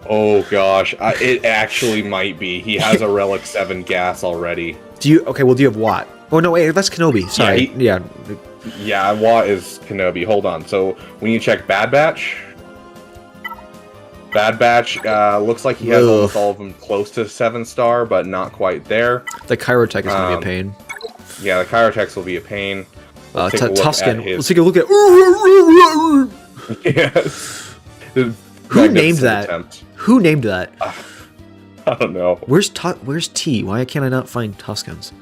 [SPEAKER 2] Oh gosh, it actually might be. He has a Relic 7 gas already.
[SPEAKER 1] Do you have Watt? Oh no, wait, that's Kenobi. Sorry,
[SPEAKER 2] Yeah, Watt is Kenobi. Hold on. So when you check Bad Batch, looks like he has almost all of them close to 7-star, but not quite there.
[SPEAKER 1] The Chirotech is going to be a pain.
[SPEAKER 2] Yeah, the Chirotechs will be a pain.
[SPEAKER 1] Tusken. Let's take a look at.
[SPEAKER 2] Yes.
[SPEAKER 1] Who named that? Attempt. Who named that?
[SPEAKER 2] I don't know.
[SPEAKER 1] Where's T? Why can't I not find Tuskens?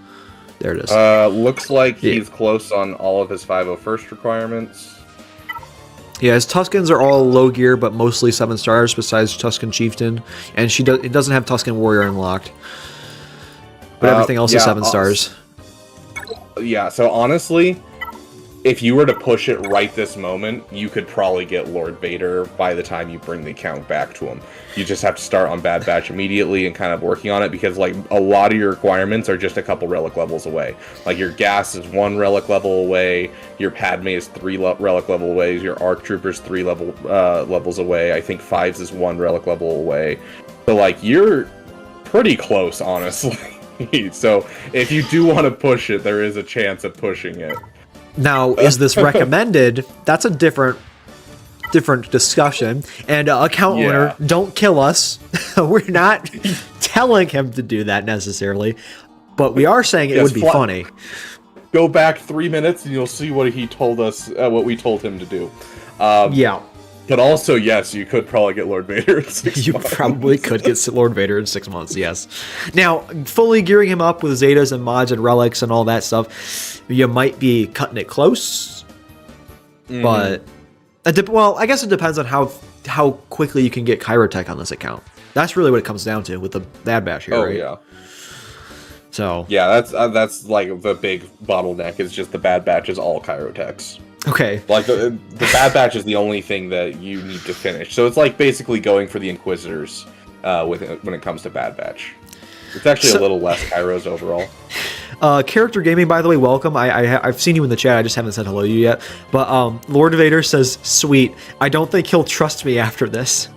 [SPEAKER 1] There it is.
[SPEAKER 2] Looks like he's close on all of his 501st requirements.
[SPEAKER 1] Yeah, his Tuskens are all low gear, but mostly 7 stars besides Tusken Chieftain. And it doesn't have Tusken Warrior unlocked. But everything else is 7 stars.
[SPEAKER 2] Yeah, so honestly, if you were to push it right this moment, you could probably get Lord Vader by the time you bring the account back to him. You just have to start on Bad Batch immediately and kind of working on it, because like a lot of your requirements are just a couple relic levels away. Like your gas is 1 relic level away, your Padme is 3 relic level away, your ARC Trooper's 3 levels away. I think 5s is 1 relic level away. So like you're pretty close, honestly. So if you do want to push it, there is a chance of pushing it.
[SPEAKER 1] Now, is this recommended? That's a different discussion. And account owner, don't kill us. We're not telling him to do that necessarily, but we are saying it would be funny.
[SPEAKER 2] Go back 3 minutes and you'll see what he told us, what we told him to do. But also, yes, you could probably get Lord Vader in 6 months.
[SPEAKER 1] You probably could get Lord Vader in 6 months, yes. Now, fully gearing him up with Zetas and mods and relics and all that stuff, you might be cutting it close. But, well, I guess it depends on how quickly you can get Chirotech on this account. That's really what it comes down to with the Bad Batch here, right?
[SPEAKER 2] Yeah.
[SPEAKER 1] So.
[SPEAKER 2] Yeah, that's like the big bottleneck is just the Bad Batch is all Chirotechs.
[SPEAKER 1] Okay.
[SPEAKER 2] Like the Bad Batch is the only thing that you need to finish. So it's like basically going for the Inquisitors when it comes to Bad Batch. It's actually a little less Kairos overall.
[SPEAKER 1] Character Gaming, by the way, welcome. I've seen you in the chat. I just haven't said hello to you yet. But Lord Vader says, "Sweet. I don't think he'll trust me after this."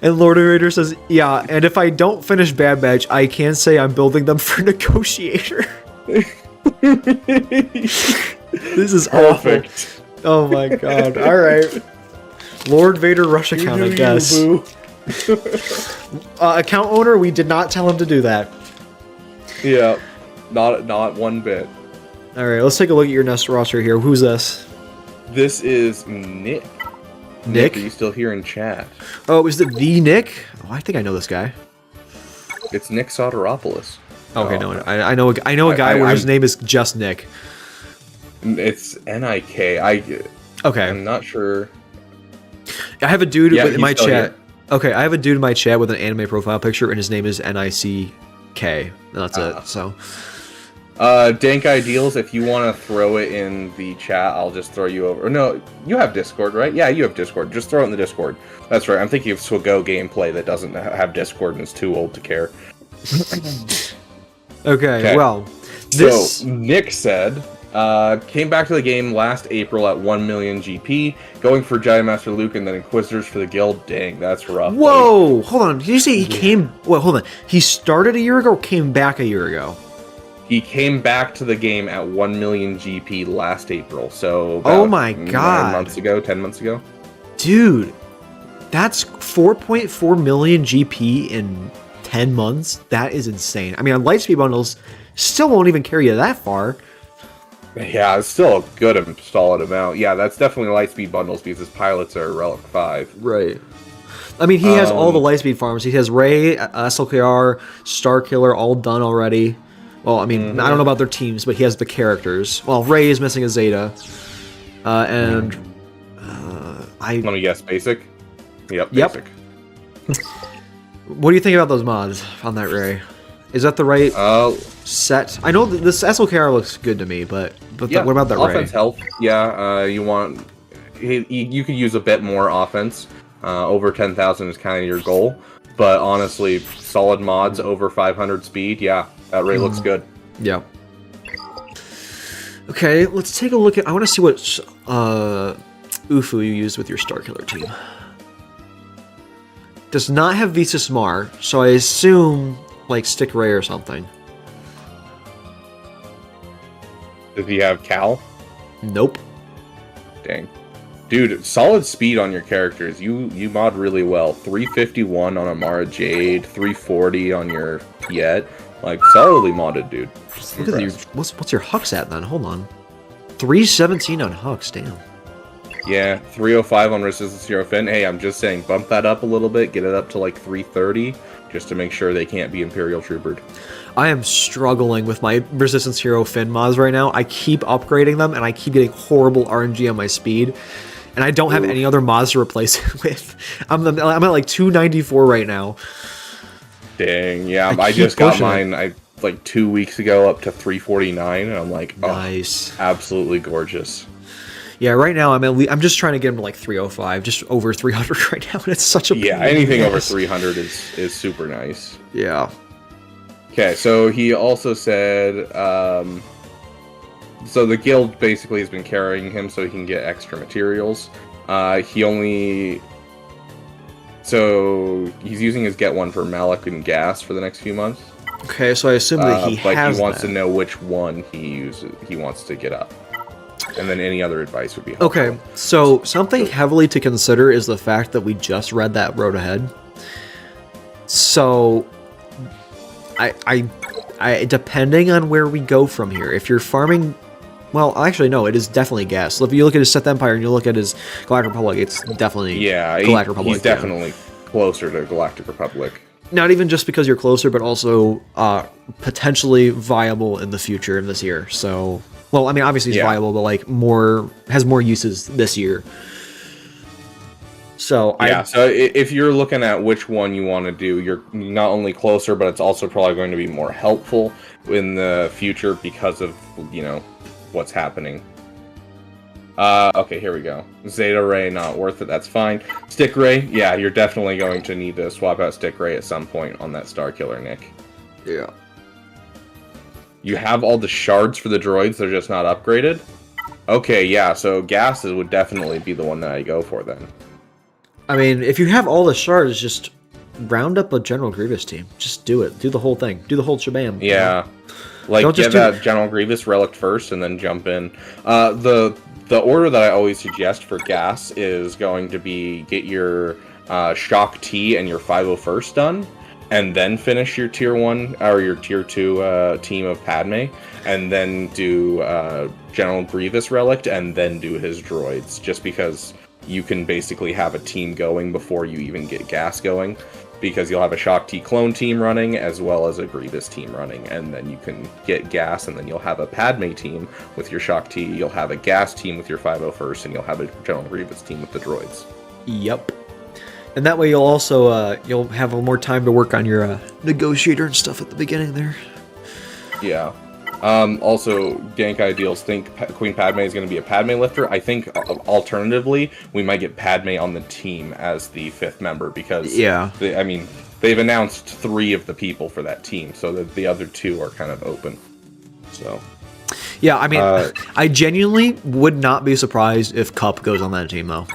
[SPEAKER 1] And Lord Vader says, "Yeah. And if I don't finish Bad Batch, I can say I'm building them for Negotiator." This is
[SPEAKER 2] Perfect.
[SPEAKER 1] awful. Oh my god. All right. Lord Vader rush account, I guess. Account owner, we did not tell him to do that.
[SPEAKER 2] Yeah, not one bit.
[SPEAKER 1] All right, let's take a look at your Nest roster here. Who's this?
[SPEAKER 2] This is Nick.
[SPEAKER 1] Nick?
[SPEAKER 2] Are you still here in chat?
[SPEAKER 1] Oh, is it the Nick? Oh, I think I know this guy.
[SPEAKER 2] It's Nick Soteropoulos.
[SPEAKER 1] Okay, no, I know a guy where his name is just Nick.
[SPEAKER 2] It's N-I-K.
[SPEAKER 1] Okay.
[SPEAKER 2] I'm not sure.
[SPEAKER 1] I have a dude in my chat.
[SPEAKER 2] Here.
[SPEAKER 1] Okay, I have a dude in my chat with an anime profile picture, and his name is Nick. That's it. So.
[SPEAKER 2] Dank Ideals, if you want to throw it in the chat, I'll just throw you over. No, you have Discord, right? Yeah, you have Discord. Just throw it in the Discord. That's right. I'm thinking of SWGoH gameplay that doesn't have Discord and is too old to care.
[SPEAKER 1] Okay, well, this...
[SPEAKER 2] So, Nick said, came back to the game last April at 1 million GP, going for Jedi Master Luke and then Inquisitors for the guild. Dang, that's rough.
[SPEAKER 1] Whoa, hold on. Did you say he came... Well, hold on. He started a year ago or came back a year ago?
[SPEAKER 2] He came back to the game at 1 million GP last April, so about
[SPEAKER 1] oh my god,
[SPEAKER 2] 9 months ago, 10 months ago.
[SPEAKER 1] Dude, that's 4.4 million GP in 10 months? That is insane. I mean, on Lightspeed bundles, still won't even carry you that far.
[SPEAKER 2] Yeah, it's still a good and solid amount. Yeah, that's definitely Lightspeed bundles because his pilots are Relic 5.
[SPEAKER 1] Right. I mean, he has all the Lightspeed farms. He has Rey, SLKR, Starkiller all done already. Well, I mean, I don't know about their teams, but he has the characters. Well, Rey is missing a Zeta. Let
[SPEAKER 2] me guess, basic? Yep, basic.
[SPEAKER 1] What do you think about those mods on that Rey? Is that the right set? I know this SLKR looks good to me, but
[SPEAKER 2] yeah,
[SPEAKER 1] what about that
[SPEAKER 2] offense
[SPEAKER 1] Rey?
[SPEAKER 2] health? Yeah, you want... You could use a bit more offense. Over 10,000 is kind of your goal. But honestly, solid mods over 500 speed, yeah, that Rey looks good.
[SPEAKER 1] Yeah. Okay, let's take a look at... I want to see what Ufu you used with your Starkiller team. Does not have Visa Smar, so I assume, like, Stick Rey or something.
[SPEAKER 2] Does he have Cal?
[SPEAKER 1] Nope.
[SPEAKER 2] Dang. Dude, solid speed on your characters. You mod really well. 351 on Amara Jade, 340 on your Yet. Like, solidly modded, dude.
[SPEAKER 1] Look at your, what's your Hux at then? Hold on. 317 on Hux, damn.
[SPEAKER 2] Yeah, 305 on Resistance Hero Finn. Hey, I'm just saying, bump that up a little bit, get it up to like 330, just to make sure they can't be Imperial Troopered.
[SPEAKER 1] I am struggling with my Resistance Hero Finn mods right now. I keep upgrading them, and I keep getting horrible RNG on my speed. And I don't have any other mods to replace it with. I'm at like 294 right now.
[SPEAKER 2] Dang, yeah, I just got mine like 2 weeks ago up to 349, and I'm like, oh,
[SPEAKER 1] nice,
[SPEAKER 2] absolutely gorgeous.
[SPEAKER 1] Yeah, right now I'm just trying to get him to like 305, just over 300 right now, and it's such a
[SPEAKER 2] anything over 300 is super nice.
[SPEAKER 1] Yeah.
[SPEAKER 2] Okay, so he also said, so the guild basically has been carrying him so he can get extra materials. So he's using his get one for Malak and Gas for the next few months.
[SPEAKER 1] Okay, so I assume that he has
[SPEAKER 2] he wants
[SPEAKER 1] that.
[SPEAKER 2] to know which one he wants to get up. And then any other advice would be helpful.
[SPEAKER 1] Okay, so something heavily to consider is the fact that we just read that road ahead. So I depending on where we go from here, if you're farming, well, actually no, it is definitely Gas. So if you look at his Sith Empire and you look at his Galactic Republic, it's definitely Galactic Republic.
[SPEAKER 2] He's definitely closer to Galactic Republic.
[SPEAKER 1] Not even just because you're closer, but also potentially viable in the future in this year. So, well, I mean, obviously he's viable, but like has more uses this year. So
[SPEAKER 2] so if you're looking at which one you want to do, you're not only closer, but it's also probably going to be more helpful in the future because of, you know, what's happening. Okay, here we go. Zeta Rey, not worth it, that's fine. Stick Rey, yeah, you're definitely going to need to swap out Stick Rey at some point on that Starkiller, Nick.
[SPEAKER 1] Yeah.
[SPEAKER 2] You have all the shards for the droids, they're just not upgraded? Okay, yeah, so gases would definitely be the one that I go for then.
[SPEAKER 1] I mean, if you have all the shards, just round up a General Grievous team. Just do it. Do the whole thing. Do the whole shabam.
[SPEAKER 2] Yeah. Like,
[SPEAKER 1] Don't
[SPEAKER 2] get
[SPEAKER 1] just
[SPEAKER 2] that General Grievous relic first and then jump in. The order that I always suggest for gas is going to be get your Shock T and your 501st done, and then finish your Tier 1 or your Tier 2 team of Padme, and then do General Grievous relic, and then do his droids, just because you can basically have a team going before you even get gas going, because you'll have a Shock T clone team running as well as a Grievous team running, and then you can get gas, and then you'll have a Padme team with your Shock T, you'll have a gas team with your 501st, and you'll have a General Grievous team with the droids.
[SPEAKER 1] Yep. And that way you'll also you'll have a little more time to work on your negotiator and stuff at the beginning there.
[SPEAKER 2] Yeah. Also, Gank Ideals think Queen Padme is going to be a Padme lifter. I think, alternatively, we might get Padme on the team as the 5th member, because, they've announced 3 of the people for that team, so that the other 2 are kind of open. So,
[SPEAKER 1] yeah, I mean, I genuinely would not be surprised if Cup goes on that team, though.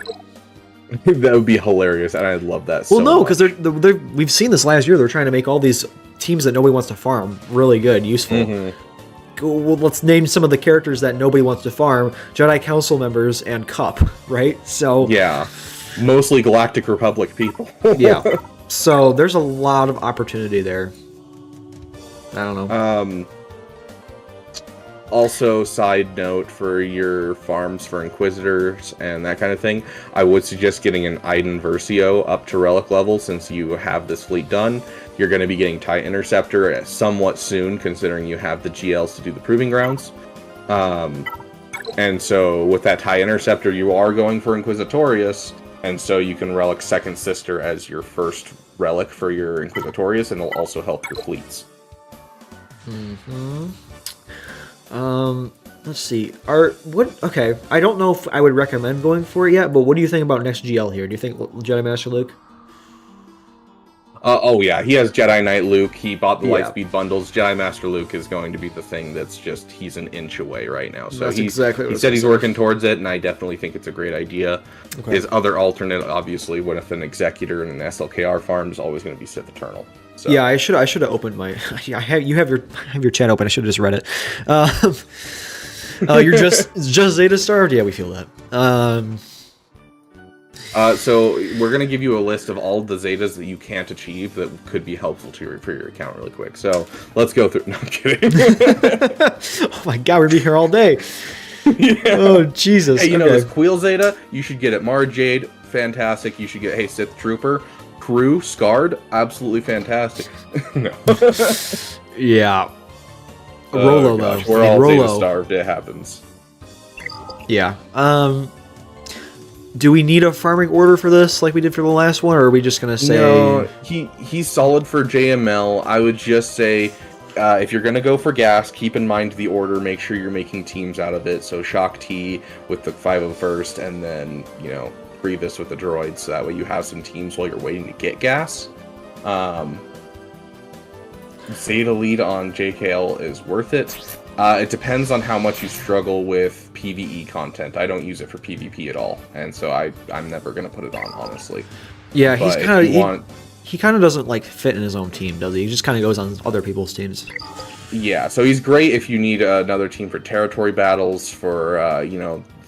[SPEAKER 2] That would be hilarious, and I'd love that so
[SPEAKER 1] Well, no,
[SPEAKER 2] much.
[SPEAKER 1] because we've seen this last year. They're trying to make all these teams that nobody wants to farm really good, useful.
[SPEAKER 2] Mm-hmm.
[SPEAKER 1] Well, let's name some of the characters that nobody wants to farm: Jedi Council members and Cup, right? So
[SPEAKER 2] yeah, mostly Galactic Republic people.
[SPEAKER 1] Yeah, so there's a lot of opportunity there. I don't know.
[SPEAKER 2] Also, side note for your farms for Inquisitors and that kind of thing, I would suggest getting an Iden Versio up to relic level, since you have this fleet done. You're going to be getting TIE Interceptor somewhat soon, considering you have the GLs to do the Proving Grounds. And so with that TIE Interceptor, you are going for Inquisitorius, and so you can relic Second Sister as your first relic for your Inquisitorius, and it'll also help your fleets.
[SPEAKER 1] Let's see. Okay, I don't know if I would recommend going for it yet, but what do you think about next GL here? Do you think Jedi Master Luke?
[SPEAKER 2] Oh yeah, he has Jedi Knight Luke, he bought the Lightspeed bundles. Jedi Master Luke is going to be the thing that's just, he's an inch away right now. So
[SPEAKER 1] he
[SPEAKER 2] said he's working towards it, and I definitely think it's a great idea. Okay. His other alternate, obviously, with an Executor and an SLKR farm, is always going to be Sith Eternal. So.
[SPEAKER 1] Yeah, I should have opened my. You have your chat open. I should have just read it. You're just Zeta starved. Yeah, we feel that.
[SPEAKER 2] So we're gonna give you a list of all the Zetas that you can't achieve that could be helpful for your account really quick. So let's go through. No, I'm kidding.
[SPEAKER 1] Oh my god, we're gonna be here all day. Yeah. Oh Jesus.
[SPEAKER 2] Hey, you know this Queel Zeta? You should get it. Mara Jade, fantastic. You should get Sith Trooper. Crew, Scarred, absolutely fantastic. No.
[SPEAKER 1] Yeah. Rolo, though.
[SPEAKER 2] We're all Zeta starved. It happens.
[SPEAKER 1] Yeah. Do we need a farming order for this, like we did for the last one, or are we just gonna say?
[SPEAKER 2] No, he's solid for JML. I would just say, if you're gonna go for gas, keep in mind the order. Make sure you're making teams out of it. So Shock T with the 501st, and then Grievous with the droids, so that way you have some teams while you're waiting to get gas. Zeta lead on JKL is worth it. It depends on how much you struggle with PvE content. I don't use it for PvP at all, and so I'm never going to put it on, honestly.
[SPEAKER 1] Yeah, he's he kind of doesn't like fit in his own team, does he? He just kind of goes on other people's teams.
[SPEAKER 2] Yeah, so he's great if you need another team for territory battles, for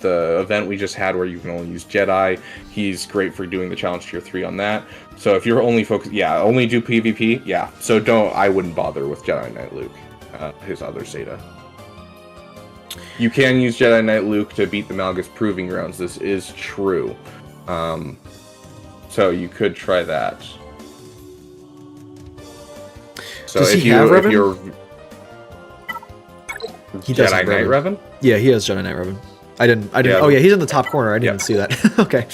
[SPEAKER 2] the event we just had where you can only use Jedi. He's great for doing the challenge tier 3 on that. So if you're only focused, only do PvP, so I wouldn't bother with Jedi Knight Luke, his other Zeta. You can use Jedi Knight Luke to beat the Malgus Proving Grounds. This is true. So you could try that. So
[SPEAKER 1] does
[SPEAKER 2] if
[SPEAKER 1] he have Revan?
[SPEAKER 2] He does Jedi Knight Revan?
[SPEAKER 1] Yeah, he has Jedi Knight Revan. I didn't. Oh yeah, he's in the top corner. I didn't even see that. Okay.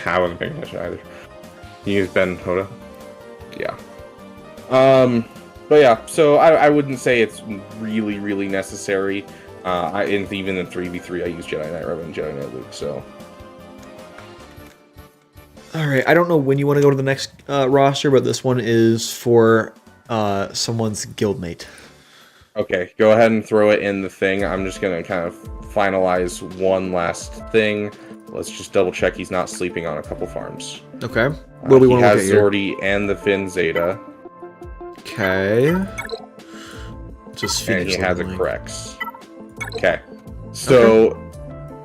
[SPEAKER 2] I wasn't paying attention either. You use Ben Hoda. Yeah. But yeah, so I wouldn't say it's really, really necessary. Even in 3v3, I use Jedi Knight Revan and Jedi Knight Luke, so.
[SPEAKER 1] Alright, I don't know when you want to go to the next roster, but this one is for someone's guildmate.
[SPEAKER 2] Okay, go ahead and throw it in the thing. I'm just gonna kind of finalize one last thing. Let's just double check he's not sleeping on a couple farms.
[SPEAKER 1] Okay. What do we want to look at here?
[SPEAKER 2] He has Zordy and the Finn Zeta.
[SPEAKER 1] Okay. Just
[SPEAKER 2] and
[SPEAKER 1] Phoenix
[SPEAKER 2] he has a
[SPEAKER 1] Lightning.
[SPEAKER 2] Crex. Okay. So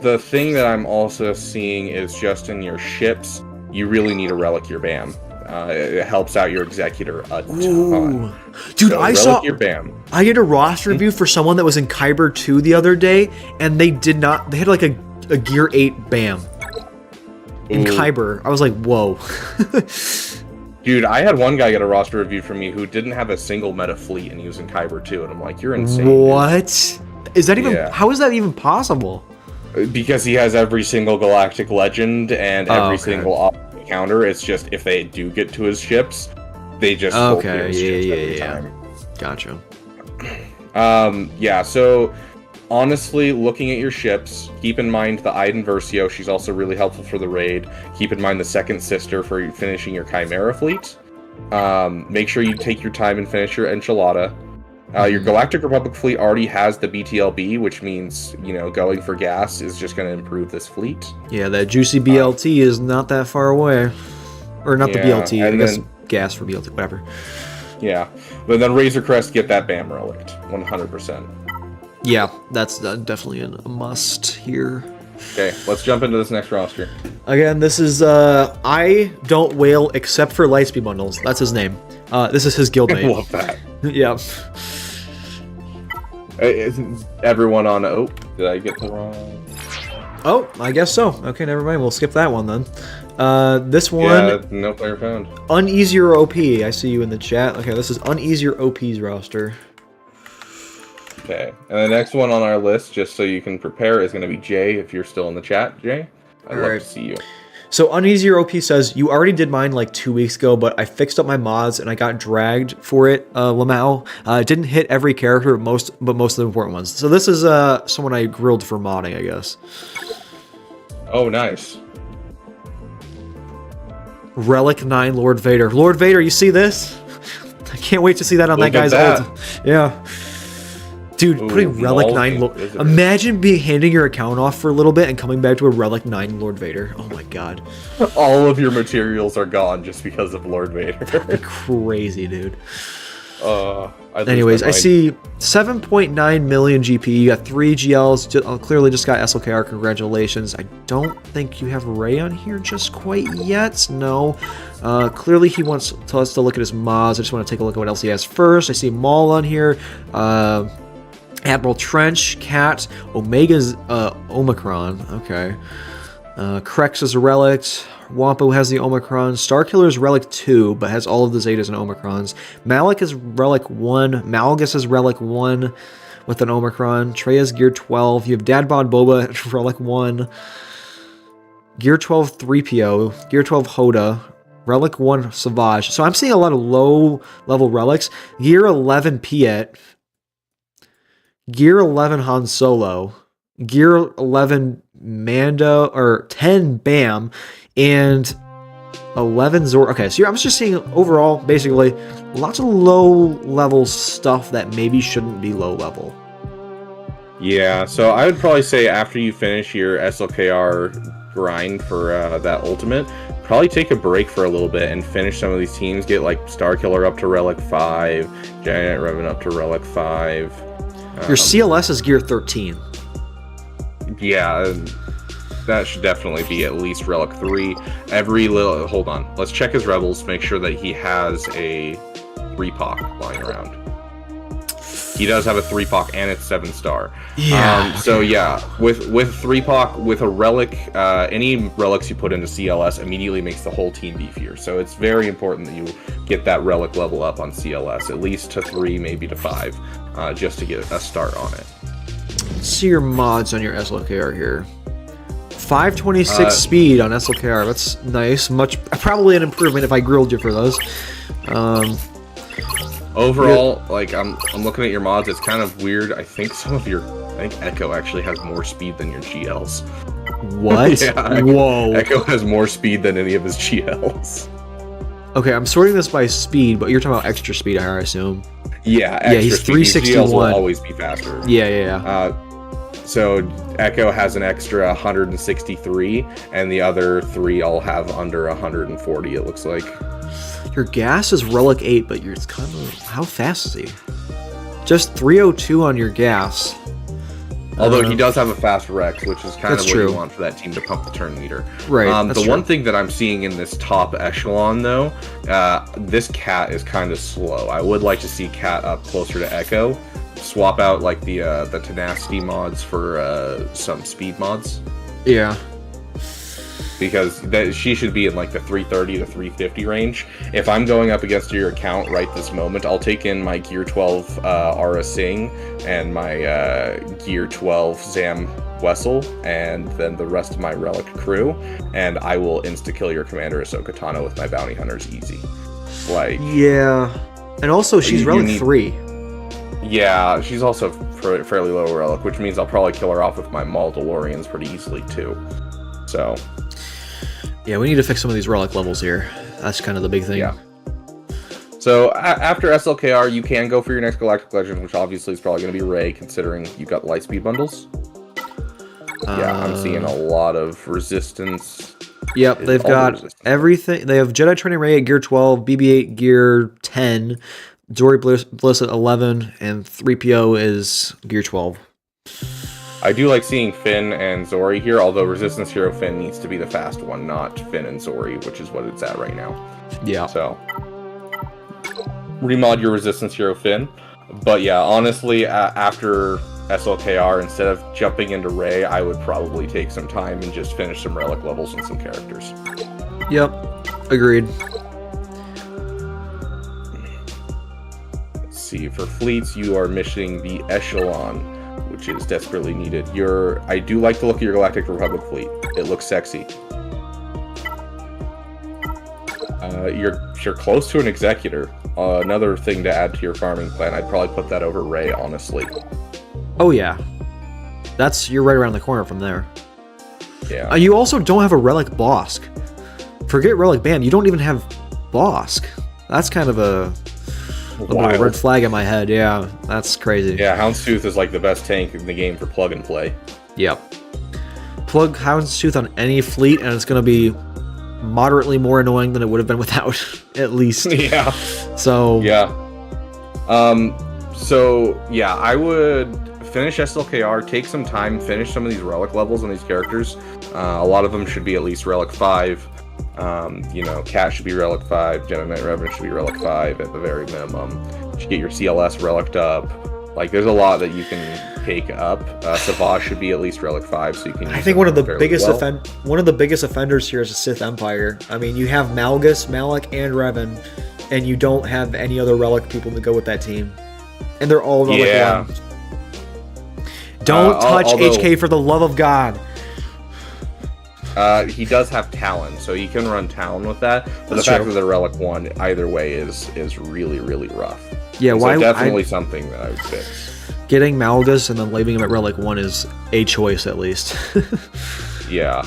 [SPEAKER 2] the thing that I'm also seeing is just in your ships, you really need to relic your BAM. It helps out your Executor a ton.
[SPEAKER 1] Ooh. Dude,
[SPEAKER 2] So
[SPEAKER 1] I saw
[SPEAKER 2] your BAM.
[SPEAKER 1] I did a roster review for someone that was in Kyber 2 the other day, and they did not. They had like a Gear 8 BAM in Kyber. I was like, whoa.
[SPEAKER 2] Dude, I had one guy get a roster review from me who didn't have a single meta fleet, and he was in Kyber 2, and I'm like, you're insane.
[SPEAKER 1] What? Is that even?
[SPEAKER 2] Yeah.
[SPEAKER 1] How is that even possible?
[SPEAKER 2] Because he has every single galactic legend and every single counter. It's just if they do get to his ships, they just every time.
[SPEAKER 1] Gotcha.
[SPEAKER 2] Yeah, so honestly, looking at your ships, keep in mind the Iden Versio. She's also really helpful for the raid. Keep in mind the second sister for finishing your Chimera fleet. Make sure you take your time and finish your Enchilada. Your Galactic Republic fleet already has the BTLB, which means, you know, going for gas is just going to improve this fleet.
[SPEAKER 1] Yeah, that juicy BLT is not that far away. Or not the BLT, I guess gas for BLT, whatever.
[SPEAKER 2] Yeah, but then Razor Crest, get that BAM relict, 100%.
[SPEAKER 1] Yeah, that's definitely a must here.
[SPEAKER 2] Okay, let's jump into this next roster.
[SPEAKER 1] Again, this is, I don't whale except for Lightspeed bundles. That's his name. This is his guildmate.
[SPEAKER 2] I love that.
[SPEAKER 1] Yeah.
[SPEAKER 2] Isn't everyone on... Oh, did I get the wrong...
[SPEAKER 1] Oh, I guess so. Okay, never mind. We'll skip that one then. This one...
[SPEAKER 2] Yeah, no player found.
[SPEAKER 1] Uneasier OP. I see you in the chat. Okay, this is Uneasier OP's roster.
[SPEAKER 2] Okay, and the next one on our list, just so you can prepare, is going to be Jay, if you're still in the chat, Jay. I'd love to see you.
[SPEAKER 1] So Uneasier OP says, you already did mine like 2 weeks ago, but I fixed up my mods and I got dragged for it, Lamau. It didn't hit every character, but most of the important ones. So this is someone I grilled for modding, I guess.
[SPEAKER 2] Oh, nice.
[SPEAKER 1] Relic 9 Lord Vader. Lord Vader, you see this? I can't wait to see that on that guy's ult. Yeah. Dude, putting Relic 9 Lord... Imagine handing your account off for a little bit and coming back to a Relic 9 Lord Vader. Oh my god.
[SPEAKER 2] All of your materials are gone just because of Lord Vader.
[SPEAKER 1] That'd be crazy, dude.
[SPEAKER 2] Anyways,
[SPEAKER 1] I see 7.9 million GP. You got 3 GLs. Clearly just got SLKR. Congratulations. I don't think you have Ray on here just quite yet. No. Clearly he wants us to look at his mods. I just want to take a look at what else he has first. I see Maul on here. Admiral Trench, Cat, Omega's Omicron. Okay. Crex is a relic. Wampo has the Omicron. Starkiller is Relic 2, but has all of the Zetas and Omicrons. Malik is Relic 1. Malgus is Relic 1 with an Omicron. Treya's Gear 12. You have Dadbod Boba at Relic 1. Gear 12 3PO. Gear 12 Hoda. Relic 1 Savage. So I'm seeing a lot of low-level relics. Gear 11 Piet. Gear 11 Han Solo. Gear 11 Mando, or 10 BAM, and 11 Zor. Okay, so I'm just seeing overall, basically, lots of low-level stuff that maybe shouldn't be low-level.
[SPEAKER 2] Yeah, so I would probably say after you finish your SLKR grind for that ultimate, probably take a break for a little bit and finish some of these teams. Get like Starkiller up to Relic 5, Giant Revan up to Relic 5.
[SPEAKER 1] Your CLS is Gear 13.
[SPEAKER 2] Yeah, that should definitely be at least Relic 3. Hold on. Let's check his Rebels, make sure that he has a 3-POC lying around. He does have a 3-POC and it's 7-star.
[SPEAKER 1] Yeah.
[SPEAKER 2] So yeah, with 3-POC, with a relic, any relics you put into CLS immediately makes the whole team beefier. So it's very important that you get that relic level up on CLS, at least to 3, maybe to 5, just to get a start on it.
[SPEAKER 1] Let's see your mods on your SLKR here. 526 speed on SLKR. That's nice. Probably an improvement if I grilled you for those.
[SPEAKER 2] Overall, like I'm looking at your mods. It's kind of weird. I think Echo actually has more speed than your GLs.
[SPEAKER 1] What?
[SPEAKER 2] Yeah,
[SPEAKER 1] whoa.
[SPEAKER 2] Echo has more speed than any of his GLs.
[SPEAKER 1] Okay, I'm sorting this by speed, but you're talking about extra speed, I assume.
[SPEAKER 2] Yeah,
[SPEAKER 1] Yeah, he's
[SPEAKER 2] extra speed. GLs will
[SPEAKER 1] 361.
[SPEAKER 2] always be faster.
[SPEAKER 1] Yeah.
[SPEAKER 2] So Echo has an extra 163, and the other 3 all have under 140. It looks like.
[SPEAKER 1] Your gas is Relic 8, but it's kind of... How fast is he? Just 302 on your gas.
[SPEAKER 2] Although he does have a fast Rex, which is kind of what
[SPEAKER 1] true.
[SPEAKER 2] you want for that team to pump the turn meter.
[SPEAKER 1] Right,
[SPEAKER 2] The one thing that I'm seeing in this top echelon, though, this Cat is kind of slow. I would like to see Cat up closer to Echo. Swap out like the tenacity mods for some speed mods.
[SPEAKER 1] Yeah.
[SPEAKER 2] Because she should be in like the 330 to 350 range. If I'm going up against your account right this moment, I'll take in my Gear 12 Ara Singh and my Gear 12 Zam Wessel, and then the rest of my Relic crew, and I will insta-kill your Commander Ahsoka Tano with my Bounty Hunters easy. Like...
[SPEAKER 1] Yeah. And also, she's Relic 3.
[SPEAKER 2] Yeah, she's also fairly low Relic, which means I'll probably kill her off with my Maldalorians pretty easily, too. So...
[SPEAKER 1] Yeah, we need to fix some of these Relic levels here. That's kind of the big thing.
[SPEAKER 2] Yeah. So after SLKR, you can go for your next Galactic Legend, which obviously is probably going to be Rey, considering you got Lightspeed bundles. Yeah, I'm seeing a lot of Resistance.
[SPEAKER 1] Yep, they've got everything. They have Jedi Training Rey at Gear 12, BB-8 Gear 10, Zori Bliss at 11, and 3PO is Gear 12.
[SPEAKER 2] I do like seeing Finn and Zori here, although Resistance Hero Finn needs to be the fast one, not Finn and Zori, which is what it's at right now.
[SPEAKER 1] Yeah.
[SPEAKER 2] So, remod your Resistance Hero Finn. But yeah, honestly, after SLKR, instead of jumping into Rey, I would probably take some time and just finish some Relic levels and some characters.
[SPEAKER 1] Yep, agreed.
[SPEAKER 2] Let's see, for fleets, you are missing the Echelon, which is desperately needed. I do like the look of your Galactic Republic fleet. It looks sexy. You're close to an Executor. Another thing to add to your farming plan. I'd probably put that over Rey, honestly.
[SPEAKER 1] Oh yeah, you're right around the corner from there.
[SPEAKER 2] Yeah.
[SPEAKER 1] You also don't have a Relic Bosk. Forget Relic Bam. You don't even have Bosk. That's kind of a red flag in my head. Yeah, that's crazy.
[SPEAKER 2] Yeah, Houndstooth is like the best tank in the game for plug and play.
[SPEAKER 1] Yep. Plug Houndstooth on any fleet, and it's going to be moderately more annoying than it would have been without, at least.
[SPEAKER 2] Yeah.
[SPEAKER 1] So.
[SPEAKER 2] Yeah. So yeah, I would finish SLKR, take some time, finish some of these Relic levels on these characters. A lot of them should be at least Relic 5. Cat should be Relic 5, Jedi Knight Revenant should be Relic 5 at the very minimum. You should get your CLS Relic'd up. Like, there's a lot that you can take up. Savage should be at least Relic 5, so you can use
[SPEAKER 1] I think one of the biggest
[SPEAKER 2] well.
[SPEAKER 1] offenders here is the Sith Empire. I mean, you have Malgus, Malak, and Revan, and you don't have any other Relic people to go with that team. And they're all Relic 1. Don't touch HK for the love of God.
[SPEAKER 2] He does have Talon, so you can run Talon with that. But the fact that they're Relic 1 either way is really, really rough. Yeah,
[SPEAKER 1] so
[SPEAKER 2] definitely something that I would fix.
[SPEAKER 1] Getting Malgus and then leaving him at Relic 1 is a choice, at least.
[SPEAKER 2] Yeah.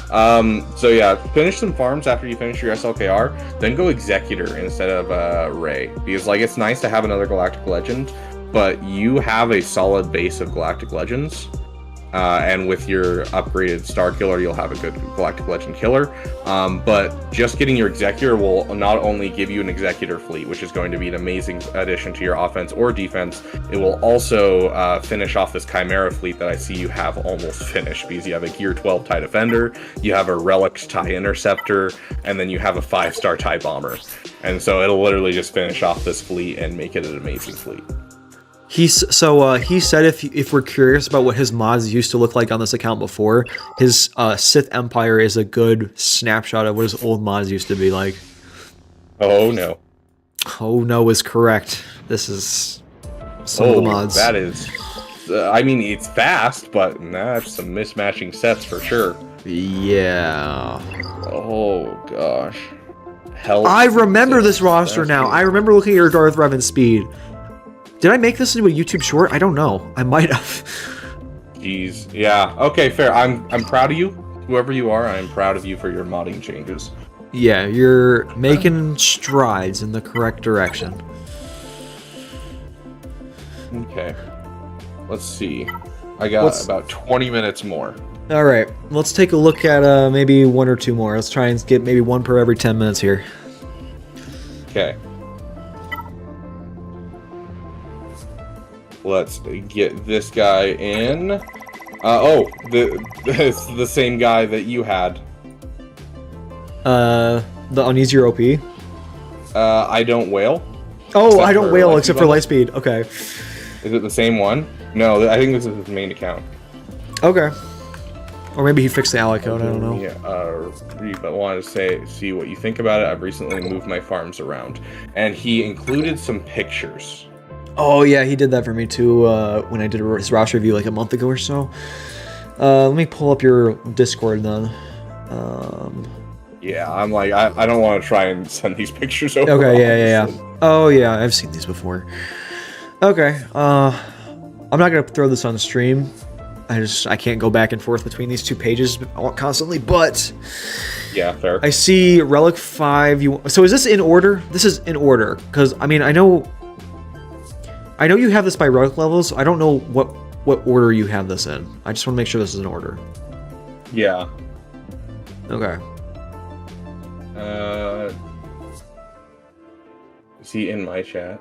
[SPEAKER 2] So yeah, finish some farms after you finish your SLKR, then go Executor instead of Rey. Because, like, it's nice to have another Galactic Legend, but you have a solid base of Galactic Legends. And with your upgraded Star Killer, you'll have a good Galactic Legend killer. But just getting your Executor will not only give you an Executor fleet, which is going to be an amazing addition to your offense or defense, it will also finish off this Chimera fleet that I see you have almost finished, because you have a Gear 12 TIE Defender, you have a Relic TIE Interceptor, and then you have a 5-star TIE Bomber. And so it'll literally just finish off this fleet and make it an amazing fleet.
[SPEAKER 1] He said if we're curious about what his mods used to look like on this account before, his Sith Empire is a good snapshot of what his old mods used to be like.
[SPEAKER 2] Oh no.
[SPEAKER 1] Oh no is correct. This is some of the mods.
[SPEAKER 2] That is... I mean, it's fast, but that's some mismatching sets for sure.
[SPEAKER 1] Yeah.
[SPEAKER 2] Oh gosh. Hell.
[SPEAKER 1] I remember this roster now. I remember looking at your Darth Revan speed. Did I make this into a YouTube short? I don't know. I might have.
[SPEAKER 2] Jeez. Yeah. Okay, fair. I'm proud of you. Whoever you are, I'm proud of you for your modding changes.
[SPEAKER 1] Yeah, you're making strides in the correct direction.
[SPEAKER 2] Okay. Let's see. I got about 20 minutes more.
[SPEAKER 1] All right, let's take a look at maybe one or two more. Let's try and get maybe one per every 10 minutes here.
[SPEAKER 2] Okay. Let's get this guy in. It's the same guy that you had.
[SPEAKER 1] The uneasier OP.
[SPEAKER 2] I don't whale.
[SPEAKER 1] Oh, I don't whale except for Lightspeed. Okay.
[SPEAKER 2] Is it the same one? No, I think this is his main account.
[SPEAKER 1] Okay. Or maybe he fixed the ally code. I don't know.
[SPEAKER 2] Yeah. But wanted to see what you think about it. I've recently moved my farms around, and he included some pictures.
[SPEAKER 1] Oh yeah, he did that for me too when I did his roster review like a month ago or so. Let me pull up your Discord then.
[SPEAKER 2] Yeah, I'm like, I don't want to try and send these pictures over.
[SPEAKER 1] Okay, yeah. Oh yeah, I've seen these before. Okay, I'm not gonna throw this on the stream. I can't go back and forth between these two pages constantly, but
[SPEAKER 2] yeah, fair.
[SPEAKER 1] I see Relic 5. So is this in order? This is in order, because I mean I know you have this by relic levels. I don't know what order you have this in. I just want to make sure this is in order.
[SPEAKER 2] Yeah.
[SPEAKER 1] Okay.
[SPEAKER 2] Is he in my chat?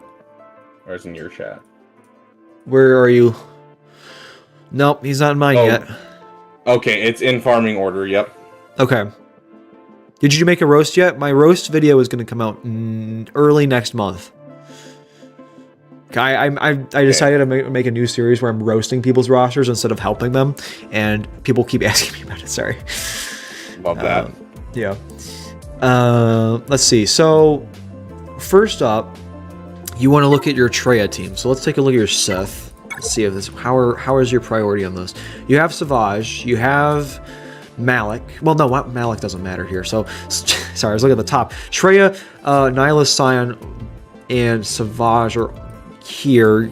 [SPEAKER 2] Or is he in your chat?
[SPEAKER 1] Where are you? Nope, he's not in mine yet.
[SPEAKER 2] Okay, it's in farming order, yep.
[SPEAKER 1] Okay. Did you make a roast yet? My roast video is going to come out early next month. I decided to make a new series where I'm roasting people's rosters instead of helping them, and people keep asking me about it. Sorry.
[SPEAKER 2] Love that.
[SPEAKER 1] Yeah. Let's see. So, first up, you want to look at your Treya team. So let's take a look at your Seth. Let's see if this. How is your priority on this? You have Savage. You have Malik. Well, no, Malik doesn't matter here. So, sorry, I was looking at the top. Treya, Nihilus, Scion, and Savage are here.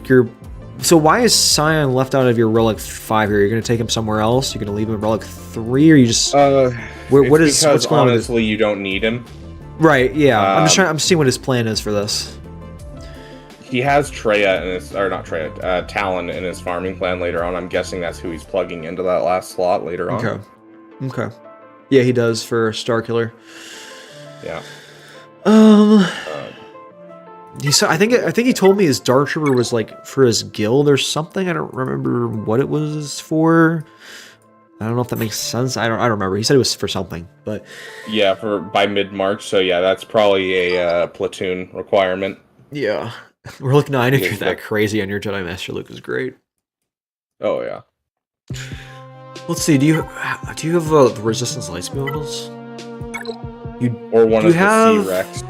[SPEAKER 1] So why is Scion left out of your Relic 5 here? You're going to take him somewhere else? You're going to leave him in Relic 3, or you just... what's going on?
[SPEAKER 2] Honestly, you don't need him.
[SPEAKER 1] Right, yeah. I'm seeing what his plan is for this.
[SPEAKER 2] He has Treya in his... Or not Treya, Talon in his farming plan later on. I'm guessing that's who he's plugging into that last slot later on.
[SPEAKER 1] Okay. Yeah, he does for Starkiller.
[SPEAKER 2] Yeah.
[SPEAKER 1] I think he told me his Dark Trooper was like for his guild or something. I don't remember what it was for. I don't know if that makes sense. I don't remember. He said it was for something, but
[SPEAKER 2] yeah, by mid-March. So yeah, that's probably a platoon requirement.
[SPEAKER 1] Yeah, Relic 9. If you're that crazy on your Jedi Master Luke is great.
[SPEAKER 2] Oh yeah.
[SPEAKER 1] Let's see. Do you have the Resistance Lightspeed models?
[SPEAKER 2] Or one of the C-Rex.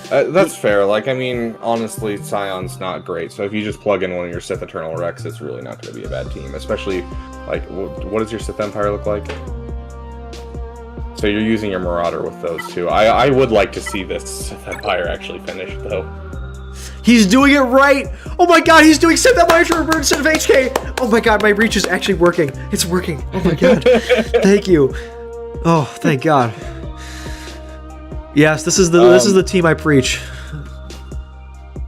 [SPEAKER 2] That's fair. Like, I mean, honestly, Scion's not great. So if you just plug in one of your Sith Eternal Rex, it's really not going to be a bad team. Especially, like, what does your Sith Empire look like? So you're using your Marauder with those two. I would like to see this Sith Empire actually finished, though.
[SPEAKER 1] He's doing it right! Oh my god, he's doing Sith Empire Trooper instead of HK! Oh my god, my reach is actually working. It's working. Oh my god. Thank you. Oh, thank god. Yes, this is the team I preach.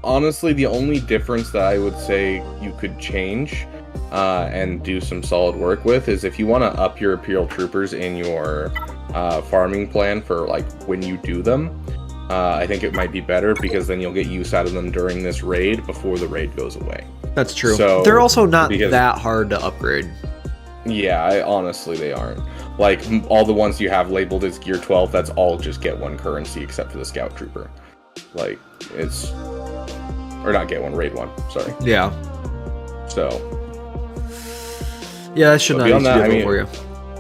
[SPEAKER 2] Honestly, the only difference that I would say you could change and do some solid work with is if you want to up your Imperial Troopers in your farming plan for like when you do them. I think it might be better because then you'll get use out of them during this raid before the raid goes away.
[SPEAKER 1] That's true.
[SPEAKER 2] So,
[SPEAKER 1] they're also not that hard to upgrade.
[SPEAKER 2] Yeah, honestly, they aren't. Like, all the ones you have labeled as Gear 12, that's all just get one currency except for the Scout Trooper. Like, it's... Or not get one, raid one, sorry.
[SPEAKER 1] Yeah.
[SPEAKER 2] So...
[SPEAKER 1] Yeah, that should not be too difficult for you.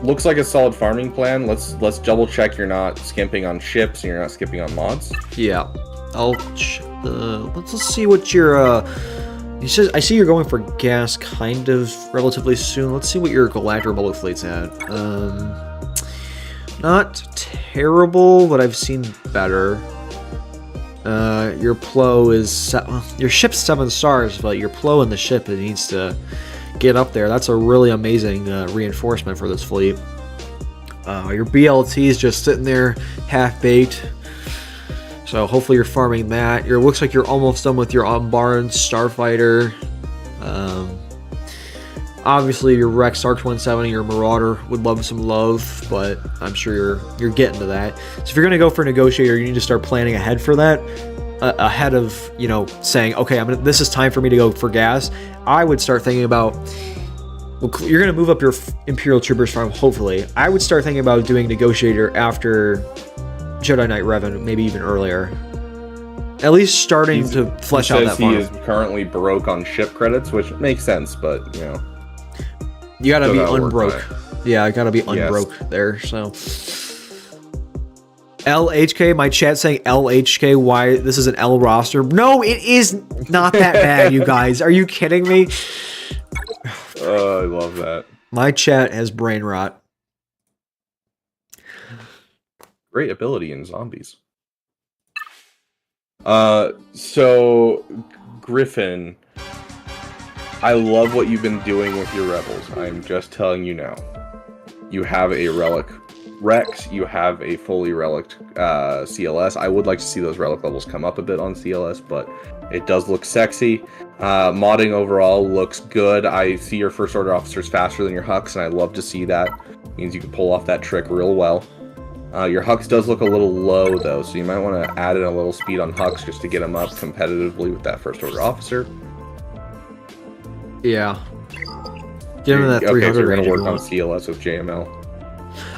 [SPEAKER 2] Looks like a solid farming plan. Let's double check you're not skimping on ships and you're not skipping on mods.
[SPEAKER 1] Yeah. Let's see what your... He says, I see you're going for gas kind of relatively soon. Let's see what your Galactic Republic fleet's at. Not terrible, but I've seen better. Your Plo is... your ship's 7 stars, but your Plo in the ship, it needs to get up there. That's a really amazing reinforcement for this fleet. Your BLT is just sitting there half-baked. So hopefully you're farming that. Looks like you're almost done with your Umbaran Starfighter. Obviously, your Rex Sarks 170, your Marauder would love some love, but I'm sure you're getting to that. So if you're gonna go for a negotiator, you need to start planning ahead for that, ahead of saying, okay, this is time for me to go for gas. I would start thinking about, well, you're gonna move up your Imperial Troopers farm, hopefully. I would start thinking about doing negotiator after Jedi Knight Revan, maybe even earlier. At least starting to flesh out that farm.
[SPEAKER 2] He is currently broke on ship credits, which makes sense, but
[SPEAKER 1] you gotta be unbroke. Yeah, I gotta be unbroke there. So LHK, my chat saying LHK. Why this is an L roster? No, it is not that bad, you guys. Are you kidding me?
[SPEAKER 2] Oh, I love that.
[SPEAKER 1] My chat has brain rot.
[SPEAKER 2] Great ability in zombies. So Griffin, I love what you've been doing with your rebels. I'm just telling you now. You have a relic Rex, you have a fully relic CLS. I would like to see those relic levels come up a bit on CLS, but it does look sexy. Modding overall looks good. I see your first order officers faster than your Hux, and I love to see that. It means you can pull off that trick real well. Your Hux does look a little low, though, so you might want to add in a little speed on Hux just to get him up competitively with that first order officer.
[SPEAKER 1] Yeah. Get him in that 300
[SPEAKER 2] okay, so we're
[SPEAKER 1] range.
[SPEAKER 2] Gonna work on CLS with JML.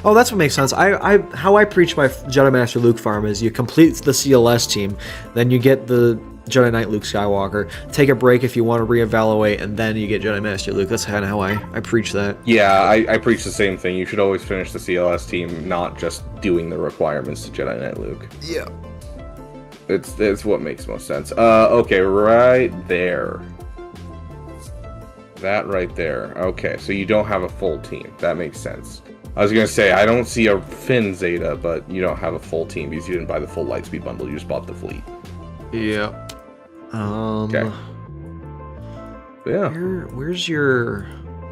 [SPEAKER 1] Oh, that's what makes sense. How I preach my Jedi Master Luke farm is you complete the CLS team, then you get the Jedi Knight Luke Skywalker, take a break if you want to reevaluate, and then you get Jedi Master Luke. That's kind of how I preach that.
[SPEAKER 2] Yeah, I preach the same thing. You should always finish the CLS team, not just doing the requirements to Jedi Knight Luke.
[SPEAKER 1] Yeah.
[SPEAKER 2] It's what makes most sense. Okay, right there. That right there. Okay, so you don't have a full team. That makes sense. I was going to say, I don't see a Finn Zeta, but you don't have a full team because you didn't buy the full Lightspeed bundle. You just bought the fleet.
[SPEAKER 1] Yeah.
[SPEAKER 2] Okay. Yeah.
[SPEAKER 1] Where's your...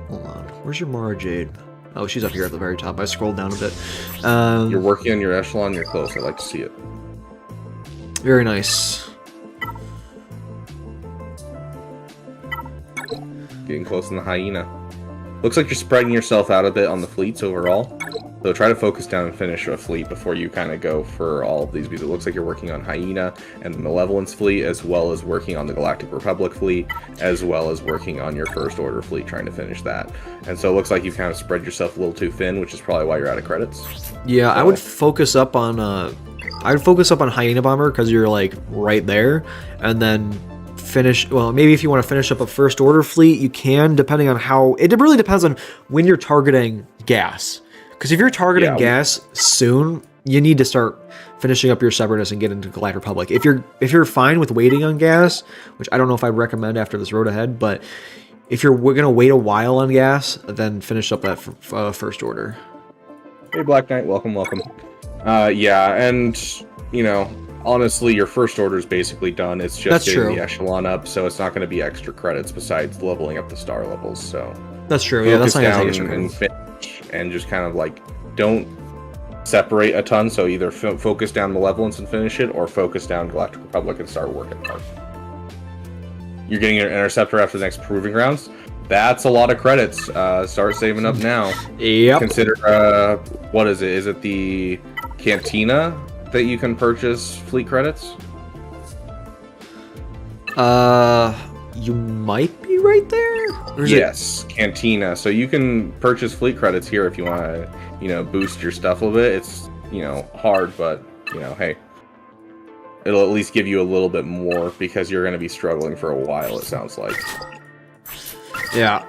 [SPEAKER 1] Hold on. Where's your Mara Jade? Oh, she's up here at the very top. I scrolled down a bit.
[SPEAKER 2] You're working on your echelon. You're close. I'd like to see it.
[SPEAKER 1] Very nice.
[SPEAKER 2] Getting close in the hyena. Looks like you're spreading yourself out a bit on the fleets overall. So try to focus down and finish a fleet before you kind of go for all of these, because it looks like you're working on Hyena and the Malevolence fleet, as well as working on the Galactic Republic fleet, as well as working on your First Order fleet, trying to finish that. And so it looks like you've kind of spread yourself a little too thin, which is probably why you're out of credits.
[SPEAKER 1] Yeah, so I would focus up on Hyena Bomber, because you're like right there, and then finish, well, maybe if you want to finish up a First Order fleet, you can, depending on how, it really depends on when you're targeting gas. Because if you're targeting gas soon, you need to start finishing up your Separateness and get into Galactic Republic. If you're fine with waiting on gas, which I don't know if I'd recommend after this road ahead, but if you're going to wait a while on gas, then finish up that First Order.
[SPEAKER 2] Hey, Black Knight, welcome. Yeah, and, you know, honestly, your First Order is basically done. It's just getting the echelon up, so it's not going to be extra credits besides leveling up the star levels, so...
[SPEAKER 1] That's true, yeah, that's not going to take extra credits.
[SPEAKER 2] And just kind of like don't separate a ton, so either focus down Malevolence and finish it, or focus down Galactic Republic and start working hard. You're getting your Interceptor after the next Proving Grounds. That's a lot of credits. Start saving up now.
[SPEAKER 1] Yep.
[SPEAKER 2] Consider, what is it? Is it the Cantina that you can purchase fleet credits?
[SPEAKER 1] You might be right there.
[SPEAKER 2] Yes, Cantina. So you can purchase fleet credits here if you want to, you know, boost your stuff a little bit. It's, you know, hard, but, you know, hey, it'll at least give you a little bit more because you're going to be struggling for a while, it sounds like.
[SPEAKER 1] Yeah.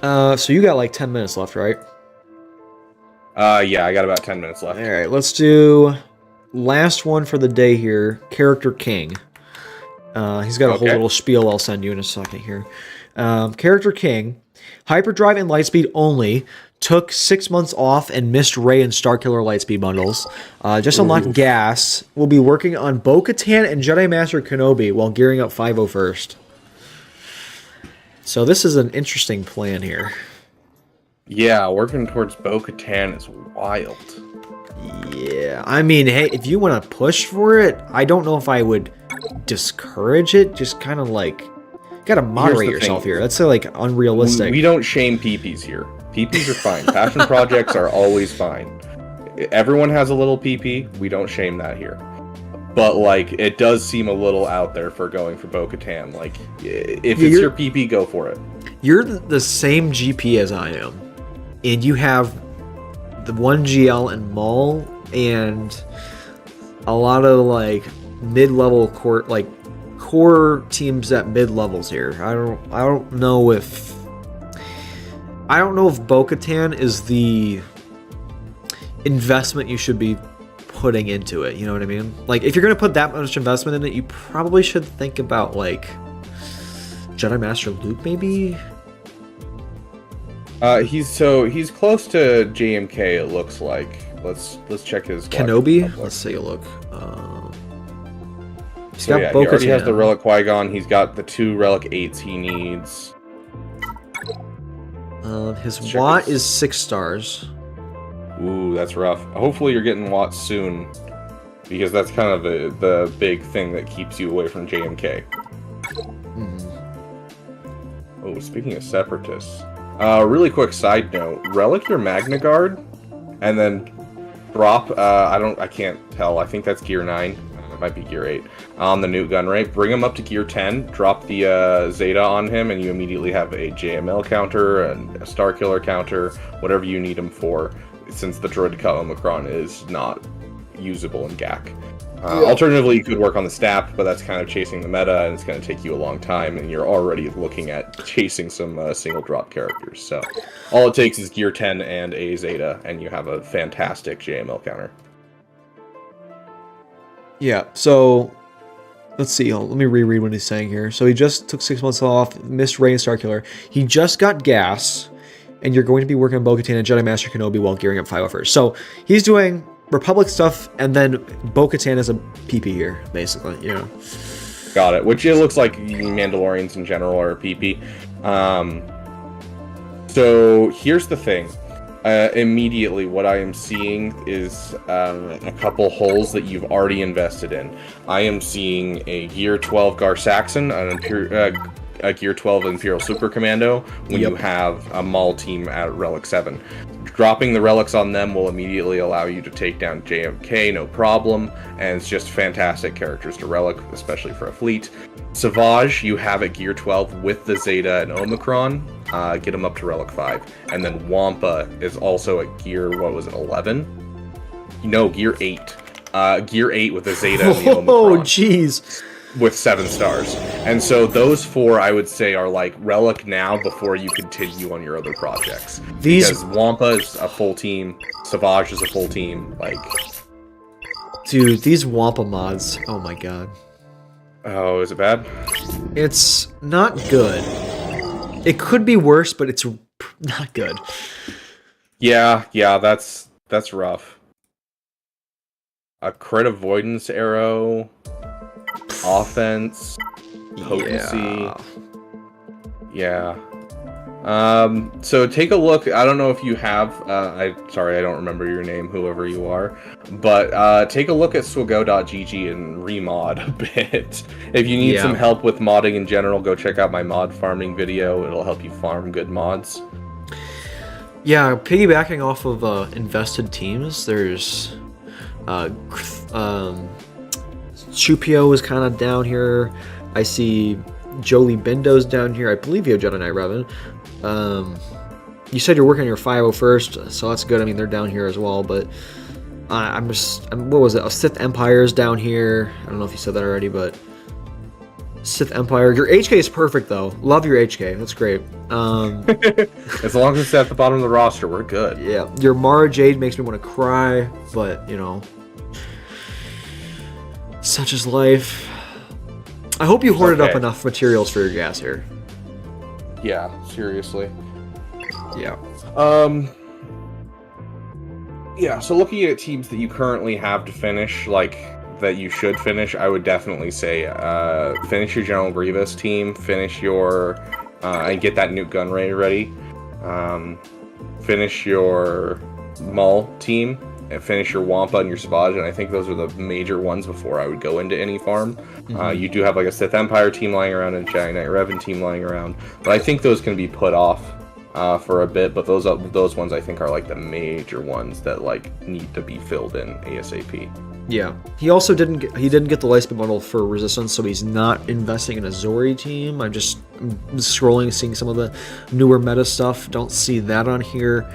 [SPEAKER 1] So you got like 10 minutes left, right?
[SPEAKER 2] Yeah, I got about 10 minutes left.
[SPEAKER 1] All right, let's do last one for the day here. Character King. He's got a whole little spiel I'll send you in a second here. Character King, Hyperdrive and Lightspeed only, took 6 months off and missed Rey and Starkiller Lightspeed bundles. Just unlocked gas. Will be working on Bo-Katan and Jedi Master Kenobi while gearing up 501st. So this is an interesting plan here.
[SPEAKER 2] Yeah, working towards Bo-Katan is wild.
[SPEAKER 1] Yeah, I mean, hey, if you want to push for it, I don't know if I would discourage it. Just kind of like, gotta moderate
[SPEAKER 2] the
[SPEAKER 1] yourself
[SPEAKER 2] thing.
[SPEAKER 1] here. That's like unrealistic.
[SPEAKER 2] We don't shame PPs here. PPs are fine. Passion projects are always fine. Everyone has a little PP. We don't shame that here. But like, it does seem a little out there for going for Bo-Katan. Like, if it's your PP, go for it.
[SPEAKER 1] You're the same GP as I am, and you have the 1 GL and Maul and a lot of like mid-level core teams at mid-levels here. I don't know if Bo-Katan is the investment you should be putting into it. You know what I mean? Like, if you're gonna put that much investment in it, you probably should think about like Jedi Master Luke, maybe.
[SPEAKER 2] He's close to JMK. It looks like. Let's check his
[SPEAKER 1] Kenobi. Let's take a look. He's got
[SPEAKER 2] He
[SPEAKER 1] Bo-Katan.
[SPEAKER 2] already has the Relic Qui-Gon. He's got the 2 Relic 8s he needs.
[SPEAKER 1] His Watt is 6 stars.
[SPEAKER 2] Ooh, that's rough. Hopefully you're getting Watts soon, because that's kind of the big thing that keeps you away from JMK. Oh, speaking of Separatists, really quick side note: relic your Magna Guard, and then drop. I can't tell. I think that's Gear 9. It might be Gear 8 on the new gun rate. Bring him up to Gear 10. Drop the Zeta on him, and you immediately have a JML counter and a Star Killer counter, whatever you need him for. Since the Droideka Omicron is not usable in GAC. Alternatively, you could work on the STAP, but that's kind of chasing the meta, and it's going to take you a long time, and you're already looking at chasing some single drop characters. So all it takes is Gear 10 and a Zeta, and you have a fantastic JML counter.
[SPEAKER 1] Yeah, so let's see. Let me reread what he's saying here. So he just took 6 months off, missed Rey and Star Killer. He just got gas, and you're going to be working on Bo-Katan and Jedi Master Kenobi while gearing up 501st. So he's doing Republic stuff, and then Bo-Katan is a PP here, basically. Yeah.
[SPEAKER 2] Got it. Which it looks like Mandalorians in general are a PP. So here's the thing. Immediately, what I am seeing is a couple holes that you've already invested in. I am seeing a Gear 12 Gar Saxon, a Gear 12 Imperial Super Commando, when you have a Maul team at Relic 7. Dropping the relics on them will immediately allow you to take down JMK, no problem, and it's just fantastic characters to Relic, especially for a fleet. Savage, you have at Gear 12 with the Zeta and Omicron. Get them up to Relic 5. And then Wampa is also at Gear, 11? No, Gear 8. Gear 8 with the Zeta and the Omicron.
[SPEAKER 1] Oh, jeez.
[SPEAKER 2] With 7 stars. And so those 4, I would say, are like Relic now before you continue on your other projects. Because Wampa is a full team, Savage is a full team, like...
[SPEAKER 1] Dude, these Wampa mods, oh my god.
[SPEAKER 2] Oh, is it bad?
[SPEAKER 1] It's not good. It could be worse, but it's not good.
[SPEAKER 2] Yeah, that's rough. A crit avoidance arrow... Offense, potency, yeah. So take a look. I don't know if you have. Sorry, I don't remember your name, whoever you are. But take a look at SWGoH and remod a bit. If you need some help with modding in general, go check out my mod farming video. It'll help you farm good mods.
[SPEAKER 1] Yeah, piggybacking off of invested teams, there's Chupio is kind of down here. I see Jolie Bindo's down here. I believe you have Jedi Knight Revan. You said you're working on your 501st, so that's good. I mean, they're down here as well, but what was it? Sith Empire's down here. I don't know if you said that already, but Sith Empire. Your HK is perfect, though. Love your HK. That's great.
[SPEAKER 2] As long as it's at the bottom of the roster, we're good.
[SPEAKER 1] Yeah. Your Mara Jade makes me want to cry, but, you know... Such is life. I hope you hoarded up enough materials for your gas here.
[SPEAKER 2] Yeah, seriously.
[SPEAKER 1] Yeah.
[SPEAKER 2] Yeah, so looking at teams that you currently have to finish, like, that you should finish, I would definitely say finish your General Grievous team, finish your... and get that Nuke Gunray ready. Finish your Maul team, and finish your Wampa and your Savage, and I think those are the major ones before I would go into any farm. You do have like a Sith Empire team lying around and a Jedi Knight Revan team lying around, but I think those can be put off for a bit. But those ones I think are like the major ones that like need to be filled in ASAP.
[SPEAKER 1] Yeah, he also didn't get the Lightspeed bundle for Resistance, so he's not investing in a Zori team. I'm scrolling, seeing some of the newer meta stuff. Don't see that on here.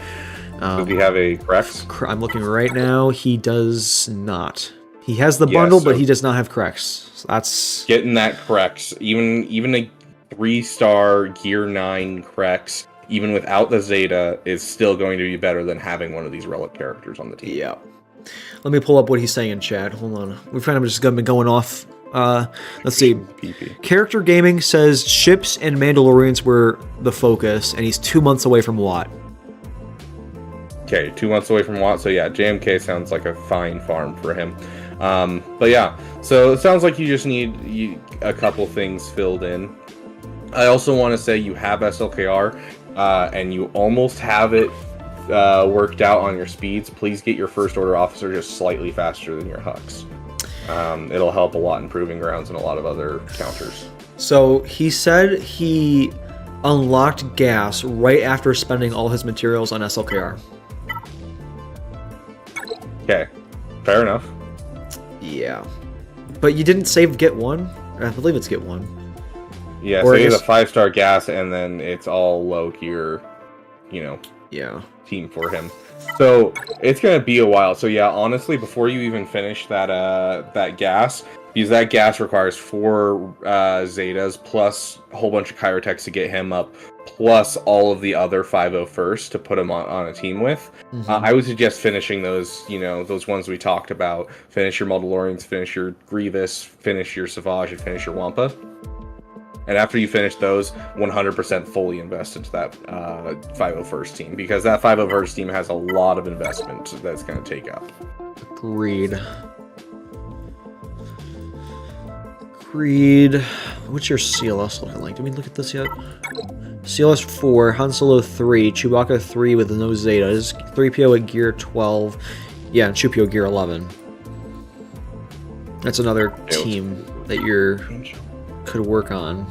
[SPEAKER 2] Does he have a Crex?
[SPEAKER 1] I'm looking right now. He does not. He has the bundle, but he does not have Crex. So that's
[SPEAKER 2] getting that Crex. Even a 3-star Gear 9 Crex, even without the Zeta, is still going to be better than having one of these relic characters on the team.
[SPEAKER 1] Yeah. Let me pull up what he's saying in chat. Hold on. We've kind of just been going off. Let's see. Character Gaming says ships and Mandalorians were the focus, and he's 2 months away from Watt.
[SPEAKER 2] Okay, 2 months away from Watt. So yeah, JMK sounds like a fine farm for him. But yeah, so it sounds like you just need a couple things filled in. I also want to say you have SLKR, and you almost have it worked out on your speeds. Please get your First Order officer just slightly faster than your Hux. It'll help a lot in Proving Grounds and a lot of other counters.
[SPEAKER 1] So he said he unlocked gas right after spending all his materials on SLKR.
[SPEAKER 2] Okay, fair enough.
[SPEAKER 1] Yeah, but you didn't save Get 1? I believe it's Get 1.
[SPEAKER 2] Yeah, so it's a 5-star gas, and then it's all low gear, team for him. So it's gonna be a while. So yeah, honestly, before you even finish that gas, because that gas requires 4 Zetas plus a whole bunch of Chirotechs to get him up, plus all of the other 501st to put him on a team with. I would suggest finishing those, those ones we talked about. Finish your Mandalorians, finish your Grievous, finish your Savage, and finish your Wampa. And after you finish those, 100% fully invest into that 501st team, because that 501st team has a lot of investment that's going to take up.
[SPEAKER 1] Agreed. What's your CLS looking like? Did we look at this yet? CLS 4, Han Solo 3, Chewbacca 3 with no Zetas, 3PO at gear 12, yeah, and Chewpio gear 11. That's another team that could work on.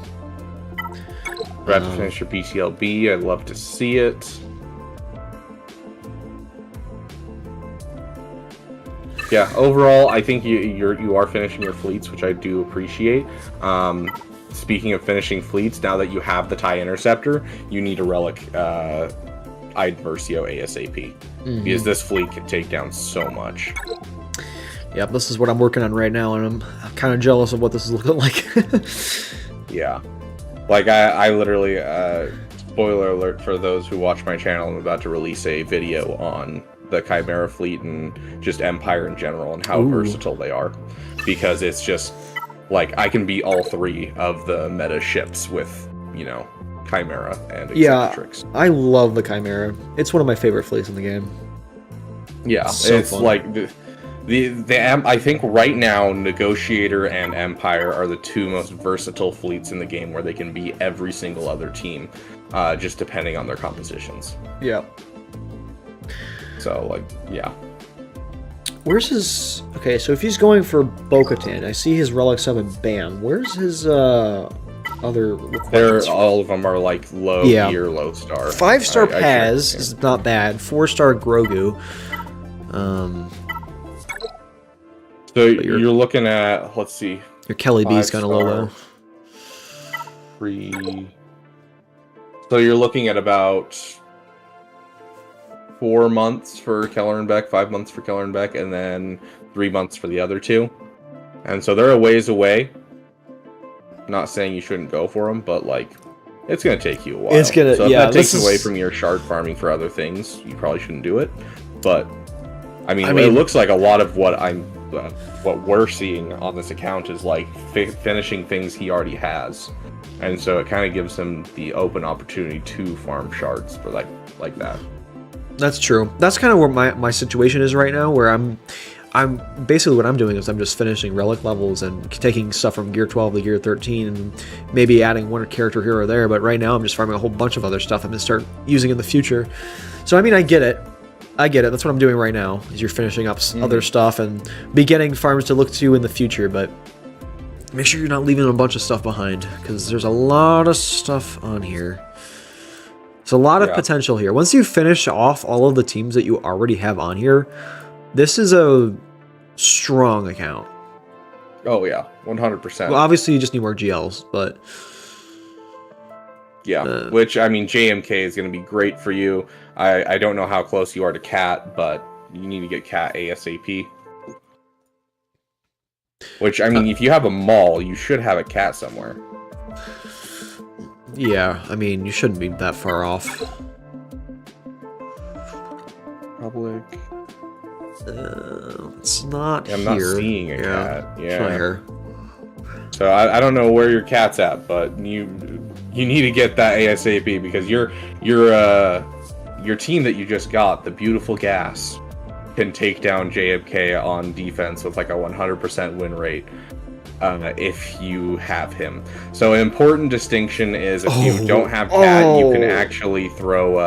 [SPEAKER 2] We're about to finish your BTLB. I'd love to see it. Yeah, overall, I think you are finishing your fleets, which I do appreciate. Speaking of finishing fleets, now that you have the TIE Interceptor, you need a relic Iden Versio ASAP. Because this fleet can take down so much.
[SPEAKER 1] Yep, this is what I'm working on right now, and I'm kind of jealous of what this is looking like.
[SPEAKER 2] Yeah. Like, I literally, spoiler alert for those who watch my channel, I'm about to release a video on the Chimera fleet and just Empire in general and how versatile they are. Because it's just, like, I can beat all 3 of the meta ships with, Chimera and Eccentrics.
[SPEAKER 1] Yeah, I love the Chimera. It's one of my favorite fleets in the game.
[SPEAKER 2] Yeah, it's fun. Like... I think right now, Negotiator and Empire are the 2 most versatile fleets in the game, where they can beat every single other team, just depending on their compositions.
[SPEAKER 1] Yeah.
[SPEAKER 2] So, like, yeah.
[SPEAKER 1] Where's his... Okay, so if he's going for Bo-Katan, I see his Relic 7 ban. Where's his other requirements?
[SPEAKER 2] All of them are, like, low gear, low star.
[SPEAKER 1] 5-star Paz is not bad. 4-star Grogu.
[SPEAKER 2] So you're looking at, let's see.
[SPEAKER 1] Your Kelly B's kind of low, though.
[SPEAKER 2] 3. So you're looking at about 4 months for Keller and Beck, 5 months for Keller and Beck, and then 3 months for the other 2. And so they're a ways away. Not saying you shouldn't go for them, but like, it's going to take you a while.
[SPEAKER 1] It's gonna,
[SPEAKER 2] so if that takes away from your shard farming for other things, you probably shouldn't do it. But I mean, it looks like a lot of what we're seeing on this account is like finishing things he already has, and so it kind of gives him the open opportunity to farm shards for like that.
[SPEAKER 1] That's true. That's kind of where my situation is right now, where I'm basically what I'm doing is I'm just finishing relic levels and taking stuff from gear 12 to gear 13 and maybe adding one character here or there, but right now I'm just farming a whole bunch of other stuff I'm going to start using in the future. So I mean, I get it. I get it. That's what I'm doing right now. Is you're finishing up other stuff and beginning farms to look to in the future, but make sure you're not leaving a bunch of stuff behind because there's a lot of stuff on here. There's a lot of potential here. Once you finish off all of the teams that you already have on here, this is a strong account.
[SPEAKER 2] Oh yeah, 100%.
[SPEAKER 1] Well, obviously you just need more GLs, but
[SPEAKER 2] yeah, which I mean, JMK is going to be great for you. I don't know how close you are to Cat, but you need to get Cat ASAP. Which I mean, if you have a mall, you should have a Cat somewhere.
[SPEAKER 1] Yeah, I mean, you shouldn't be that far off.
[SPEAKER 2] Public.
[SPEAKER 1] It's not here.
[SPEAKER 2] I'm not seeing a cat. Yeah.
[SPEAKER 1] It's not here.
[SPEAKER 2] So I don't know where your cat's at, but you need to get that ASAP because your team that you just got, the beautiful Gas, can take down JMK on defense with like a 100% win rate if you have him. So an important distinction is if you don't have Cat, you can actually throw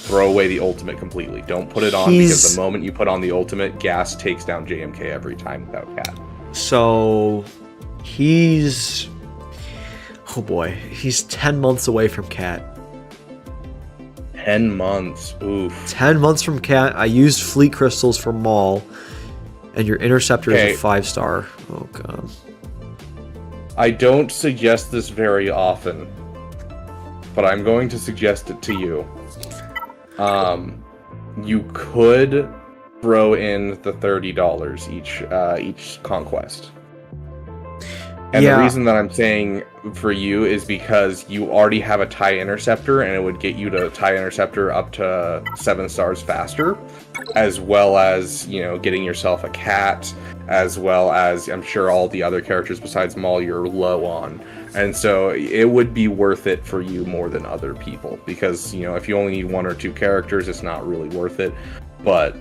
[SPEAKER 2] away the ultimate completely. Don't put it on because the moment you put on the ultimate, Gas takes down JMK every time without Cat.
[SPEAKER 1] So he's oh boy, he's 10 months away from Cat.
[SPEAKER 2] 10 months. Oof.
[SPEAKER 1] 10 months from Cat. I used Fleet Crystals for Maul, and your Interceptor is a 5-star. Oh god.
[SPEAKER 2] I don't suggest this very often, but I'm going to suggest it to you. You could throw in the $30 each conquest. And the reason that I'm saying for you is because you already have a TIE Interceptor, and it would get you to TIE Interceptor up to 7 stars faster, as well as, you know, getting yourself a Cat, as well as, I'm sure, all the other characters besides Maul you're low on. And so it would be worth it for you more than other people, because, you know, if you only need 1 or 2 characters, it's not really worth it. But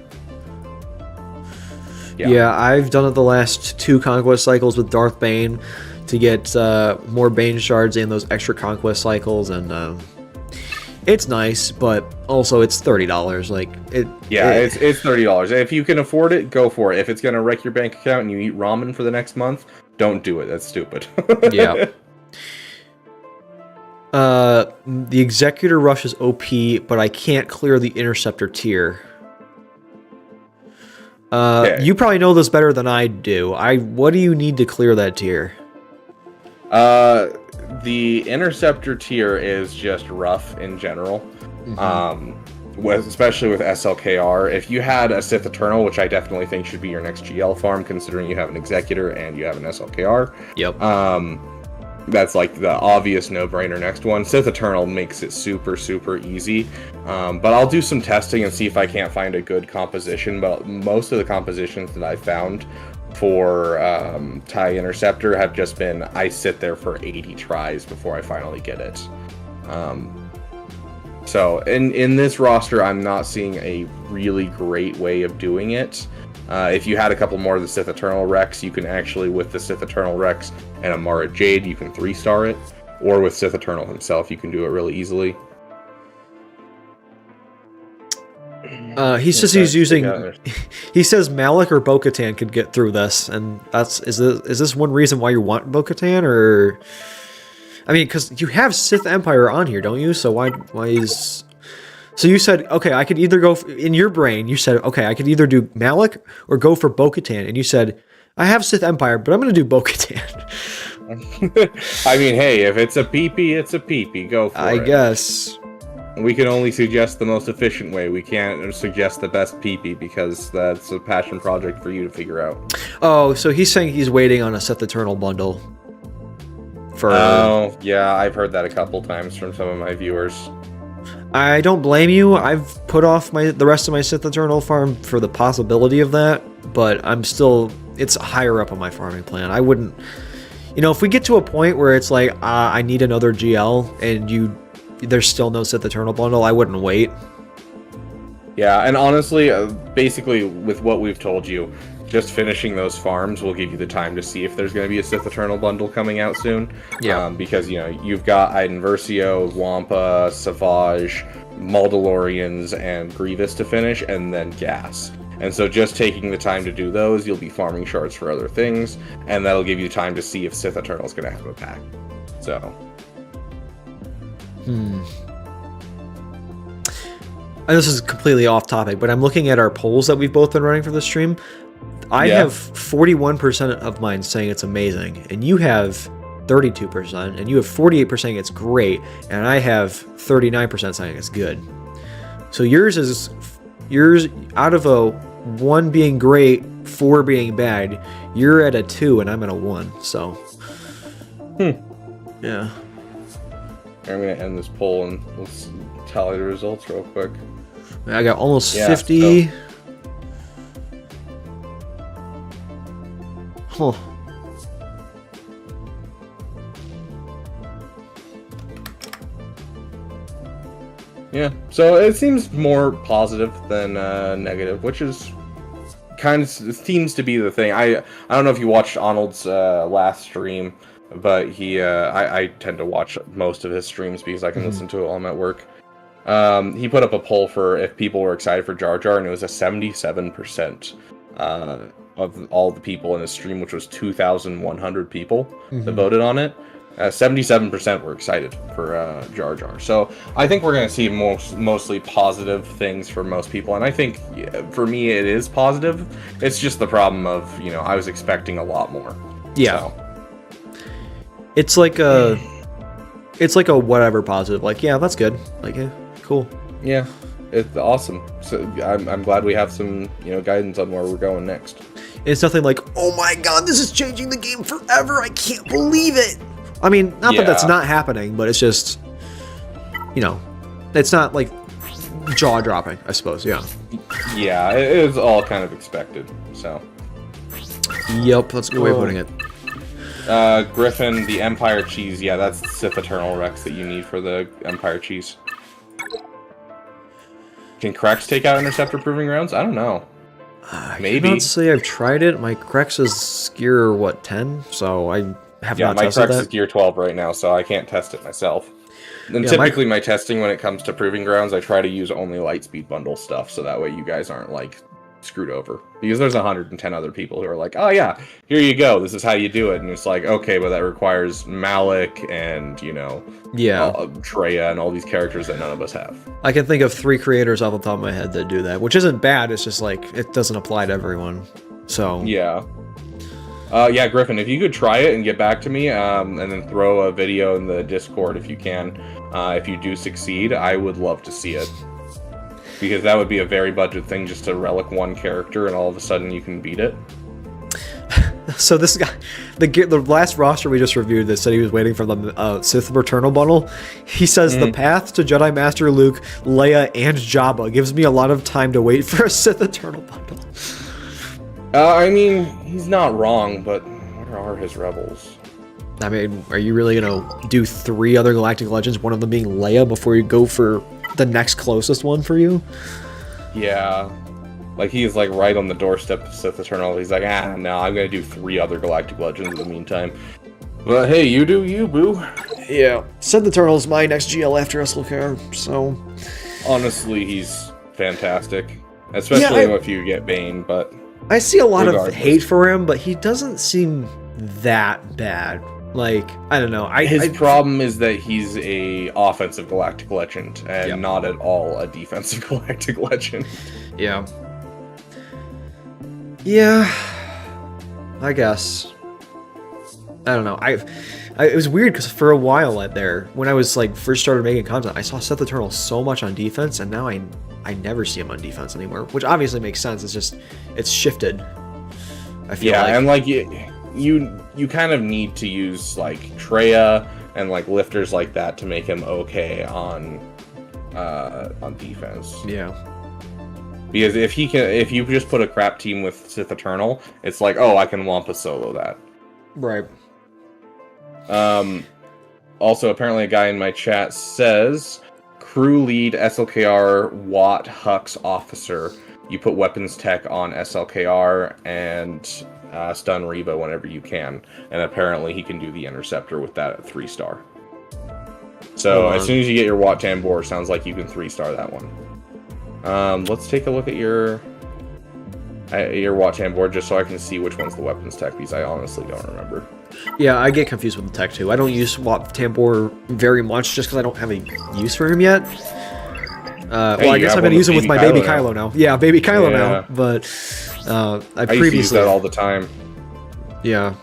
[SPEAKER 2] yeah,
[SPEAKER 1] I've done it the last 2 conquest cycles with Darth Bane to get more Bane shards and those extra conquest cycles, and it's nice, but also it's $30. Like
[SPEAKER 2] it's $30. If you can afford it, go for it. If it's gonna wreck your bank account and you eat ramen for the next month, don't do it. That's stupid.
[SPEAKER 1] Yeah. The Executor Rush is OP, but I can't clear the Interceptor tier. You probably know this better than I do. What do you need to clear that tier?
[SPEAKER 2] The Interceptor tier is just rough in general. Especially with SLKR. If you had a Sith Eternal, which I definitely think should be your next GL farm, considering you have an Executor and you have an SLKR.
[SPEAKER 1] Yep.
[SPEAKER 2] That's like the obvious no-brainer next one. Sith Eternal makes it super, super easy. But I'll do some testing and see if I can't find a good composition. But most of the compositions that I found for TIE Interceptor have just been, I sit there for 80 tries before I finally get it. So in this roster, I'm not seeing a really great way of doing it. If you had a couple more of the Sith Eternal Rex, you can actually, with the Sith Eternal Rex and Amara Jade, you can 3-star it. Or with Sith Eternal himself, you can do it really easily.
[SPEAKER 1] He says he's using. He says Malik or Bo-Katan could get through this, and is this one reason why you want Bo-Katan, or? I mean, because you have Sith Empire on here, don't you? So why is? So you said, okay, I could either go in your brain. You said, okay, I could either do Malik or go for Bo-Katan, and you said, I have Sith Empire, but I'm going to do Bo-Katan.
[SPEAKER 2] I mean, hey, if it's a PP, it's a PP. Go for it.
[SPEAKER 1] I guess.
[SPEAKER 2] We can only suggest the most efficient way. We can't suggest the best PP because that's a passion project for you to figure out.
[SPEAKER 1] Oh, so he's saying he's waiting on a Sith Eternal bundle.
[SPEAKER 2] Oh, yeah, I've heard that a couple times from some of my viewers.
[SPEAKER 1] I don't blame you. I've put off the rest of my Sith Eternal farm for the possibility of that, but it's higher up on my farming plan. I wouldn't, if we get to a point where it's like, I need another GL, and there's still no Sith Eternal bundle, I wouldn't wait.
[SPEAKER 2] Yeah, and honestly, basically, with what we've told you, just finishing those farms will give you the time to see if there's going to be a Sith Eternal bundle coming out soon.
[SPEAKER 1] Yeah.
[SPEAKER 2] Because, you've got Iden Versio, Wampa, Savage, Maldalorians and Grievous to finish, and then Gas. And so just taking the time to do those, you'll be farming shards for other things, and that'll give you time to see if Sith Eternal's going to have a pack. So.
[SPEAKER 1] And this is completely off topic, but I'm looking at our polls that we've both been running for the stream. I have 41% of mine saying it's amazing, and you have 32%, and you have 48% saying it's great, and I have 39% saying it's good. So yours out of a 1 being great, 4 being bad, you're at a 2 and I'm at a 1. So yeah.
[SPEAKER 2] I'm going to end this poll and let's tally the results real quick.
[SPEAKER 1] I got almost 50.
[SPEAKER 2] So.
[SPEAKER 1] Huh.
[SPEAKER 2] Yeah, so it seems more positive than negative, which is kind of seems to be the thing. I don't know if you watched Arnold's last stream, but I tend to watch most of his streams because I can listen to it while I'm at work. He put up a poll for if people were excited for Jar Jar, and it was a 77% of all the people in his stream, which was 2,100 people that voted on it. 77% were excited for Jar Jar. So I think we're going to see mostly positive things for most people. And I think for me, it is positive. It's just the problem of, I was expecting a lot more.
[SPEAKER 1] Yeah.
[SPEAKER 2] So.
[SPEAKER 1] It's like a whatever positive. Like, yeah, that's good. Like, yeah, cool.
[SPEAKER 2] Yeah, it's awesome. So I'm glad we have some, guidance on where we're going next.
[SPEAKER 1] It's nothing like, oh my god, this is changing the game forever. I can't believe it. I mean, not that that's not happening, but it's just, it's not like jaw-dropping, I suppose, yeah.
[SPEAKER 2] Yeah, it is all kind of expected, so.
[SPEAKER 1] Yep, that's a good way of putting it.
[SPEAKER 2] Griffin, the Empire Cheese, yeah, that's Sith Eternal Rex that you need for the Empire Cheese. Can Krex take out Interceptor Proving Grounds? I don't know. Maybe.
[SPEAKER 1] I cannot say I've tried it. My Krex is gear, 10? So I have not tested that.
[SPEAKER 2] Yeah, my Krex is gear 12 right now, so I can't test it myself. And typically my testing when it comes to Proving Grounds, I try to use only Lightspeed Bundle stuff, so that way you guys aren't, screwed over. Because there's 110 other people who are like, oh yeah, here you go, this is how you do it. And it's like, okay, but that requires Malik and, Traya and all these characters that none of us have.
[SPEAKER 1] I can think of 3 creators off the top of my head that do that, which isn't bad, it's just it doesn't apply to everyone. So
[SPEAKER 2] yeah. Griffin, if you could try it and get back to me, and then throw a video in the Discord if you can. If you do succeed, I would love to see it. Because that would be a very budget thing, just to relic one character and all of a sudden you can beat it.
[SPEAKER 1] So this guy, the last roster we just reviewed that said he was waiting for the Sith Eternal bundle, he says the path to Jedi Master Luke, Leia, and Jabba gives me a lot of time to wait for a Sith Eternal bundle.
[SPEAKER 2] I mean, he's not wrong, but where are his rebels?
[SPEAKER 1] I mean, are you really going to do 3 other Galactic Legends, one of them being Leia, before you go for the next closest one for you?
[SPEAKER 2] Yeah. He's right on the doorstep of Sith Eternal. He's like, no, I'm going to do 3 other Galactic Legends in the meantime. But hey, you do you, boo.
[SPEAKER 1] Yeah. Sith Eternal is my next GL after SWGoH, so...
[SPEAKER 2] Honestly, he's fantastic. Especially if you get Bane, but...
[SPEAKER 1] I see a lot of hate for him, but he doesn't seem that bad. I don't know.
[SPEAKER 2] His problem is that he's a offensive Galactic Legend, and not at all a defensive Galactic Legend.
[SPEAKER 1] Yeah. Yeah. I guess. I don't know. It was weird because for a while when I was first started making content, I saw Sith Eternal so much on defense, and now I never see him on defense anymore, which obviously makes sense. It's just it's shifted. I feel like.
[SPEAKER 2] And you kind of need to use Traya and lifters like that to make him okay on defense.
[SPEAKER 1] Yeah.
[SPEAKER 2] Because if you just put a crap team with Sith Eternal, it's I can Wampa solo that.
[SPEAKER 1] Right.
[SPEAKER 2] Also, apparently a guy in my chat says, crew lead SLKR Watt Hux officer. You put weapons tech on SLKR and stun Reva whenever you can. And apparently he can do the interceptor with that at 3-star. So as soon as you get your Wat Tambor, sounds like you can 3-star that one. Let's take a look at your Wat Tambor just so I can see which one's the weapons tech, because I honestly don't remember.
[SPEAKER 1] Yeah, I get confused with the tech too. I don't use Wat Tambor very much just because I don't have a use for him yet. Well, I guess I'm going to use him with my baby Kylo now. Yeah, baby Kylo now, but I previously...
[SPEAKER 2] used to use that all the time.
[SPEAKER 1] Yeah.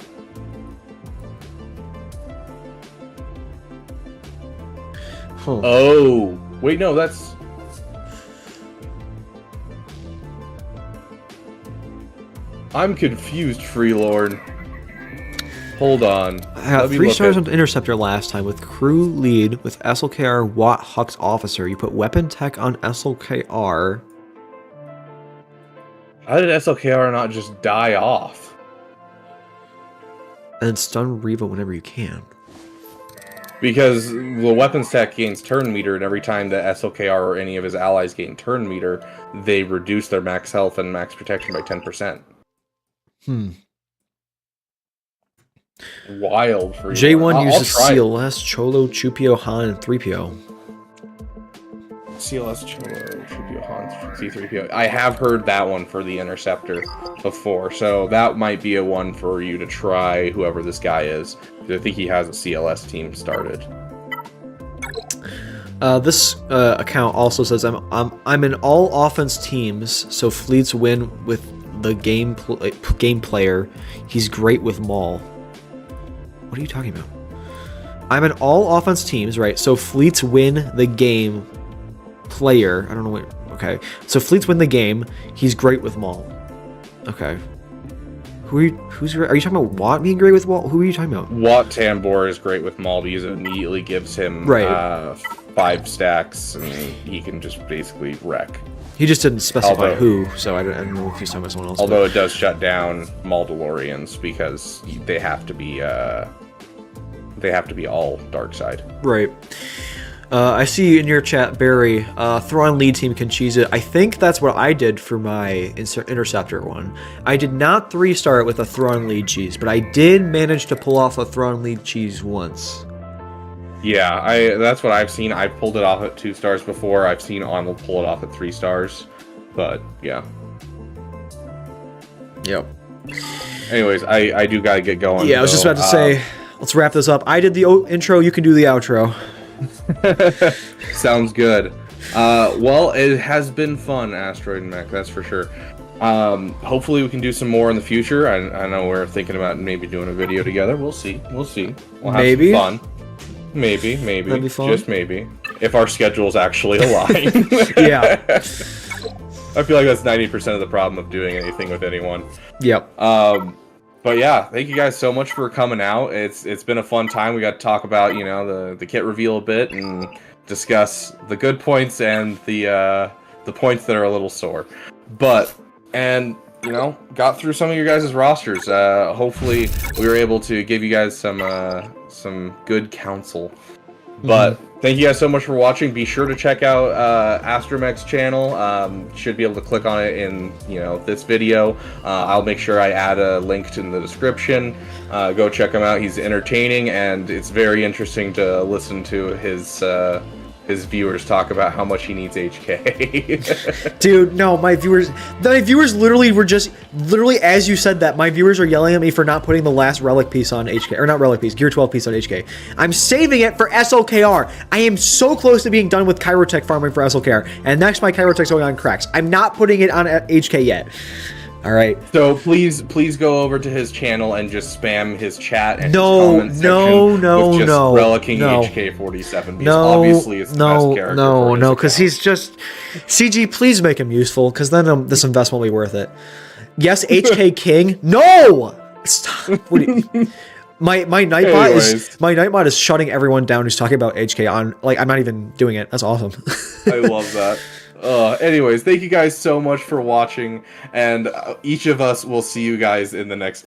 [SPEAKER 1] Huh.
[SPEAKER 2] Oh, wait, no, that's... I'm confused, Freelord. Hold on.
[SPEAKER 1] I got 3 stars on Interceptor last time with crew lead with SLKR Wat Hux Officer. You put weapon tech on SLKR.
[SPEAKER 2] How did SLKR not just die off?
[SPEAKER 1] And stun Reva whenever you can.
[SPEAKER 2] Because the weapons tech gains turn meter, and every time that SLKR or any of his allies gain turn meter, they reduce their max health and max protection by 10%. Wild for you.
[SPEAKER 1] J1 uses CLS, Cholo, Chupio, Han, and 3PO.
[SPEAKER 2] CLS, Cholo, Chupio, Han, C3PO. I have heard that one for the Interceptor before, so that might be a one for you to try, whoever this guy is. I think he has a CLS team started.
[SPEAKER 1] This account also says I'm in all offense teams, so fleets win with the game player. He's great with Maul. What are you talking about? I'm in all offense teams, right? So fleets win the game player. I don't know what. Okay, so fleets win the game. He's great with Maul. Okay. Are you talking about Wat being great with Maul? Who are you talking about?
[SPEAKER 2] Wat Tambor is great with Maul because it immediately gives him 5 stacks, and he can just basically wreck.
[SPEAKER 1] He just didn't specify who, so I don't know if he's talking about someone else.
[SPEAKER 2] Although it does shut down Maldalorians because they have to be all dark side.
[SPEAKER 1] Right. I see in your chat, Barry, Thrawn lead team can cheese it. I think that's what I did for my Interceptor one. I did not 3-star it with a Thrawn lead cheese, but I did manage to pull off a Thrawn lead cheese once.
[SPEAKER 2] Yeah, that's what I've seen. I've pulled it off at 2 stars before. I've seen Arnold pull it off at 3 stars. But, yeah.
[SPEAKER 1] Yep.
[SPEAKER 2] Anyways, I do gotta get going.
[SPEAKER 1] Yeah, I was just about to say, let's wrap this up. I did the intro, you can do the outro.
[SPEAKER 2] Sounds good. Well, it has been fun, SWGoH, that's for sure. Hopefully we can do some more in the future. I know we're thinking about maybe doing a video together. We'll see. We'll have some fun. Maybe.
[SPEAKER 1] That'd be fun.
[SPEAKER 2] Just maybe. If our schedules actually align.
[SPEAKER 1] Yeah.
[SPEAKER 2] I feel like that's 90% of the problem of doing anything with anyone.
[SPEAKER 1] Yep.
[SPEAKER 2] But yeah, thank you guys so much for coming out. It's been a fun time. We got to talk about, you know, the kit reveal a bit and discuss the good points and the points that are a little sore. And you know, got through some of your guys' rosters. Hopefully we were able to give you guys some good counsel. But thank you guys so much for watching. Be sure to check out SWGoH's channel. Should be able to click on it in, you know, this video. I'll make sure I add a link in the description. Go check him out. He's entertaining, and it's very interesting to listen to his viewers talk about how much he needs HK.
[SPEAKER 1] Dude, no, my viewers literally were as you said that, my viewers are yelling at me for not putting the last relic piece on HK, or not relic piece, Gear 12 piece on HK. I'm saving it for SLKR. I am so close to being done with Chirotech farming for SLKR, and next my Chirotech's going on cracks. I'm not putting it on HK yet. All right.
[SPEAKER 2] So please go over to his channel and just spam his chat and his
[SPEAKER 1] No,
[SPEAKER 2] comment section with just relicking
[SPEAKER 1] no.
[SPEAKER 2] HK47 because obviously it's the best character.
[SPEAKER 1] No, because he's just CG. Please make him useful, because then this investment will be worth it. Yes, HK King. No, stop. What do you, my Nightbot is shutting everyone down who's talking about HK on. Like, I'm not even doing it. That's awesome.
[SPEAKER 2] I love that. Anyways, thank you guys so much for watching, and each of us will see you guys in the next